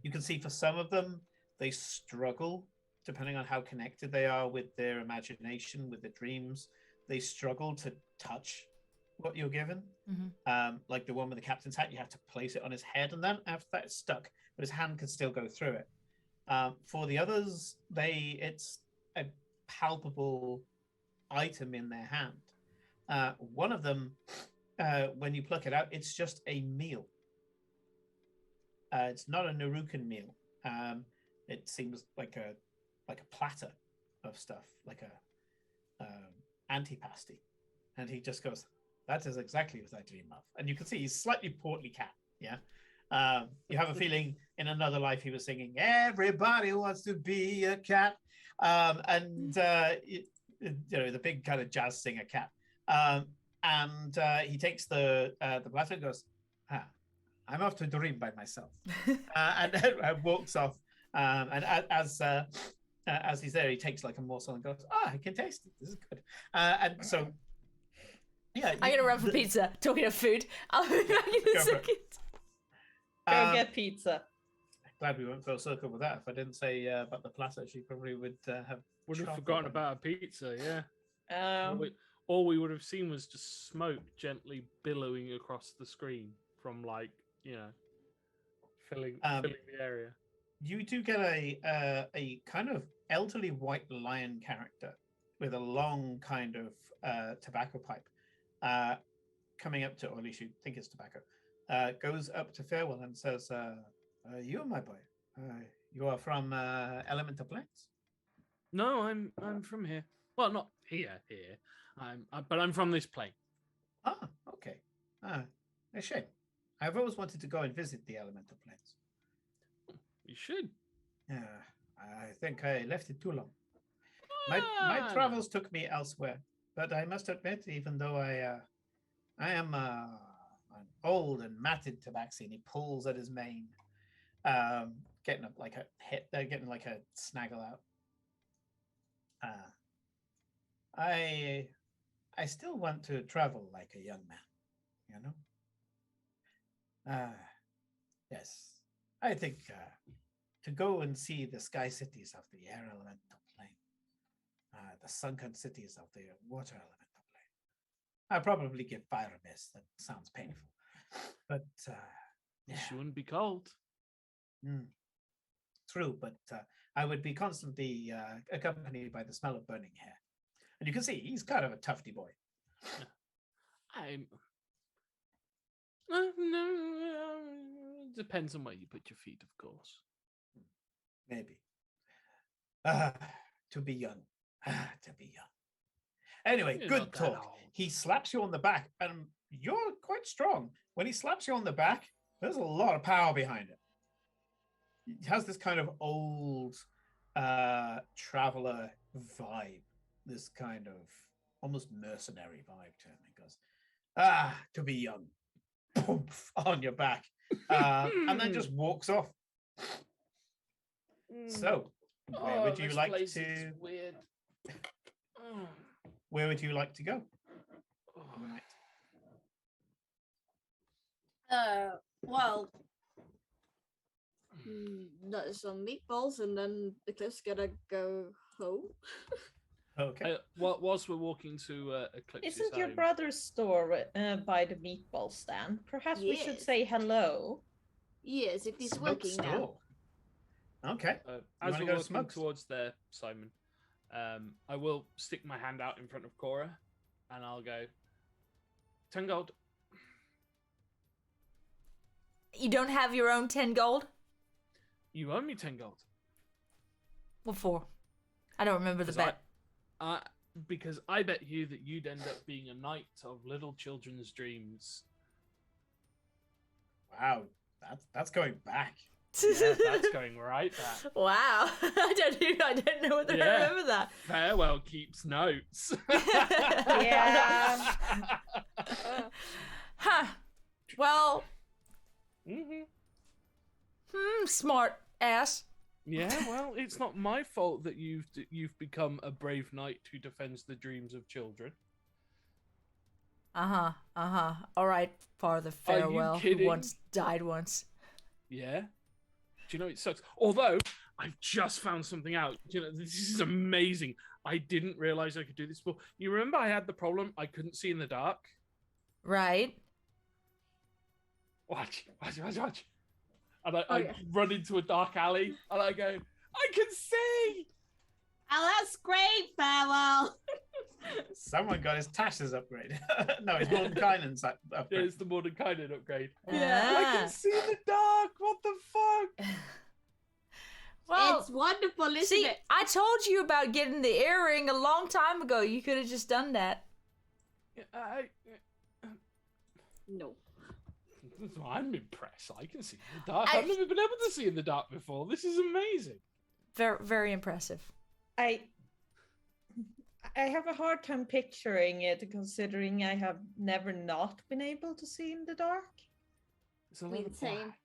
You can see for some of them, they struggle, depending on how connected they are with their imagination, with their dreams. They struggle to touch what you're given. Mm-hmm. Like the one with the captain's hat, you have to place it on his head, and then after that, it's stuck, but his hand can still go through it. For the others, it's a palpable item in their hand. One of them, when you pluck it out, it's just a meal. It's not a Narukan meal. It seems like a platter of stuff, like a antipasti. And he just goes, "That is exactly what I dream of." And you can see he's a slightly portly cat. Yeah. You have a feeling in another life he was singing, "Everybody wants to be a cat." The big kind of jazz singer cat. He takes the platter and goes, "I'm off to dream by myself," and walks off. As he's there, he takes like a morsel and goes, "I can taste it. This is good." And so, yeah, I'm gonna run for pizza. Talking of food, I'll be back in a second. Go get pizza. Glad we went full circle with that. If I didn't say about the platter, she probably would have forgotten about a pizza. Yeah. All we would have seen was just smoke gently billowing across the screen from filling the area. You do get a kind of elderly white lion character with a long kind of tobacco pipe coming up to, or at least you think it's tobacco, goes up to Farewell and says, "You, my boy, you are from Elemental Plains?" "No, I'm from here. Well, not here. But I'm from this plane." "Ah, okay. A shame. I've always wanted to go and visit the Elemental Plains." "You should." "Yeah, I think I left it too long. My travels took me elsewhere, but I must admit, even though I am an old and matted tabaxi," and he pulls at his mane, getting a, like a hit. They're getting like a snaggle out. I still want to travel like a young man, you know. Yes, I think to go and see the sky cities of the air elemental plane, the sunken cities of the water elemental plane. I probably get fire mist. That sounds painful, but yeah. She wouldn't be cold. True, but I would be constantly accompanied by the smell of burning hair. And you can see he's kind of a tufty boy. Depends on where you put your feet, of course. Maybe. To be young. To be young. Anyway, You're good not that talk. old. He slaps you on the back, and you're quite strong. When he slaps you on the back, there's a lot of power behind it. It has this kind of old traveler vibe, this kind of almost mercenary vibe to him. He goes, to be young, poof, on your back, and then just walks off. So, where would you like to? Weird. Where would you like to go? Well, some meatballs, and then the cliff's gonna go home. Okay. Whilst we're walking to Eclipse's Isn't your home- brother's store by the meatball stand? Perhaps we should Yes. say hello. Yes, it is Smoke working now. store. Okay. as wanna we're go to walking Smokes? towards there, Simon, I will stick my hand out in front of Cora, and I'll go 10 gold. You don't have your own 10 gold? You owe me 10 gold. What for? I don't remember the bet. Because I bet you that you'd end up being a knight of little children's dreams. Wow, that's going back. Yeah, that's going right back. Wow. I don't know whether I remember that. Farewell keeps notes. Yeah. Huh. Well, hmm smart ass. Yeah, well, it's not my fault that you've become a brave knight who defends the dreams of children. All right, Father Farewell, who kidding? once died once. Yeah. Do you know it sucks? Although I've just found something out. You know, this is amazing. I didn't realize I could do this before. You remember I had the problem I couldn't see in the dark? Right? Watch. And I run into a dark alley and I go, I can see! Oh, that's great, Farewell. Someone got his Tasha's upgrade. No, it's Mordenkainen's Yeah, upgrade. it's the Mordenkainen upgrade. Yeah. I can see in the dark! What the fuck? Well, It's wonderful, isn't see, it? I told you about getting the earring a long time ago. You could have just done that. No. I'm impressed. I can see in the dark. I've never been able to see in the dark before. This is amazing. Very, very impressive. I have a hard time picturing it, considering I have never not been able to see in the dark. It's a lot of Same. black.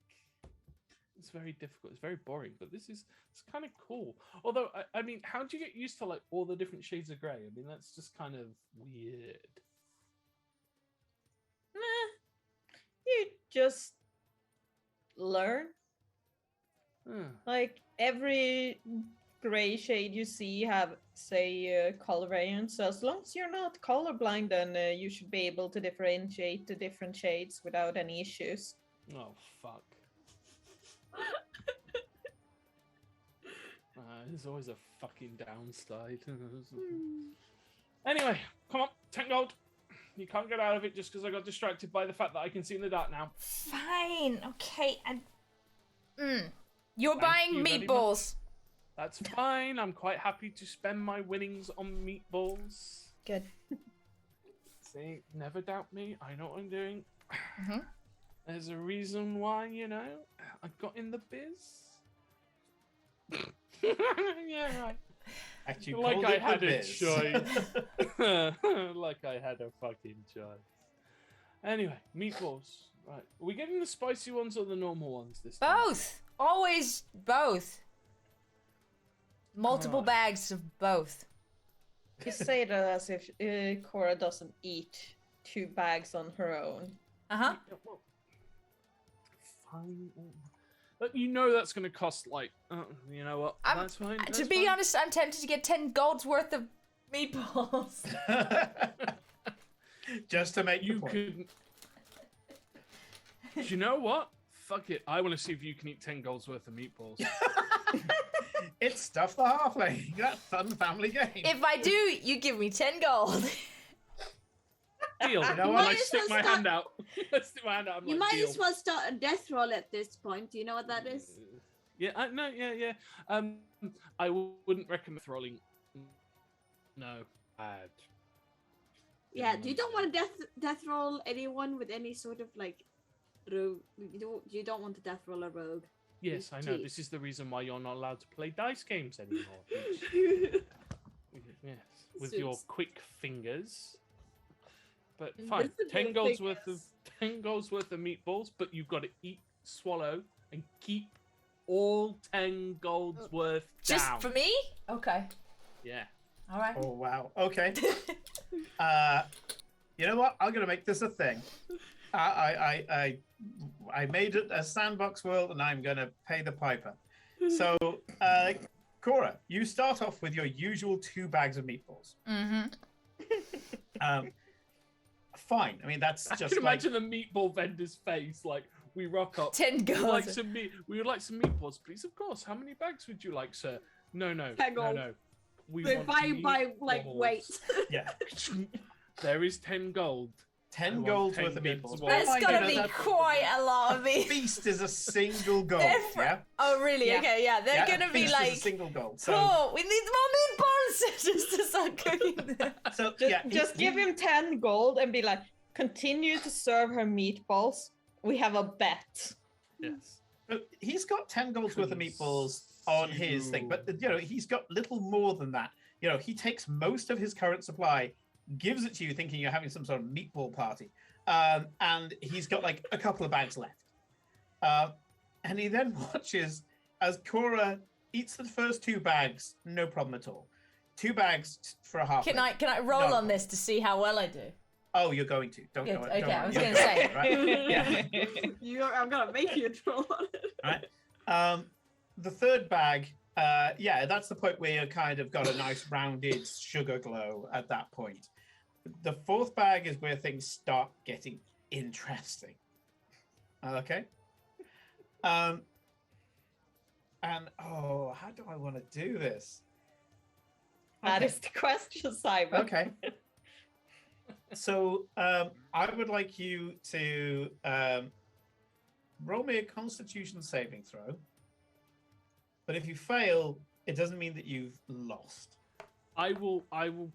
It's very difficult. It's very boring, but it's kind of cool. Although, I mean, how do you get used to like all the different shades of grey? I mean, that's just kind of weird. You just learn. Huh. Like every gray shade you see have, say, color variants. So as long as you're not colorblind, then you should be able to differentiate the different shades without any issues. Oh fuck. There's always a fucking downside. Anyway, come on, 10 gold. You can't get out of it just because I got distracted by the fact that I can see in the dark now. Fine. Okay. You're Thank buying you very much. meatballs. That's fine. I'm quite happy to spend my winnings on meatballs. Good. See, never doubt me. I know what I'm doing. Mhm. There's a reason why, you know, I got in the biz. Yeah, right. Actually, Like called I it the had a biz. choice. Like I had a fucking choice. Anyway, meatballs. Right. Are we getting the spicy ones or the normal ones this time? Both. Always both. Multiple Alright. bags of both. You say that as if Cora doesn't eat 2 bags on her own. Uh-huh. Fine. But you know that's going to cost like, you know what? That's fine. To that's be fine. honest, I'm tempted to get 10 gold's worth of meatballs. Just to make the You point. could. Do you know what? Fuck it. I want to see if you can eat 10 gold's worth of meatballs. It's Stuff the Halfling. That fun family game. If I do, you give me 10 gold. Deal. You know what? I Might as stick well my start- hand out. I stick my hand out. I'm You like, might deal. as well start a death roll at this point. Do you know what that is? Yeah, no, yeah. I wouldn't recommend throwing. No, bad. Yeah, you don't want to death roll anyone with any sort of like rogue. You don't want to death roll a rogue. Yes, I know. Gee. This is the reason why you're not allowed to play dice games anymore. Yes, with your Suits. quick fingers. But And fine, with 10 your gold's worth of fingers. 10 gold's worth of meatballs, but you've got to eat, swallow, and keep all 10 gold's worth Just down. for me? Okay. Yeah. All right. Oh wow. Okay. You know what? I'm gonna make this a thing. I made it a sandbox world, and I'm gonna pay the piper. So, Cora, you start off with your usual 2 bags of meatballs. Mm-hmm. Fine. I mean, that's I just can like imagine the meatball vendor's face. Like, we rock up. 10 We would gold. like some we would like some meatballs, please. Of course. How many bags would you like, sir? No. 10 gold. No. We They want by like meatballs. weight. yeah, There is 10 gold. 10 want gold's 10 worth of gold's meatballs. worth. That's Bear in mind, gotta you know, be that quite a lot of meat. feast is a single gold. They're Yeah. Oh, really? Yeah. Okay, yeah. They're Yeah, gonna be feast is a like, single gold. So, oh, we need more meatballs just to start cooking them. so Just, yeah, just give him 10 gold and be like, continue to serve her meatballs. We have a bet. Yes. But he's got 10 gold's worth of meatballs on his thing, but you know, he's got little more than that. You know, he takes most of his current supply, gives it to you thinking you're having some sort of meatball party. And he's got like a couple of bags left. And he then watches as Cora eats the first 2 bags, no problem at all. 2 bags for a half. Can I roll No. on this to see how well I do? Oh, you're going to. Don't Good, go. okay, don't I worry. was You're gonna going say. to, right? Yeah. I'm gonna make you draw on it. Right. The 3rd bag, yeah, that's the point where you kind of got a nice rounded sugar glow at that point. The 4th bag is where things start getting interesting. Okay. And how do I want to do this? That Okay. is the question, Simon. Okay. So I would like you to roll me a Constitution saving throw. But if you fail, it doesn't mean that you've lost. I will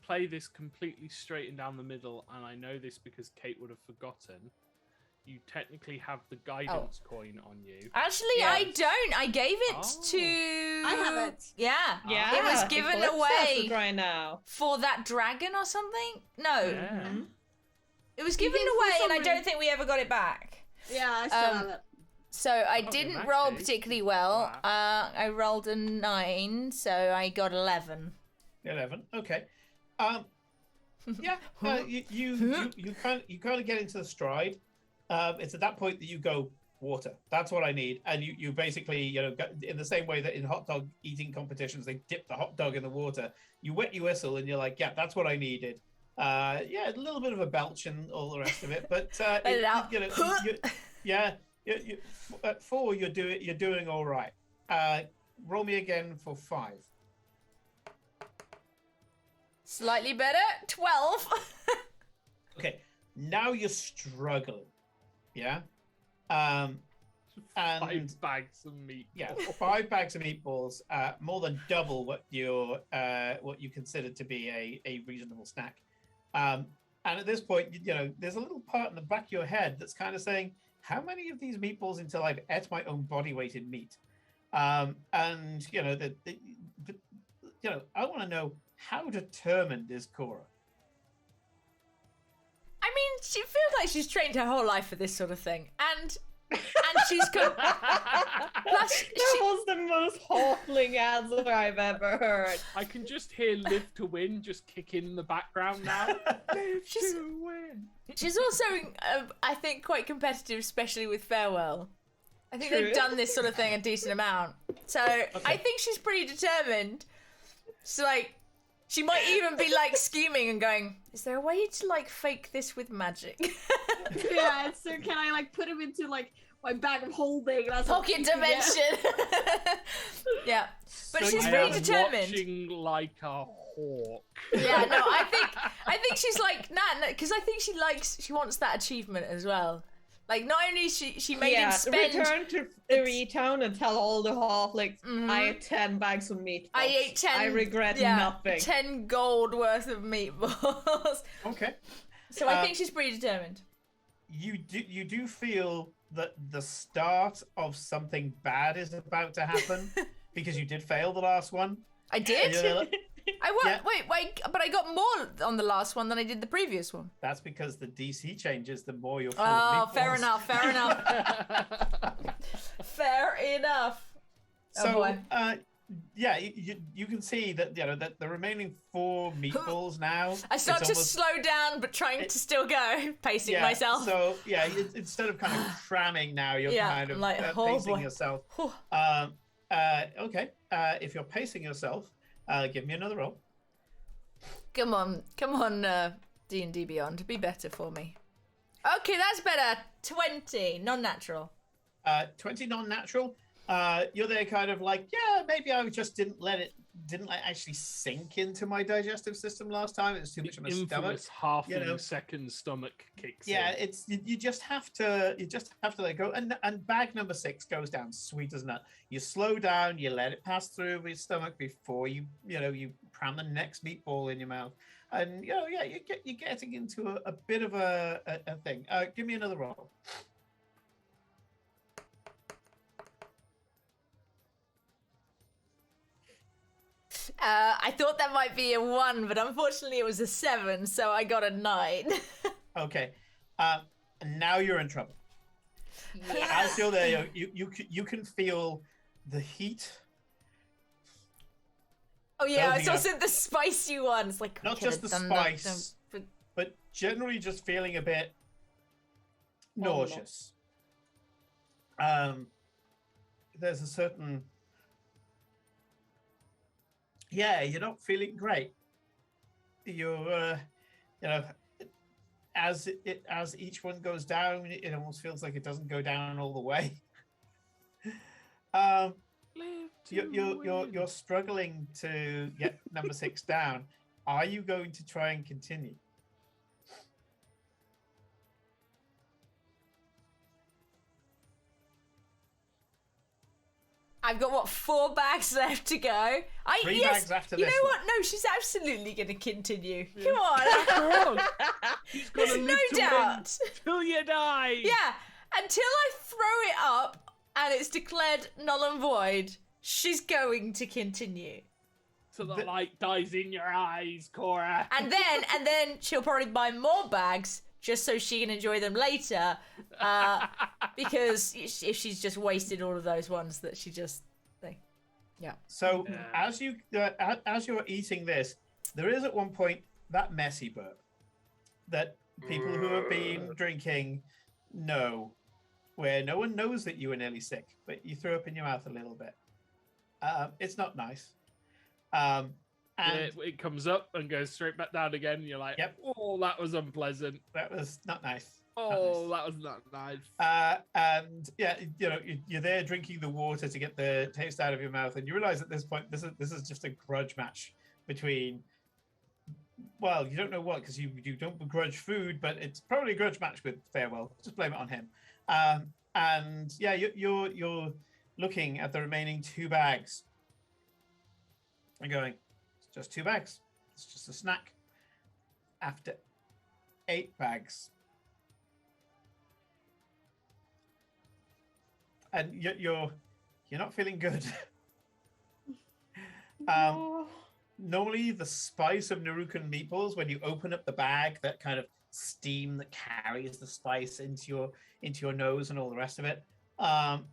play this completely straight and down the middle, and I know this because Kate would have forgotten. You technically have the guidance coin on you. Actually, Yeah. I don't. I gave it Oh. to. I have it. Yeah. Yeah, It was given Eclipse has it away right now. for that dragon or something. No, Yeah. it was You given did for away, and some I don't reason. think we ever got it back. Yeah, I still have it. So I Oh, in didn't that roll case, particularly well. wow. I rolled a 9, so I got 11. 11. Okay. Yeah. You kind of get into the stride. It's at that point that you go water. That's what I need. And you basically, you know, in the same way that in hot dog eating competitions they dip the hot dog in the water. You wet your whistle and you're like, yeah, that's what I needed. Yeah, a little bit of a belch and all the rest of it, but Let it out. you know, yeah. At 4, you're doing all right. Roll me again for 5. Slightly better, 12. Okay, now you're struggling. Yeah. And 5 bags of meat. yeah, 5 bags of meatballs, more than double what you consider to be a reasonable snack. And at this point, you know, there's a little part in the back of your head that's kind of saying, how many of these meatballs until I've ate my own body weight in meat? And you know, you know, I want to know how determined is Cora? I mean, she feels like she's trained her whole life for this sort of thing. And and she's plus That was the most halfling answer I've ever heard. I can just hear Live to Win just kick in the background now. Live She's- to win. she's also, I think, quite competitive, especially with Farewell. I think True. they've done this sort of thing a decent amount. So I think she's pretty determined. So like, she might even be like scheming and going, "Is there a way to like fake this with magic?" Yeah, so can I like put him into like my bag of holding? And I was like, Pocket "You can get-" dimension. Yeah, but So she's you pretty are determined. Watching like a hawk. Yeah, no, I think she's like nah, because I think she wants that achievement as well. Like, not only she made him spend. Return to Town and tell all the halflings, I ate 10 bags of meatballs. I ate 10. I regret yeah, nothing. 10 gold worth of meatballs. Okay. So I think she's pretty determined. You do feel that the start of something bad is about to happen because you did fail the last one. I And did. you're like, I won. Yeah. Wait, but I got more on the last one than I did the previous one. that's because the DC changes the more you're full of Oh, fair meatballs. enough. Fair enough. Fair enough. So, Oh boy. Yeah, you can see that that the remaining 4 meatballs now. I start it's to almost- slow down, but trying to still go, pacing myself. So yeah, instead of kind of cramming now, you're Yeah, kind of like, oh, pacing boy. yourself. Whew. Okay. If you're pacing yourself, give me another roll. Come on, D&D Beyond, be better for me. Okay, that's better. 20, non-natural. 20 non-natural. You're there kind of like, yeah, maybe I just didn't let it actually sink into my digestive system last time. It was too much of my stomach. Infamous half you know. a second stomach kicks Yeah, in. it's you just have to let go. And bag number 6 goes down sweet as nut. You slow down, you let it pass through your stomach before you cram the next meatball in your mouth. And you're getting into a bit of a thing. Give me another roll. I thought that might be a 1, but unfortunately it was a 7, so I got a 9. Okay. And now you're in trouble. As you're there, you can feel the heat. Oh yeah, Building it's also the spicy one. It's like, I Not could just have the done that, spice, but- but generally just feeling a bit no. nauseous. There's a certain, you're not feeling great. You're, as each one goes down, it almost feels like it doesn't go down all the way. Live to win. You're struggling to get number 6 down. Are you going to try and continue? I've got what, 4 bags left to go. 3 bags after you this know one. what? No, she's absolutely going to continue. Come on. Come on. She's got to There's live no to win doubt. till you die. Yeah, until I throw it up and it's declared null and void, she's going to continue. So the light dies in your eyes, Cora. And then she'll probably buy more bags just so she can enjoy them later. Because if she's just wasted all of those ones that she just yeah. So Yeah. as you're eating this, there is at one point that messy burp that people who have been drinking know, where no one knows that you were nearly sick, but you threw up in your mouth a little bit. It's not nice. And It comes up and goes straight back down again. And you're like, Yep. oh, that was unpleasant. that was not nice. Oh, that was not nice. And you're there drinking the water to get the taste out of your mouth, and you realize at this point this is just a grudge match between. Well, you don't know what, because you don't begrudge food, but it's probably a grudge match with Farewell. Just blame it on him. And yeah, you're looking at the remaining 2 bags and going, it's just 2 bags. It's just a snack. After 8 bags. And you're not feeling good. Normally the spice of Narukan meatballs, when you open up the bag, that kind of steam that carries the spice into your nose and all the rest of it.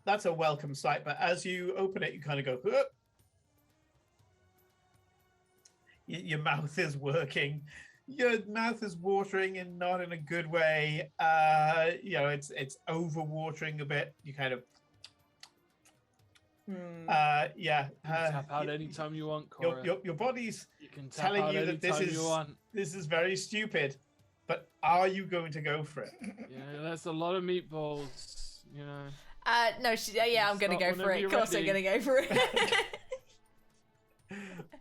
That's a welcome sight. But as you open it, you kind of go, "Hup." Your mouth is working. Your mouth is watering and not in a good way. It's over watering a bit. You kind of yeah. You can tap out anytime you want, Cora. Your body's You can tap telling out you that anytime you want. this is very stupid, but are you going to go for it? Yeah, that's a lot of meatballs, you know. No, yeah, I'm gonna Stop go for it. whenever Of you're course, I'm ready. gonna go for it.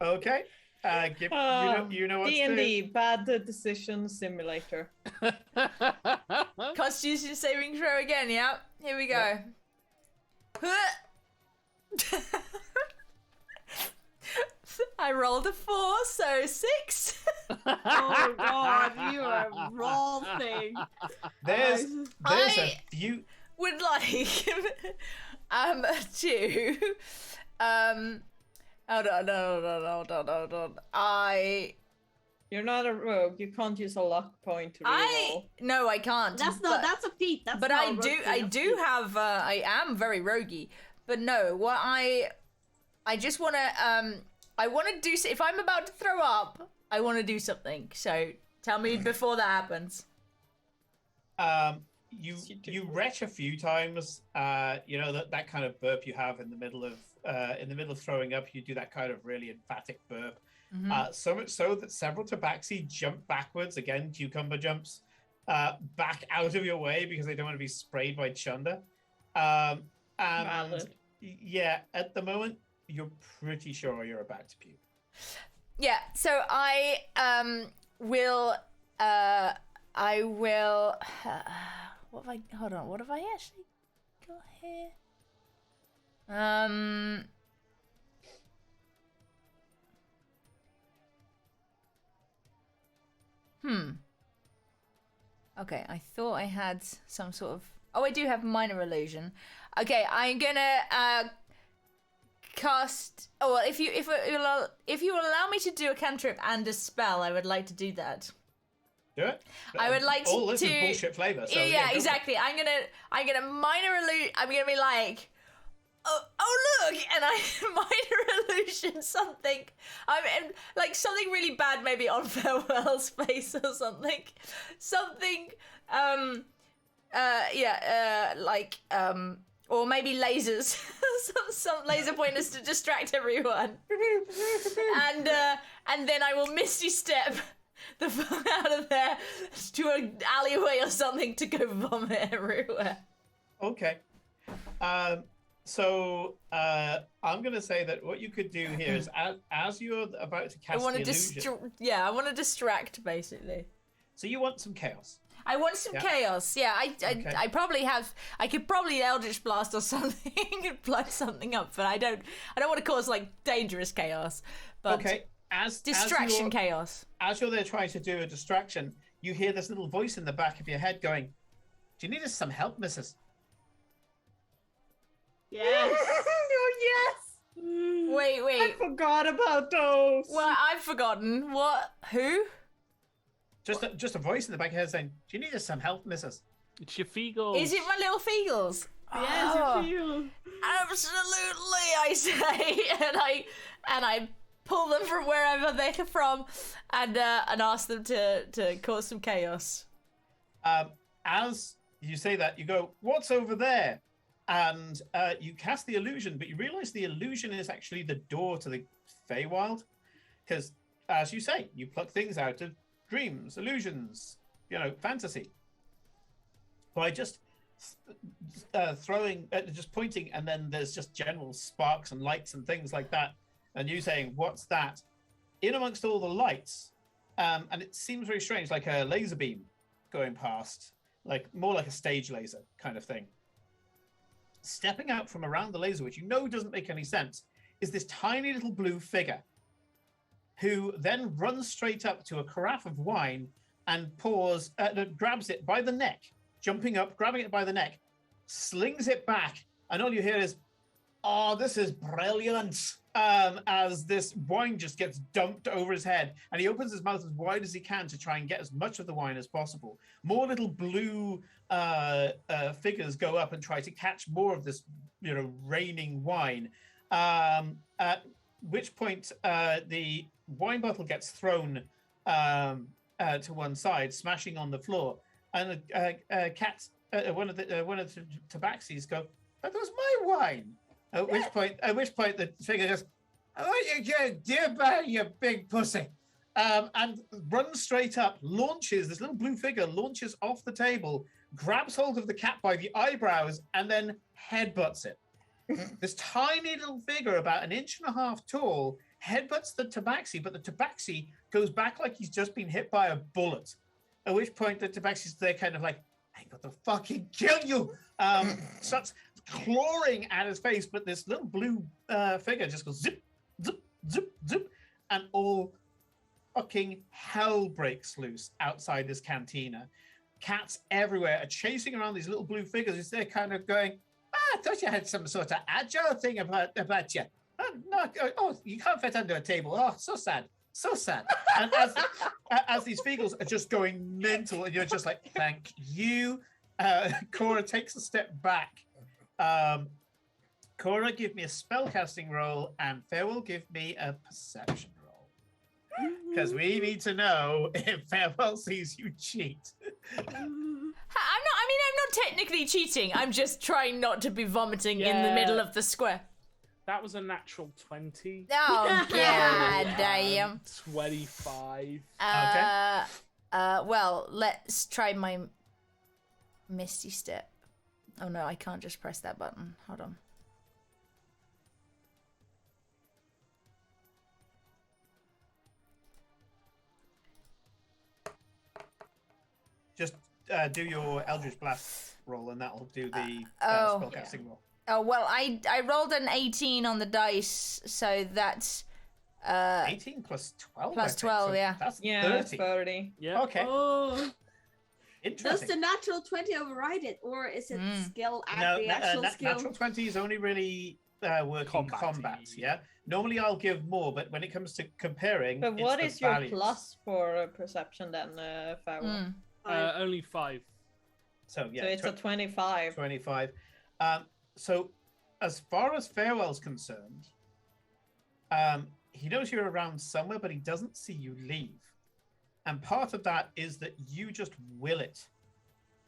Okay. You know what to do. D&D, bad decision simulator. Constitution saving throw again. Yeah, here we go. I rolled a 4, so 6. Oh god, you are rolling. There's I- a few. Would like to hold on. You're not a rogue. You can't use a luck point to reroll. No, I can't. That's a feat. That's But not I a rogue do. feat. I do have. I am very roguey. But no, what I just want to. I want to do. If I'm about to throw up, I want to do something. So tell me before that happens. You retch a few times. That kind of burp you have in the middle of throwing up. You do that kind of really emphatic burp. So much so that several tabaxi jump backwards. Again, cucumber jumps back out of your way because they don't want to be sprayed by Chunder. Valid. Yeah, at the moment, you're pretty sure you're about to puke. Yeah. So I will. I will. What have I? Hold on. What have I actually got here? Okay, I thought I had some sort of. Oh, I do have minor illusion. Okay, I'm gonna cast. Oh, well, if you allow me to do a cantrip and a spell, I would like to do that. Do it. I would like All this to. is bullshit flavor. So yeah, go for it. exactly. I'm gonna minor illusion. I'm gonna be like, oh look, and I minor illusion something. I'm like something really bad, maybe on Farewell's face or something. Something. Or maybe lasers, some laser pointers to distract everyone, and then I will misty step the fuck out of there to an alleyway or something to go vomit everywhere. Okay. So I'm going to say that what you could do here is as you're about to cast I want the to illusion. I want to distract basically. So you want some chaos. I want some chaos. Yeah, Okay. I probably have. I could probably Eldritch Blast or something and plug something up, but I don't want to cause like dangerous chaos. But Okay. distraction chaos. As you're there trying to do a distraction, you hear this little voice in the back of your head going, "Do you need us some help, missus?" Yes. Oh yes. Wait. I forgot about those. Well, I've forgotten. What? Who? Just a voice in the back of your head saying, "Do you need us some help, missus?" It's your Feagles. Is it my little Feagles? Yes, Oh, you feel. absolutely, I say, and I pull them from wherever they're from, and ask them to cause some chaos. As you say that, you go, "What's over there?" And you cast the illusion, but you realize the illusion is actually the door to the Feywild. Because, as you say, you pluck things out of dreams, illusions, fantasy. By just throwing, just pointing, and then there's just general sparks and lights and things like that. And you saying, "What's that?" In amongst all the lights, and it seems very strange, like a laser beam going past, like more like a stage laser kind of thing. Stepping out from around the laser, which doesn't make any sense, is this tiny little blue figure who then runs straight up to a carafe of wine and grabs it by the neck, jumping up, grabbing it by the neck, slings it back, and all you hear is, Oh, this is brilliant. As this wine just gets dumped over his head, and he opens his mouth as wide as he can to try and get as much of the wine as possible. More little blue figures go up and try to catch more of this, raining wine. At which point, the wine bottle gets thrown to one side, smashing on the floor, and one of the tabaxis go, "That was my wine." At which point, the figure goes, "Oh, you dear you big pussy," and runs straight up, this little blue figure launches off the table, grabs hold of the cat by the eyebrows, and then headbutts it. This tiny little figure, about 1.5 inches tall, headbutts the tabaxi, but the tabaxi goes back like he's just been hit by a bullet. At which point, the tabaxi's there kind of like, "I'm going to fucking kill you." Starts clawing at his face, but this little blue figure just goes zip, zip, zip, zip, and all fucking hell breaks loose outside this cantina. Cats everywhere are chasing around these little blue figures. They're kind of going, "I thought you had some sort of agile thing about you. Oh, you can't fit under a table. Oh, so sad. So sad." And as these figures are just going mental, and you're just like, "Thank you." Cora takes a step back. Cora, give me a spellcasting roll, and Farewell, give me a perception roll. Because we need to know if Farewell sees you cheat. I'm not technically cheating. I'm just trying not to be vomiting in the middle of the square. That was a natural 20. Oh, god damn. 25. Okay. Well, let's try my Misty Step. Oh no, I can't just press that button. Hold on. Just do your Eldritch Blast roll, and that'll do the oh. spellcasting roll. Oh, well, I rolled an 18 on the dice, so that's 18 plus 12. plus I think. 12, So yeah. That's Yeah, 30. 30. Yeah. Okay. Oh, does Interesting. the natural 20 override it, or is it skill at No, the actual skill? natural 20 is only really working combat. Yeah. Normally I'll give more, but when it comes to comparing, But it's what the is your values. plus for perception then, Farewell? Only 5. So yeah, So it's a 25. 25. So as far as Farewell's concerned, he knows you're around somewhere, but he doesn't see you leave. And part of that is that you just will it.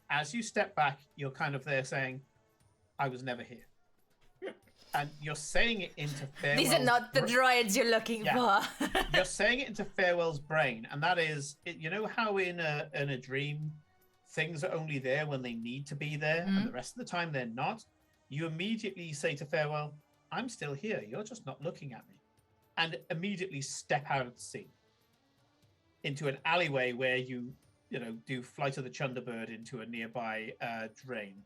As you step back, you're kind of there saying, "I was never here." And you're saying it into Farewell's... These are not the droids you're looking for. You're saying it into Farewell's brain. And that is, you know how in a dream, things are only there when they need to be there, and the rest of the time they're not? You immediately say to Farewell, "I'm still here. You're just not looking at me." And immediately step out of the scene into an alleyway where you do Flight of the Chunderbird into a nearby drain.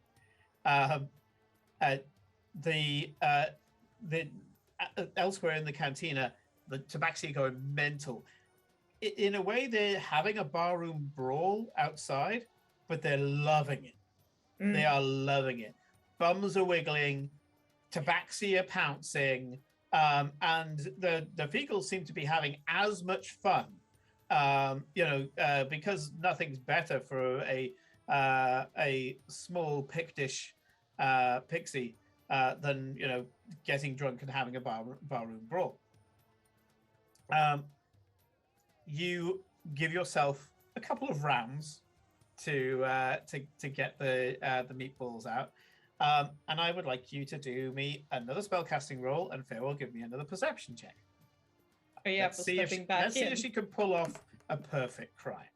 Elsewhere in the cantina, the tabaxi are going mental. In a way, they're having a barroom brawl outside, but they're loving it. They are loving it. Bums are wiggling, tabaxi are pouncing, and the vehicles seem to be having as much fun. Because nothing's better for a small Pictish pixie than getting drunk and having a barroom brawl. You give yourself a couple of rounds to get the meatballs out, and I would like you to do me another spellcasting roll, and Farewell give me another perception check. Oh, yeah, for stepping back let's see in. if she can pull off a perfect crime.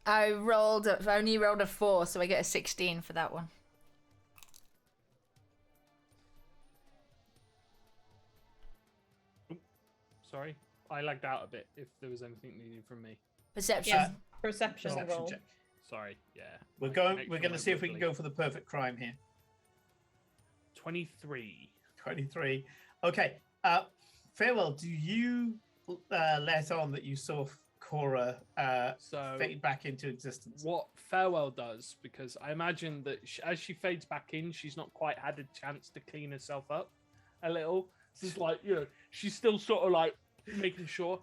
I only rolled a 4, so I get a 16 for that one. Sorry, I lagged out a bit. If there was anything needed from me. Perception. Yes, perception Perception roll. check. Sorry. Yeah. We're My going connection to went see if we can wobbly. go for the perfect crime here. 23. 23. Okay. Farewell, do you let on that you saw Cora So fade back into existence. what Farewell does, because I imagine that as she fades back in, she's not quite had a chance to clean herself up a little. So it's like, she's still sort of like making sure.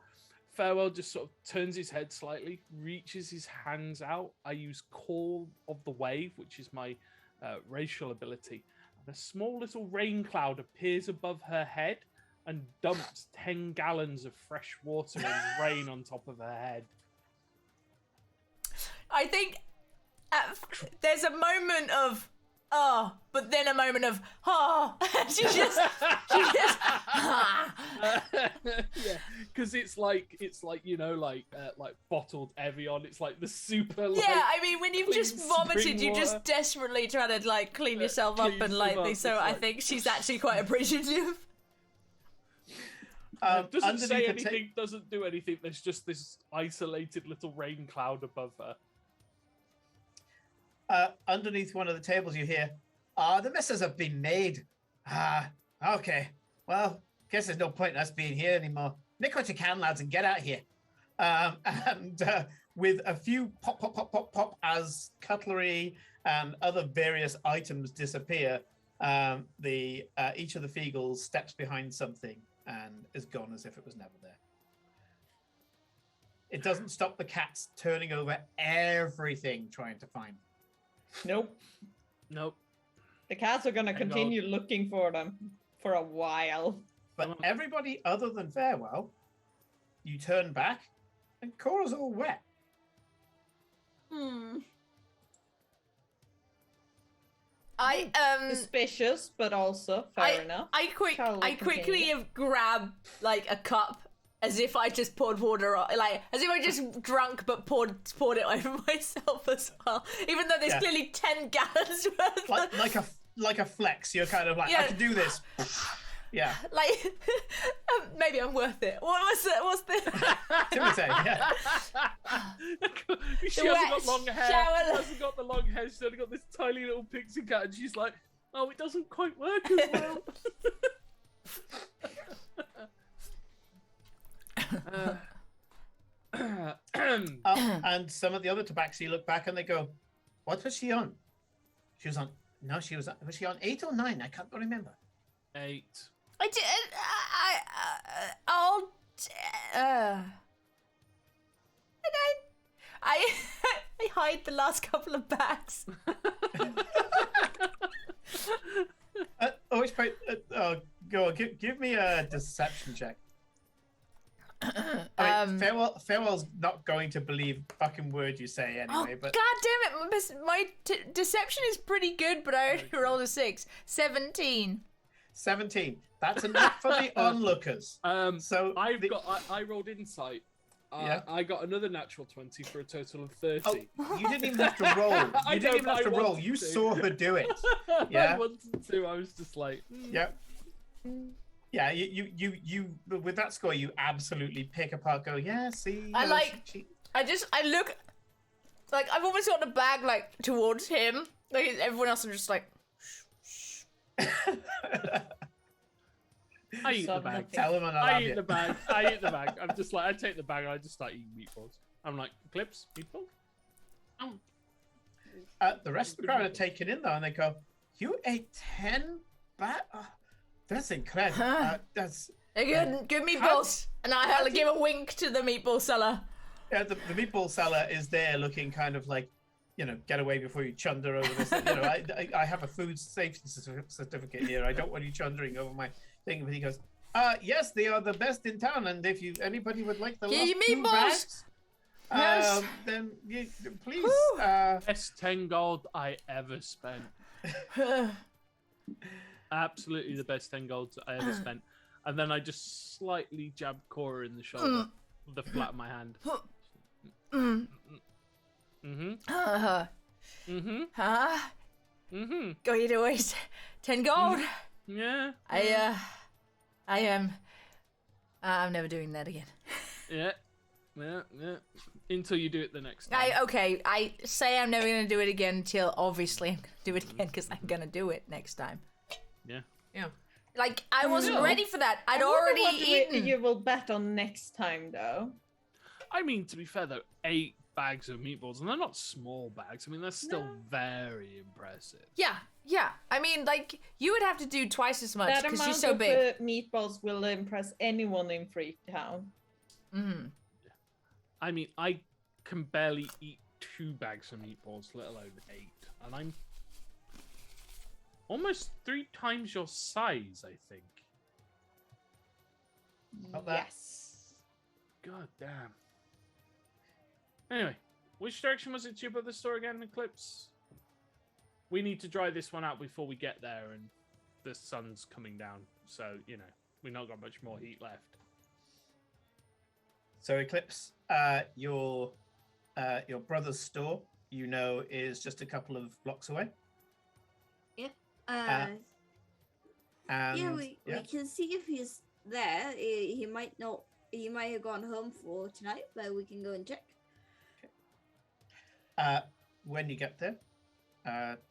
Farewell just sort of turns his head slightly, reaches his hands out. I use Call of the Wave, which is my racial ability. And a small little rain cloud appears above her head and dumps 10 gallons of fresh water and rain on top of her head. I think there's a moment of but then a moment of she just Yeah, because it's like like bottled Evian. It's like the super. Like, yeah. I mean, when you've clean just vomited, spring you water. just desperately try to like clean yourself up clean and yourself like up, things. So it's I like- think she's actually quite appreciative. Doesn't Underneath say the ta- anything. Doesn't do anything. There's just this isolated little rain cloud above her. Underneath one of the tables, you hear, the messes have been made. Okay. Well, guess there's no point in us being here anymore. Nick what you can, lads, and get out here. And with a few pop, pop, pop, pop, pop, as cutlery and other various items disappear, each of the Feagles steps behind something and is gone as if it was never there. It doesn't stop the cats turning over everything trying to find them. Nope. Nope. The cats are gonna Hang on. continue looking for them for a while. But everybody other than Farewell, you turn back and Cora's all wet. I Suspicious, but also fair enough. I Shall we quickly continue? have grabbed like a cup as if I just poured water on, like as if I just drunk but poured it over myself as well. Even though there's Yeah. clearly 10 gallons worth. Like a flex. You're kind of like, I Yeah. can do this. Yeah. Like maybe I'm worth it. What's the Timothy, yeah. She The hasn't got wet long hair. shower. She hasn't got the long hair. She's only got this tiny little pixie cut, and she's like, "Oh, it doesn't quite work as well." And some of the other tabaxi look back and they go, what was she on? She was on, no, was she on 8 or 9? I can't remember. 8. I did I I hide the last couple of bags. Which part? Go on, give me a deception check. I mean, Farewell's not going to believe a fucking word you say anyway, but God damn it, my deception is pretty good, but I only rolled a 6. 17. 17. That's enough for the onlookers. So I rolled insight. Yeah. I got another natural 20 for a total of 30. Oh, you didn't even have to roll. I You didn't know, even have but to I roll. wanted You to. saw her do it. I Yeah. wanted to. I was just like, Yeah. Yeah, you with that score, you absolutely pick apart. Go, yeah. See, I you know, like- she- I look like I've almost got the bag like towards him. Like everyone else is just like I eat the Saw bag. nothing. Tell them and I'll I have eat you. the bag. I eat the bag. I'm just like, I take the bag and I just start eating meatballs. I'm like, Clips, meatball? The rest of the crowd are taken in though, and they go, "You ate 10 bat? That's incredible. That's good meatballs. And I'll give a wink to the meatball seller. yeah. The meatball seller is there, looking kind of like, get away before you chunder over this. I have a food safety certificate here. I don't want you chundering over my thing. But he goes, yes, they are the best in town, and if anybody would like the Give last you 2 meatballs. bags, Yes. then please. Woo. Best 10 gold I ever spent. Absolutely the best 10 gold I ever spent. And then I just slightly jab Cora in the shoulder with the flat of my hand. Mm-hmm. Go eat always 10 gold. Yeah. I'm never doing that again. Yeah. Until you do it the next time. I say I'm never gonna do it again until obviously I'm gonna do it again because I'm gonna do it next time. Yeah. Yeah. Like I wasn't No. ready for that. I'd I wonder already what eaten. you will bet on next time, though. I mean, to be fair though, 8 bags of meatballs, and they're not small bags. I mean, they're still very impressive. Yeah. I mean, like, you would have to do twice as much That because amount she's so of big. meatballs will impress anyone in Freetown. Mm-hmm. I mean, I can barely eat 2 bags of meatballs, let alone 8, and I'm almost 3 times your size, I think. Not bad. Yes. God damn. Anyway, which direction was it to your brother's store again, Eclipse? We need to dry this one out before we get there, and the sun's coming down, so, you know, we've not got much more heat left. So Eclipse, your brother's store, you know, is just a couple of blocks away. Yep. And Yeah, we can see if he's there. He might not. He might have gone home for tonight, but we can go and check. When you get there,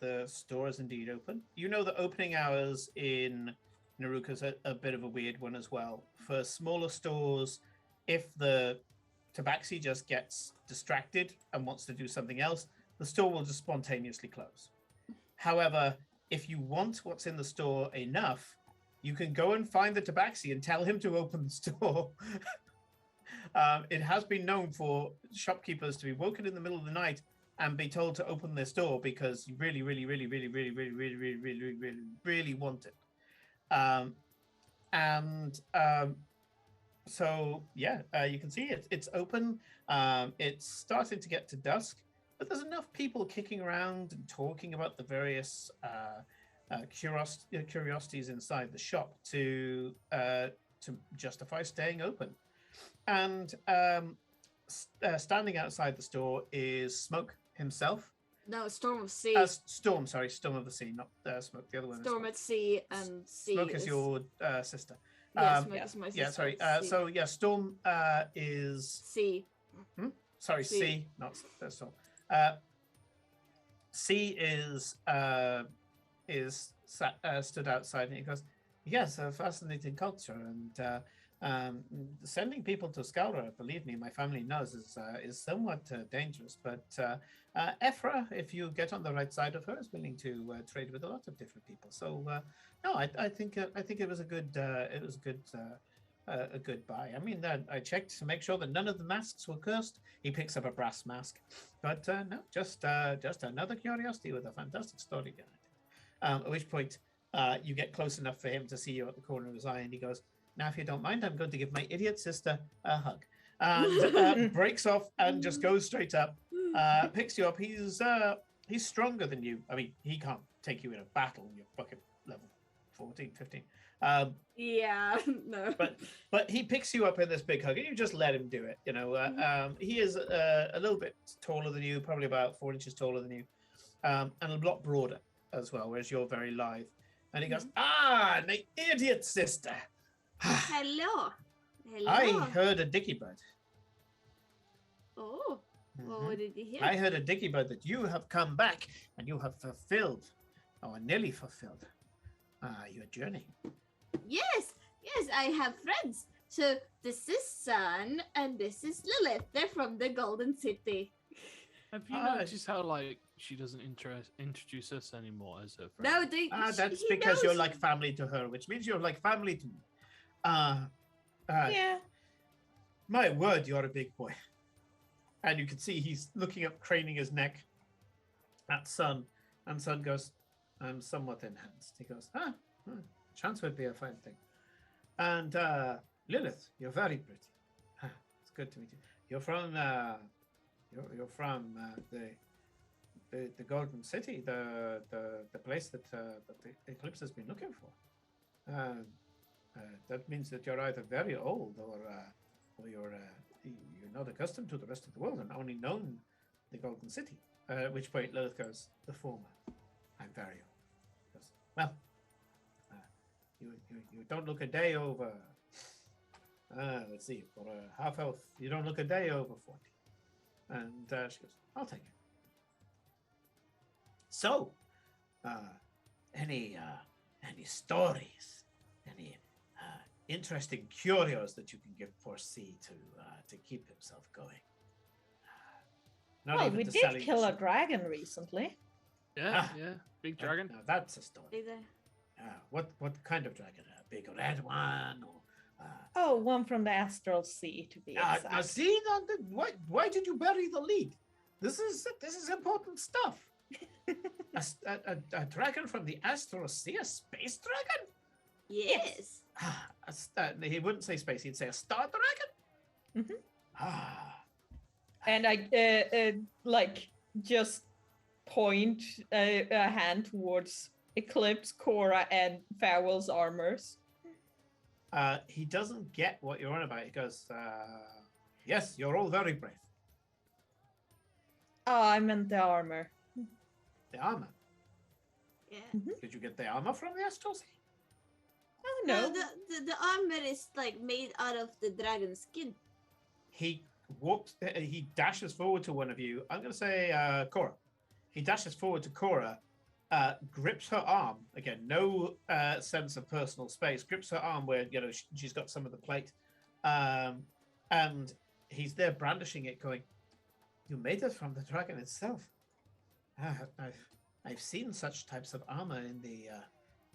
the store is indeed open. You know the opening hours in Naruka's a bit of a weird one as well. For smaller stores, if the tabaxi just gets distracted and wants to do something else, the store will just spontaneously close. However, if you want what's in the store enough, you can go and find the tabaxi and tell him to open the store. It has been known for shopkeepers to be woken in the middle of the night and be told to open their store because you really want it. So yeah, you can see it. It's open. It's starting to get to dusk, but there's enough people kicking around and talking about the various curiosities inside the shop to justify staying open. And standing outside the store is Smoke himself. No, Storm of Sea. Storm of the Sea, not Smoke. The other one. Storm at Sea and Sea. Smoke is your sister. Yeah, Smoke is my sister. Yeah, sorry. So yeah, Storm is Sea. Sorry, Sea. C, not Storm. C is stood outside and he goes, "Yes, a fascinating culture, and sending people to Scoura, believe me, my family knows, is somewhat dangerous. But Ephra, if you get on the right side of her, is willing to trade with a lot of different people. So no, I think it was a good buy. I mean, I checked to make sure that none of the masks were cursed. He picks up a brass mask, but no, just another curiosity with a fantastic story behind it. At which point, you get close enough for him to see you at the corner of his eye, and he goes, "Now, if you don't mind, I'm going to give my idiot sister a hug," and breaks off and just goes straight up, picks you up. He's stronger than you. I mean, he can't take you in a battle. You're fucking level 14, 15. Yeah, no. But he picks you up in this big hug, and you just let him do it. You know, he is a little bit taller than you, probably about 4 inches taller than you, and a lot broader as well, whereas you're very lithe. And he goes, "Ah, my idiot sister. Hello. I heard a dicky bird. Oh, well, what did you hear? I heard a dicky bird that you have come back and you have fulfilled, or nearly fulfilled, your journey." Yes, I have friends. So this is Sun and this is Lilith. They're from the Golden City. Have you noticed how, like, she doesn't introduce us anymore as her friend? No, that's because you're like family to her, which means you're like family to me. Yeah. My word, you're a big boy. And you can see he's looking up, craning his neck at Sun, and Sun goes, "I'm somewhat enhanced." He goes, "Chance would be a fine thing." And Lilith, you're very pretty. It's good to meet you. You're from you're from the Golden City, the place that the Eclipse has been looking for. That means that you're either very old or you're not accustomed to the rest of the world and only known the Golden City. At which point Lilith goes, "The former. I'm very old." He goes, "Well, you don't look a day over. Let's see, for a half elf, you don't look a day over 40." And she goes, "I'll take it." So, any stories, any interesting curios that you can give poor C to keep himself going. Not Well, even we to did selling kill a the dragon recently. Yeah, Ah. yeah. Big ship. dragon. Now that's a story. Either. What kind of dragon? A big red one? Or, Oh, one from the astral sea, to be exact. now see, why did you bury the lead? This is important stuff. A dragon from the astral sea, a space dragon? Yes. He wouldn't say space. He'd say a star dragon. Mhm. Ah, And I like just point a hand towards Eclipse, Cora, and Farewell's armors. he doesn't get what you're on about. He goes, "Yes, you're all very brave. Oh, I meant the armor. The armor. Yeah. Did you get the armor from the astral sea? Oh No, no. the armor is like made out of the dragon skin. He walks. He dashes forward to one of you. I'm going to say Cora. He dashes forward to Cora, grips her arm again. No sense of personal space. Grips her arm where she's got some of the plate, and he's there brandishing it, going, "You made it from the dragon itself. I've seen such types of armor in the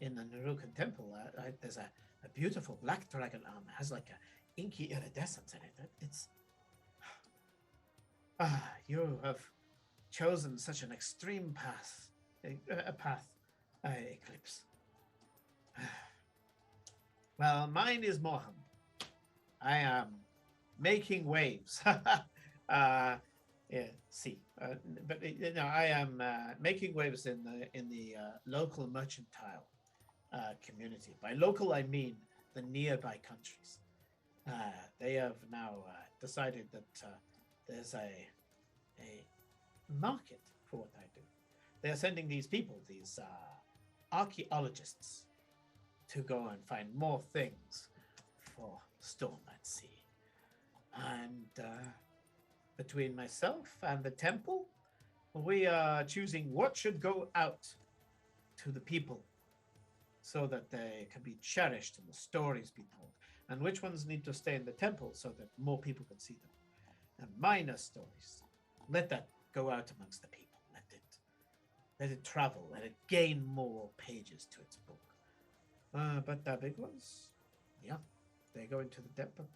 Narukan temple. There's a beautiful black dragon armor. It has like a inky iridescence in it. It's you have chosen such an extreme path, Eclipse. Well, mine is more humble. I am making waves. Yeah, see, but I am making waves in the local mercantile community. By local, I mean the nearby countries. They have now decided that there's a market for what I do. They are sending these people, these archaeologists, to go and find more things for Storm at Sea. And between myself and the temple, we are choosing what should go out to the people so that they can be cherished and the stories be told, and which ones need to stay in the temple so that more people can see them. And minor stories, let that go out amongst the people. Let it travel, let it gain more pages to its book. But the big ones, yeah, they go into the temple.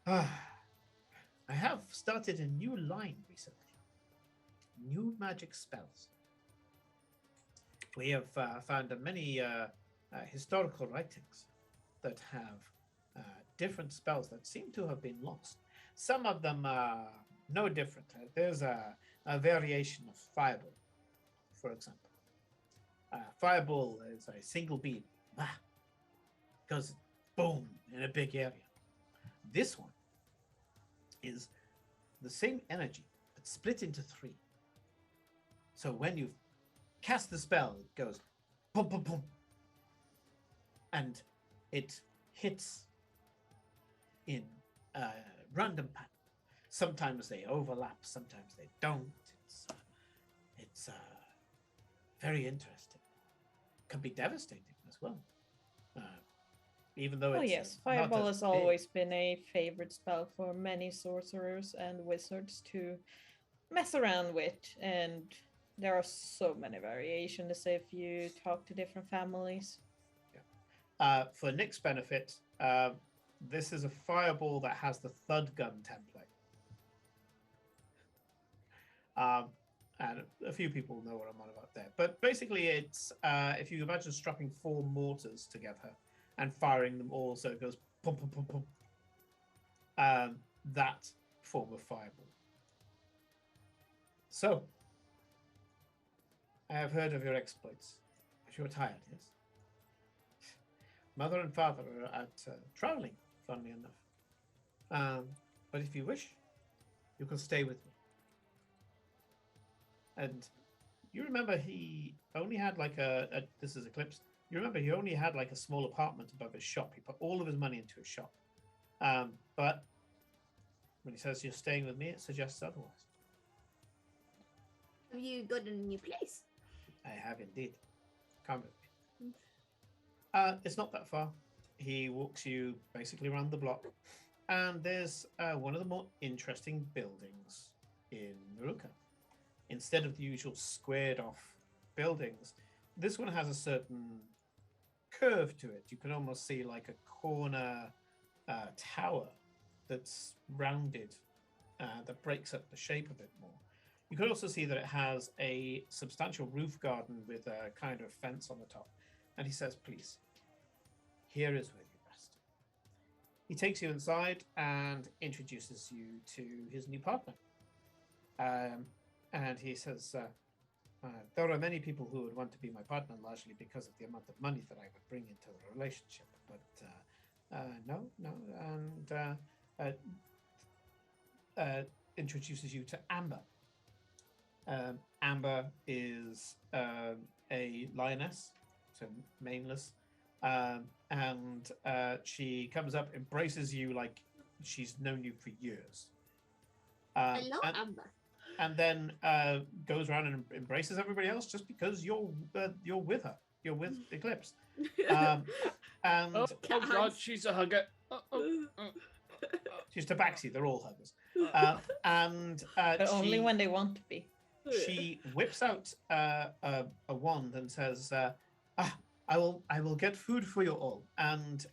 I have started a new line recently. New magic spells. We have found many historical writings that have different spells that seem to have been lost. Some of them are no different. There's a variation of fireball, for example. Fireball is a single beam. Goes boom in a big area. This one is the same energy, but split into 3. So when you cast the spell, it goes boom, boom, boom. And it hits in a random pattern. Sometimes they overlap, sometimes they don't. It's very interesting. Can be devastating as well. Even though Oh it's yes, not Fireball as has big. always been a favorite spell for many sorcerers and wizards to mess around with, and there are so many variations if you talk to different families. For Nick's benefit, this is a fireball that has the thud gun template. And a few people know what I'm on about there. But basically, it's if you imagine strapping 4 mortars together and firing them all so it goes pum, pum, pum, pum. That form of fireball. So, I have heard of your exploits. But you're tired, yes? Mother and father are out traveling, funnily enough. But if you wish, you can stay with me. And you remember he only had like this is Eclipse. You remember he only had like a small apartment above his shop. He put all of his money into his shop. But when he says you're staying with me, it suggests otherwise. Have you got a new place? I have indeed. Come with me. It's not that far. He walks you basically around the block, and there's one of the more interesting buildings in Naruka. Instead of the usual squared off buildings, this one has a certain curve to it. You can almost see like a corner tower that's rounded, that breaks up the shape a bit more. You can also see that it has a substantial roof garden with a kind of fence on the top. And he says, please, here is where you rest. He takes you inside and introduces you to his new partner. And he says, there are many people who would want to be my partner, largely because of the amount of money that I would bring into the relationship. But no. And introduces you to Amber. Amber is a lioness, so maneless, and she comes up, embraces you like she's known you for years. I love Amber. And then goes around and embraces everybody else just because you're with her. You're with Eclipse. And Oh God, she's a hugger. she's Tabaxi. They're all huggers. And But only when they want to be. she whips out a wand and says, I will get food for you all. And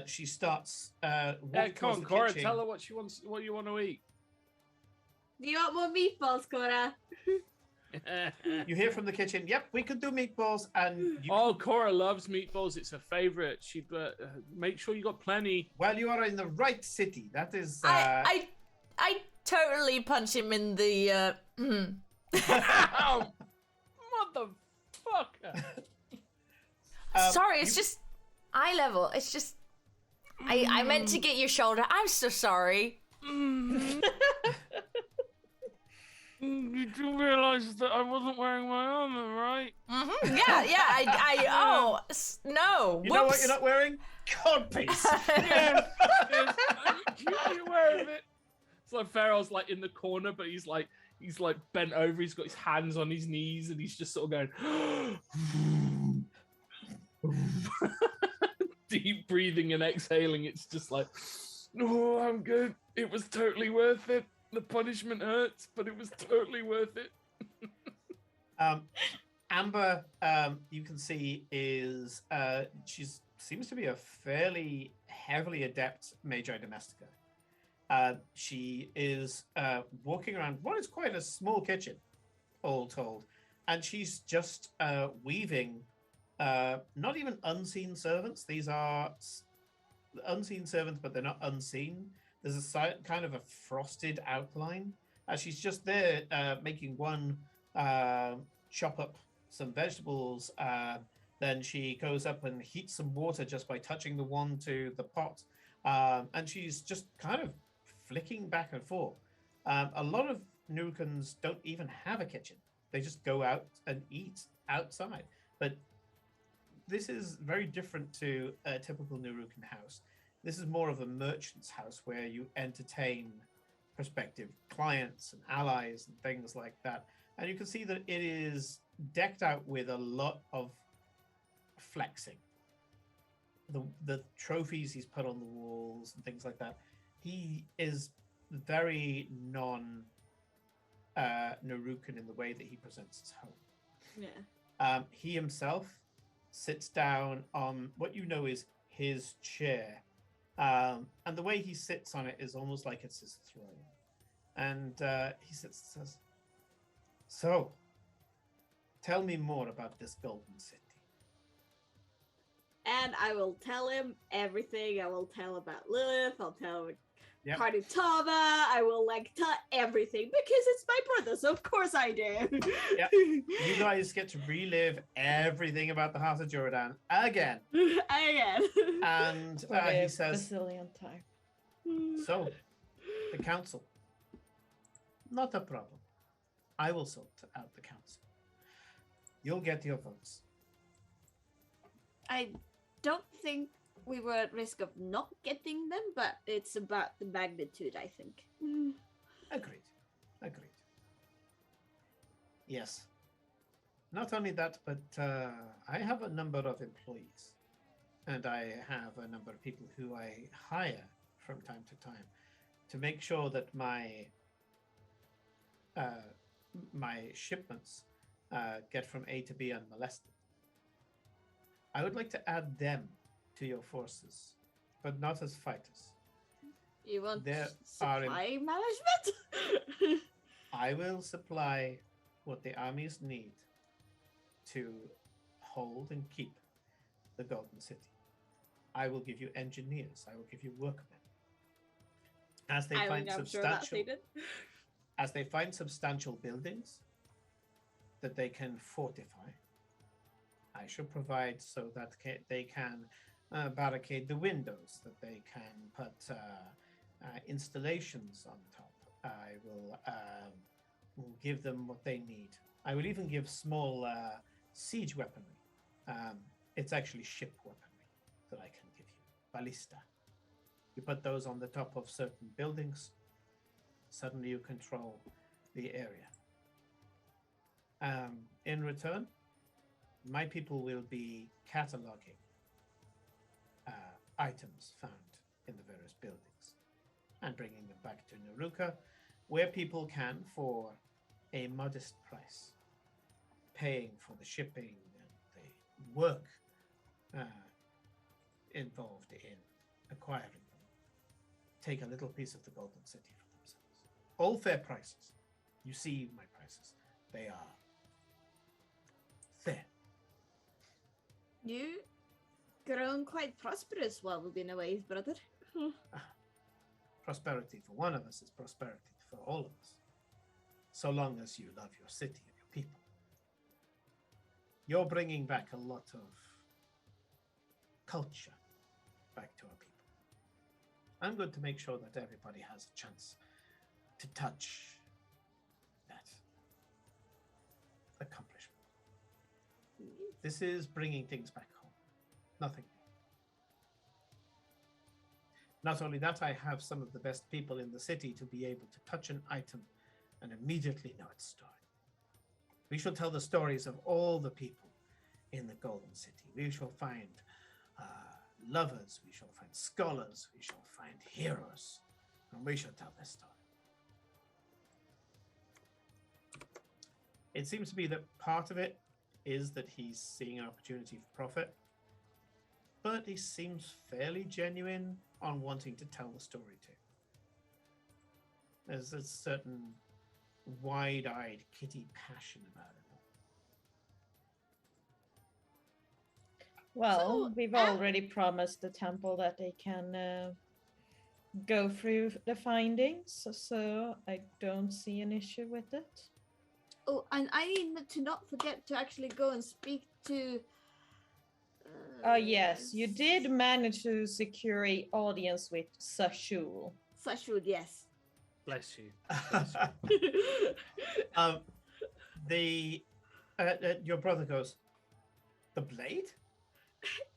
she starts walking Yeah, come towards on, the Cora. kitchen. Tell her what she wants. What you want to eat. Do you want more meatballs, Cora? You hear from the kitchen, yep, we could do meatballs. And you Oh, Cora loves meatballs. It's her favorite. She'd make sure you got plenty. well, you are in the right city. That is... I totally punch him in the. Ow! Motherfucker! Sorry, it's just eye level. It's just I meant to get your shoulder. I'm so sorry. You do realize that I wasn't wearing my armor, right? Mm-hmm. Yeah. No. You know what you're not wearing? Codpiece. Yes. Acutely aware of it. It's like Pharaoh's like in the corner, but he's like bent over. He's got his hands on his knees, and he's just sort of going deep breathing and exhaling. It's just like, oh, I'm good. It was totally worth it. The punishment hurts, but it was totally worth it. Amber, you can see is seems to be a fairly heavily adept Magi Domestica. She is walking around what is quite a small kitchen, all told, and she's just weaving not even unseen servants. These are unseen servants, but they're not unseen. There's a kind of a frosted outline. She's just there making one chop up some vegetables. Then she goes up and heats some water just by touching the wand to the pot. And she's just kind of flicking back and forth. A lot of Nurukans don't even have a kitchen. They just go out and eat outside. But this is very different to a typical Nurukan house. This is more of a merchant's house where you entertain prospective clients and allies and things like that. And you can see that it is decked out with a lot of flexing. The trophies he's put on the walls and things like that. He is very Narukan in the way that he presents his home. Yeah. He himself sits down on what you know is his chair. And the way he sits on it is almost like it's his throne. And he sits and says, so, tell me more about this golden city. And I will tell him everything. I will tell about Lilith. I'll tell him Yep. Tava. I will tell everything because it's my brother, so of course I do. Yep. You guys get to relive everything about the House of Jordan again. Again. And For the he says, bazillionth time. so, the council. Not a problem. I will sort out the council. You'll get your votes. I don't think we were at risk of not getting them, but it's about the magnitude, I think. Agreed. Yes. Not only that, but I have a number of employees, and I have a number of people who I hire from time to time to make sure that my shipments get from A to B unmolested. I would like to add them to your forces, but not as fighters. You want There are supply management? I will supply what the armies need to hold and keep the Golden City. I will give you engineers. I will give you workmen. As they find substantial, as they find substantial buildings that they can fortify, I shall provide so that they can barricade the windows, that they can put installations on top. I will give them what they need. I will even give small siege weaponry. It's actually ship weaponry that I can give you. Ballista. You put those on the top of certain buildings, suddenly you control the area. In return, my people will be cataloging items found in the various buildings and bringing them back to Naruka, where people can, for a modest price, paying for the shipping and the work involved in acquiring them, take a little piece of the Golden City for themselves. All fair prices. You see my prices. They are fair. You grown quite prosperous while we've been away, brother. Prosperity for one of us is prosperity for all of us. So long as you love your city and your people. You're bringing back a lot of culture back to our people. I'm going to make sure that everybody has a chance to touch that accomplishment. This is bringing things back home. Nothing more. Not only that, I have some of the best people in the city to be able to touch an item and immediately know its story. We shall tell the stories of all the people in the Golden City. We shall find lovers, we shall find scholars, we shall find heroes, and we shall tell their story. It seems to be that part of it is that he's seeing an opportunity for profit, but he seems fairly genuine on wanting to tell the story too. There's a certain wide-eyed kitty passion about it. Well, So, we've already promised the temple that they can go through the findings, so I don't see an issue with it. Oh, and I need to not forget to actually go and speak to. Oh yes, you did manage to secure an audience with Sashul. Sashud, yes. Bless you. Your brother goes, the blade?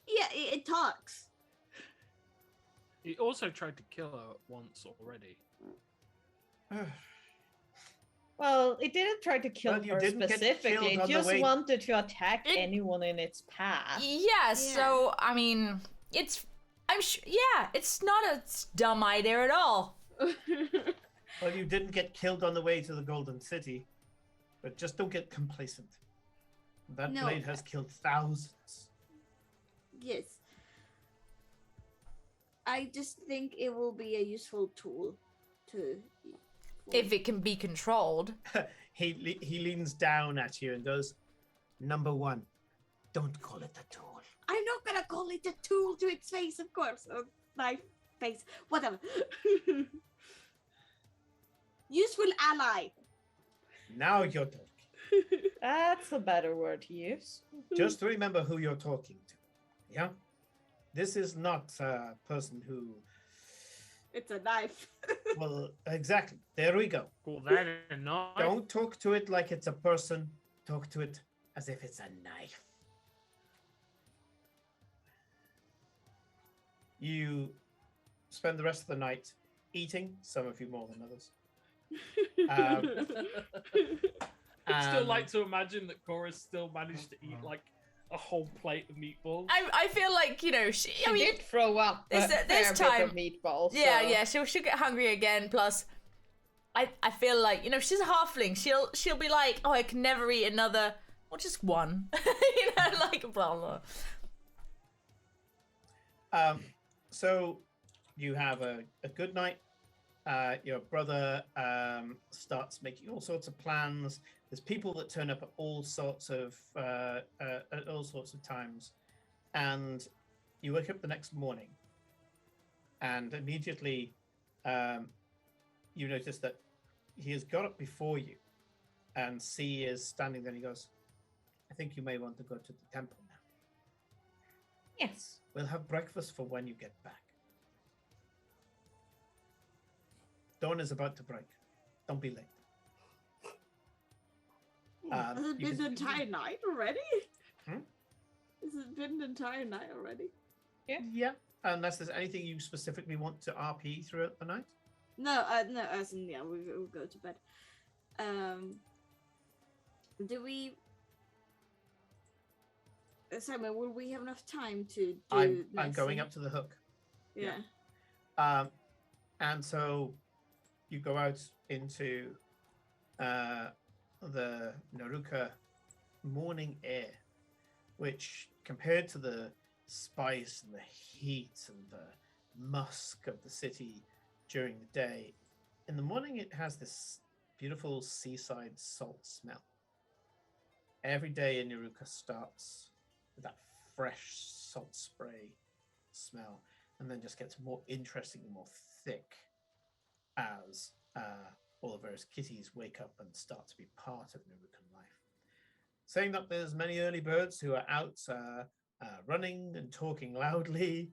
Yeah, it talks. He also tried to kill her once already. Well, it didn't try to kill Well, you her didn't get specifically. killed It on the just way- wanted to attack It- anyone in its path. Yeah, so I mean, I'm sure. Yeah, it's not a dumb idea at all. Well, you didn't get killed on the way to the Golden City, but just don't get complacent. That No. blade has killed thousands. Yes. I just think it will be a useful tool to. If it can be controlled. He leans down at you and goes, number one, don't call it a tool. I'm not gonna call it a tool to its face, of course. Or my face, whatever. Useful ally. Now you're talking. That's a better word to use. Just remember who you're talking to. Yeah? This is not a person who... It's a knife. Well, exactly. There we go. Call that a knife. Don't talk to it like it's a person. Talk to it as if it's a knife. You spend the rest of the night eating, some of you more than others. I'd still like And- to imagine that Cora's still managed to eat like a whole plate of meatballs. I feel like, you know, she, I She mean, did throw up this- a this fair time- bit of meatballs. yeah, so- yeah, she'll get hungry again. Plus, I feel like, you know, she's a halfling. She'll be like, oh, I can never eat another, or just one, you know, like blah blah. So you have a good night. Your brother starts making all sorts of plans. There's people that turn up at all sorts of times, and you wake up the next morning, and immediately you notice that he has got up before you, and C is standing there. And he goes, "I think you may want to go to the temple now. Yes. We'll have breakfast for when you get back. Dawn is about to break. Don't be late." Has it you been can- the entire night already? Hmm? Has it been the entire night already? Yeah, unless there's anything you specifically want to RP throughout the night. No, no, as in, yeah, we'll go to bed. Do we... Simon, will we have enough time to do I'm next going thing? up to the hook. Yeah. And so you go out into the Naruka morning air, which compared to the spice and the heat and the musk of the city during the day, in the morning it has this beautiful seaside salt smell. Every day in Naruka starts with that fresh salt spray smell, and then just gets more interesting and more thick as all the various kitties wake up and start to be part of Narukan life. Saying that there's many early birds who are out running and talking loudly,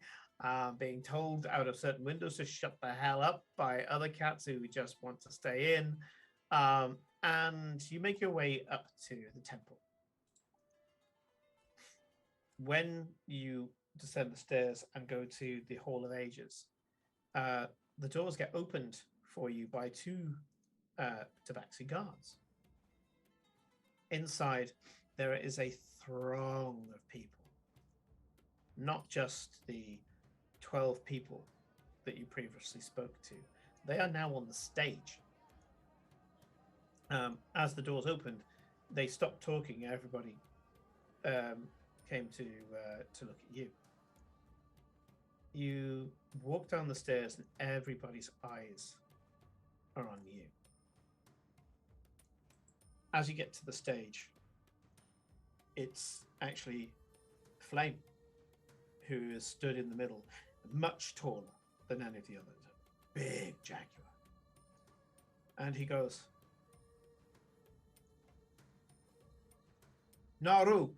being told out of certain windows to shut the hell up by other cats who just want to stay in. And you make your way up to the temple. When you descend the stairs and go to the Hall of Ages, the doors get opened for you by two Tabaxi guards. Inside, there is a throng of people, not just the 12 people that you previously spoke to. They are now on the stage. As the doors opened, they stopped talking. Everybody came to look at you. You walk down the stairs, and everybody's eyes are on you. As you get to the stage, it's actually Flame who is stood in the middle, much taller than any of the others, a big jaguar. And he goes, "Naru,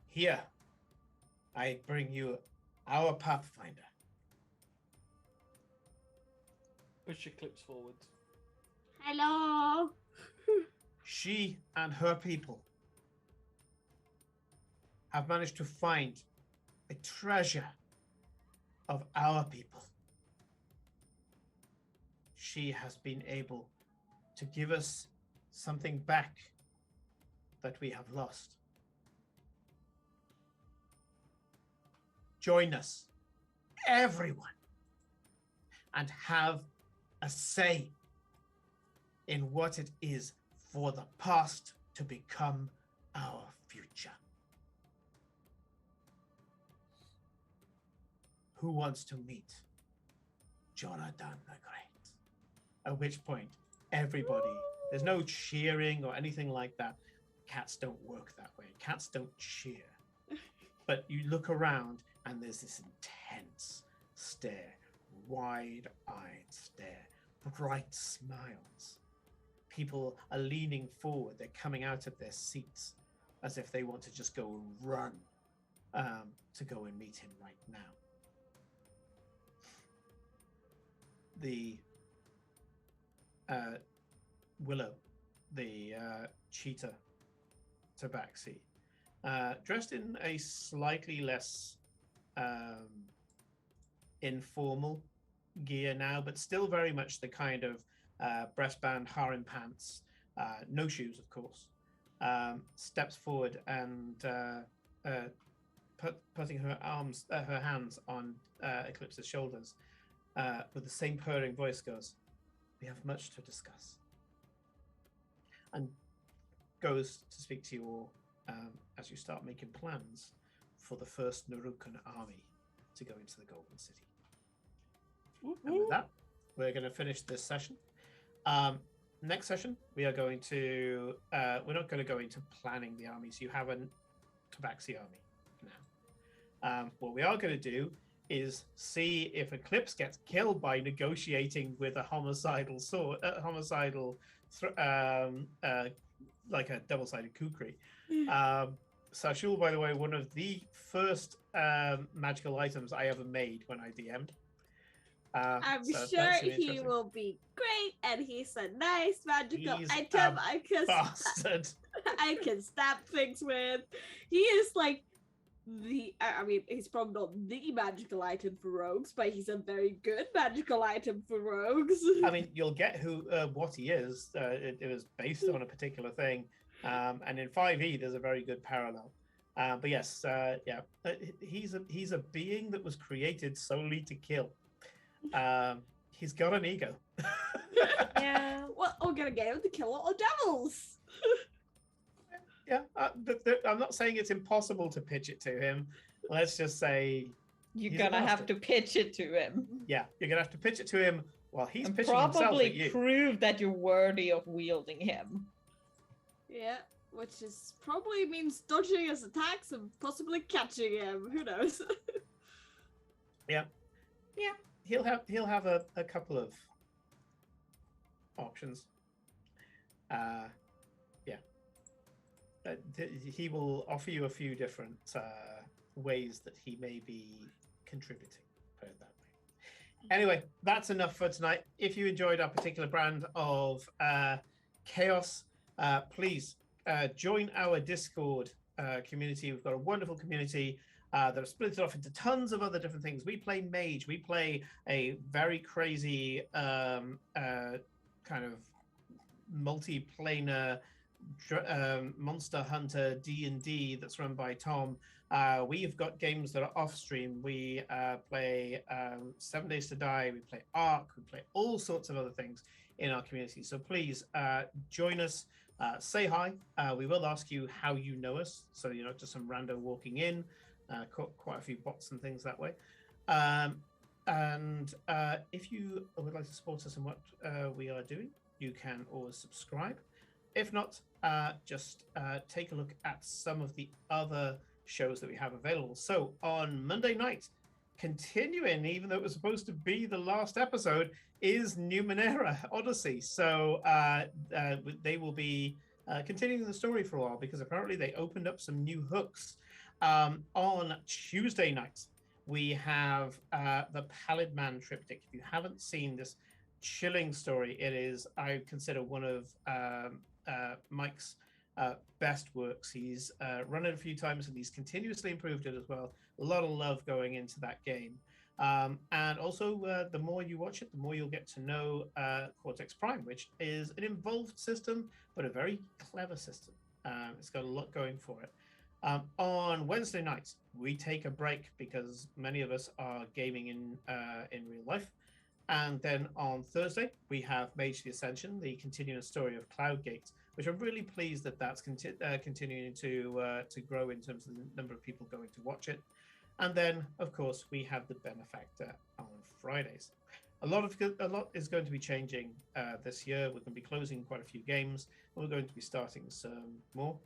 here, I bring you our Pathfinder." Pusher clips forward. Hello! She and her people have managed to find a treasure of our people. She has been able to give us something back that we have lost. Join us, everyone, and have a say in what it is for the past to become our future. Who wants to meet Jonathan the Great? At which point, everybody, there's no cheering or anything like that. Cats don't work that way. Cats don't cheer. But you look around and there's this intense stare, wide-eyed stare, bright smiles. People are leaning forward. They're coming out of their seats as if they want to just go and run to go and meet him right now. The Willow, the cheetah tabaxi, dressed in a slightly less informal gear now, but still very much the kind of breastband, harem pants, no shoes, of course, steps forward and putting her hands on Eclipse's shoulders, with the same purring voice goes, "We have much to discuss," and goes to speak to you all as you start making plans for the first Narukan army to go into the Golden City. And with that, we're going to finish this session. Next session, we are going to, we're not going to go into planning the armies. You have a Tabaxi army now. What we are going to do is see if Eclipse gets killed by negotiating with a homicidal sword, like a double-sided kukri. Sashul, by the way, one of the first magical items I ever made when I DM'd. I'm so sure that's gonna be he interesting. will be great, and he's a nice magical He's item a bastard. I can stab things with. He is like I mean, he's probably not the magical item for rogues, but he's a very good magical item for rogues. I mean, you'll get what he is. It was based on a particular thing, and in 5e there's a very good parallel. But yes, yeah, he's a being that was created solely to kill. He's got an ego. Yeah. Well, we're gonna get him to kill all devils. Yeah, I'm not saying it's impossible to pitch it to him. Let's just say You're he's a gonna have to bastard. pitch it to him. Yeah, you're gonna have to pitch it to him while he's And pitching himself at probably you. prove that you're worthy of wielding him. Yeah, which is probably means dodging his attacks and possibly catching him. Who knows? Yeah, he'll have a couple of options. He will offer you a few different ways that he may be contributing. Put it that way. Anyway, that's enough for tonight. If you enjoyed our particular brand of chaos, please join our Discord community. We've got a wonderful community that are split off into tons of other different things. We play Mage. We play a very crazy kind of multiplanar Monster Hunter D&D that's run by Tom. We've got games that are off stream. We play 7 Days to Die, we play Ark, we play all sorts of other things in our community. So please join us, say hi. We will ask you how you know us, so you're not just some rando walking in. Quite a few bots and things that way. And if you would like to support us in what we are doing, you can always subscribe. If not, just take a look at some of the other shows that we have available. So on Monday night, continuing, even though it was supposed to be the last episode, is Numenera Odyssey. So they will be continuing the story for a while, because apparently they opened up some new hooks. On Tuesday night, we have the Pallid Man Triptych. If you haven't seen this chilling story, it is, I consider, one of Mike's best works. He's run it a few times and he's continuously improved it as well. A lot of love going into that game. And also, the more you watch it, the more you'll get to know Cortex Prime, which is an involved system, but a very clever system. It's got a lot going for it. On Wednesday nights, we take a break because many of us are gaming in real life. And then on Thursday, we have Mage the Ascension, the continuing story of Cloudgate, which I'm really pleased that that's continuing to grow in terms of the number of people going to watch it. And then, of course, we have the Benefactor on Fridays. A lot is going to be changing this year. We're going to be closing quite a few games. We're going to be starting some more.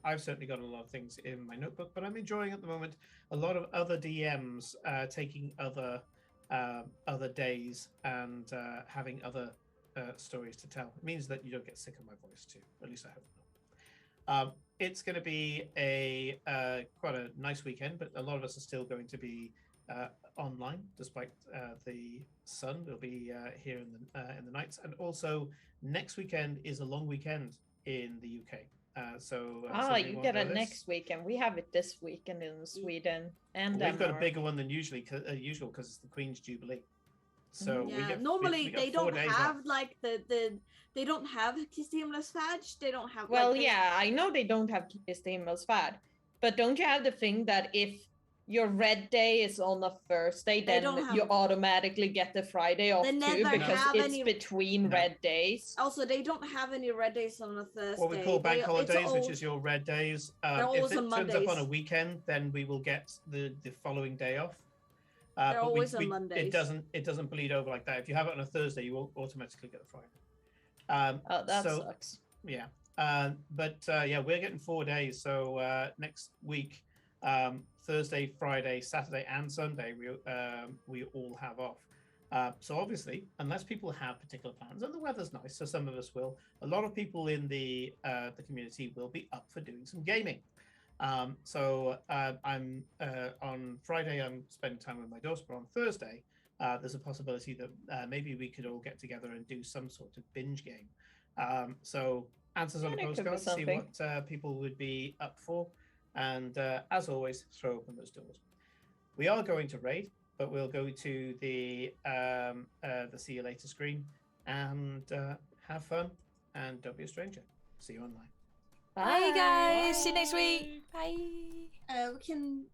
I've certainly got a lot of things in my notebook, but I'm enjoying at the moment a lot of other DMs taking other days and having other stories to tell. It means that you don't get sick of my voice too. At least I hope not. It's going to be a quite a nice weekend, but a lot of us are still going to be online despite the sun. We'll be here in the nights, and also next weekend is a long weekend in the UK. You get it next weekend. We have it this weekend in Sweden and We've Denmark. got a bigger one than usual because it's the Queen's Jubilee. So we Yeah, get normally we get they 4 don't days have off. like the they don't have Seamless Fudge. They don't have Well, like, yeah, I know they don't have Steamless Fat, but don't you have the thing that if your red day is on a Thursday, They don't then have you it. automatically get the Friday off They too never because have it's any- between No. red days. Also, they don't have any red days on a Thursday. What we call bank It's holidays, which all- is your red days. They're If always it on turns up on a Mondays. weekend, then we will get the following day off. They're But always on Mondays. It doesn't bleed over like that. If you have it on a Thursday, you will automatically get the Friday. Oh, that so, sucks. Yeah, yeah, we're getting 4 days. So next week, Thursday, Friday, Saturday, and Sunday, we all have off. So obviously, unless people have particular plans, and the weather's nice, so some of us will. A lot of people in the community will be up for doing some gaming. So I'm on Friday. I'm spending time with my daughter. But on Thursday, there's a possibility that maybe we could all get together and do some sort of binge game. So answers on a Yeah, that could be postcard, see something. what people would be up for, and as always, throw open those doors. We are going to raid, but we'll go to the see you later screen and have fun, and don't be a stranger. See you online. Bye, guys. See you next week. Bye. we can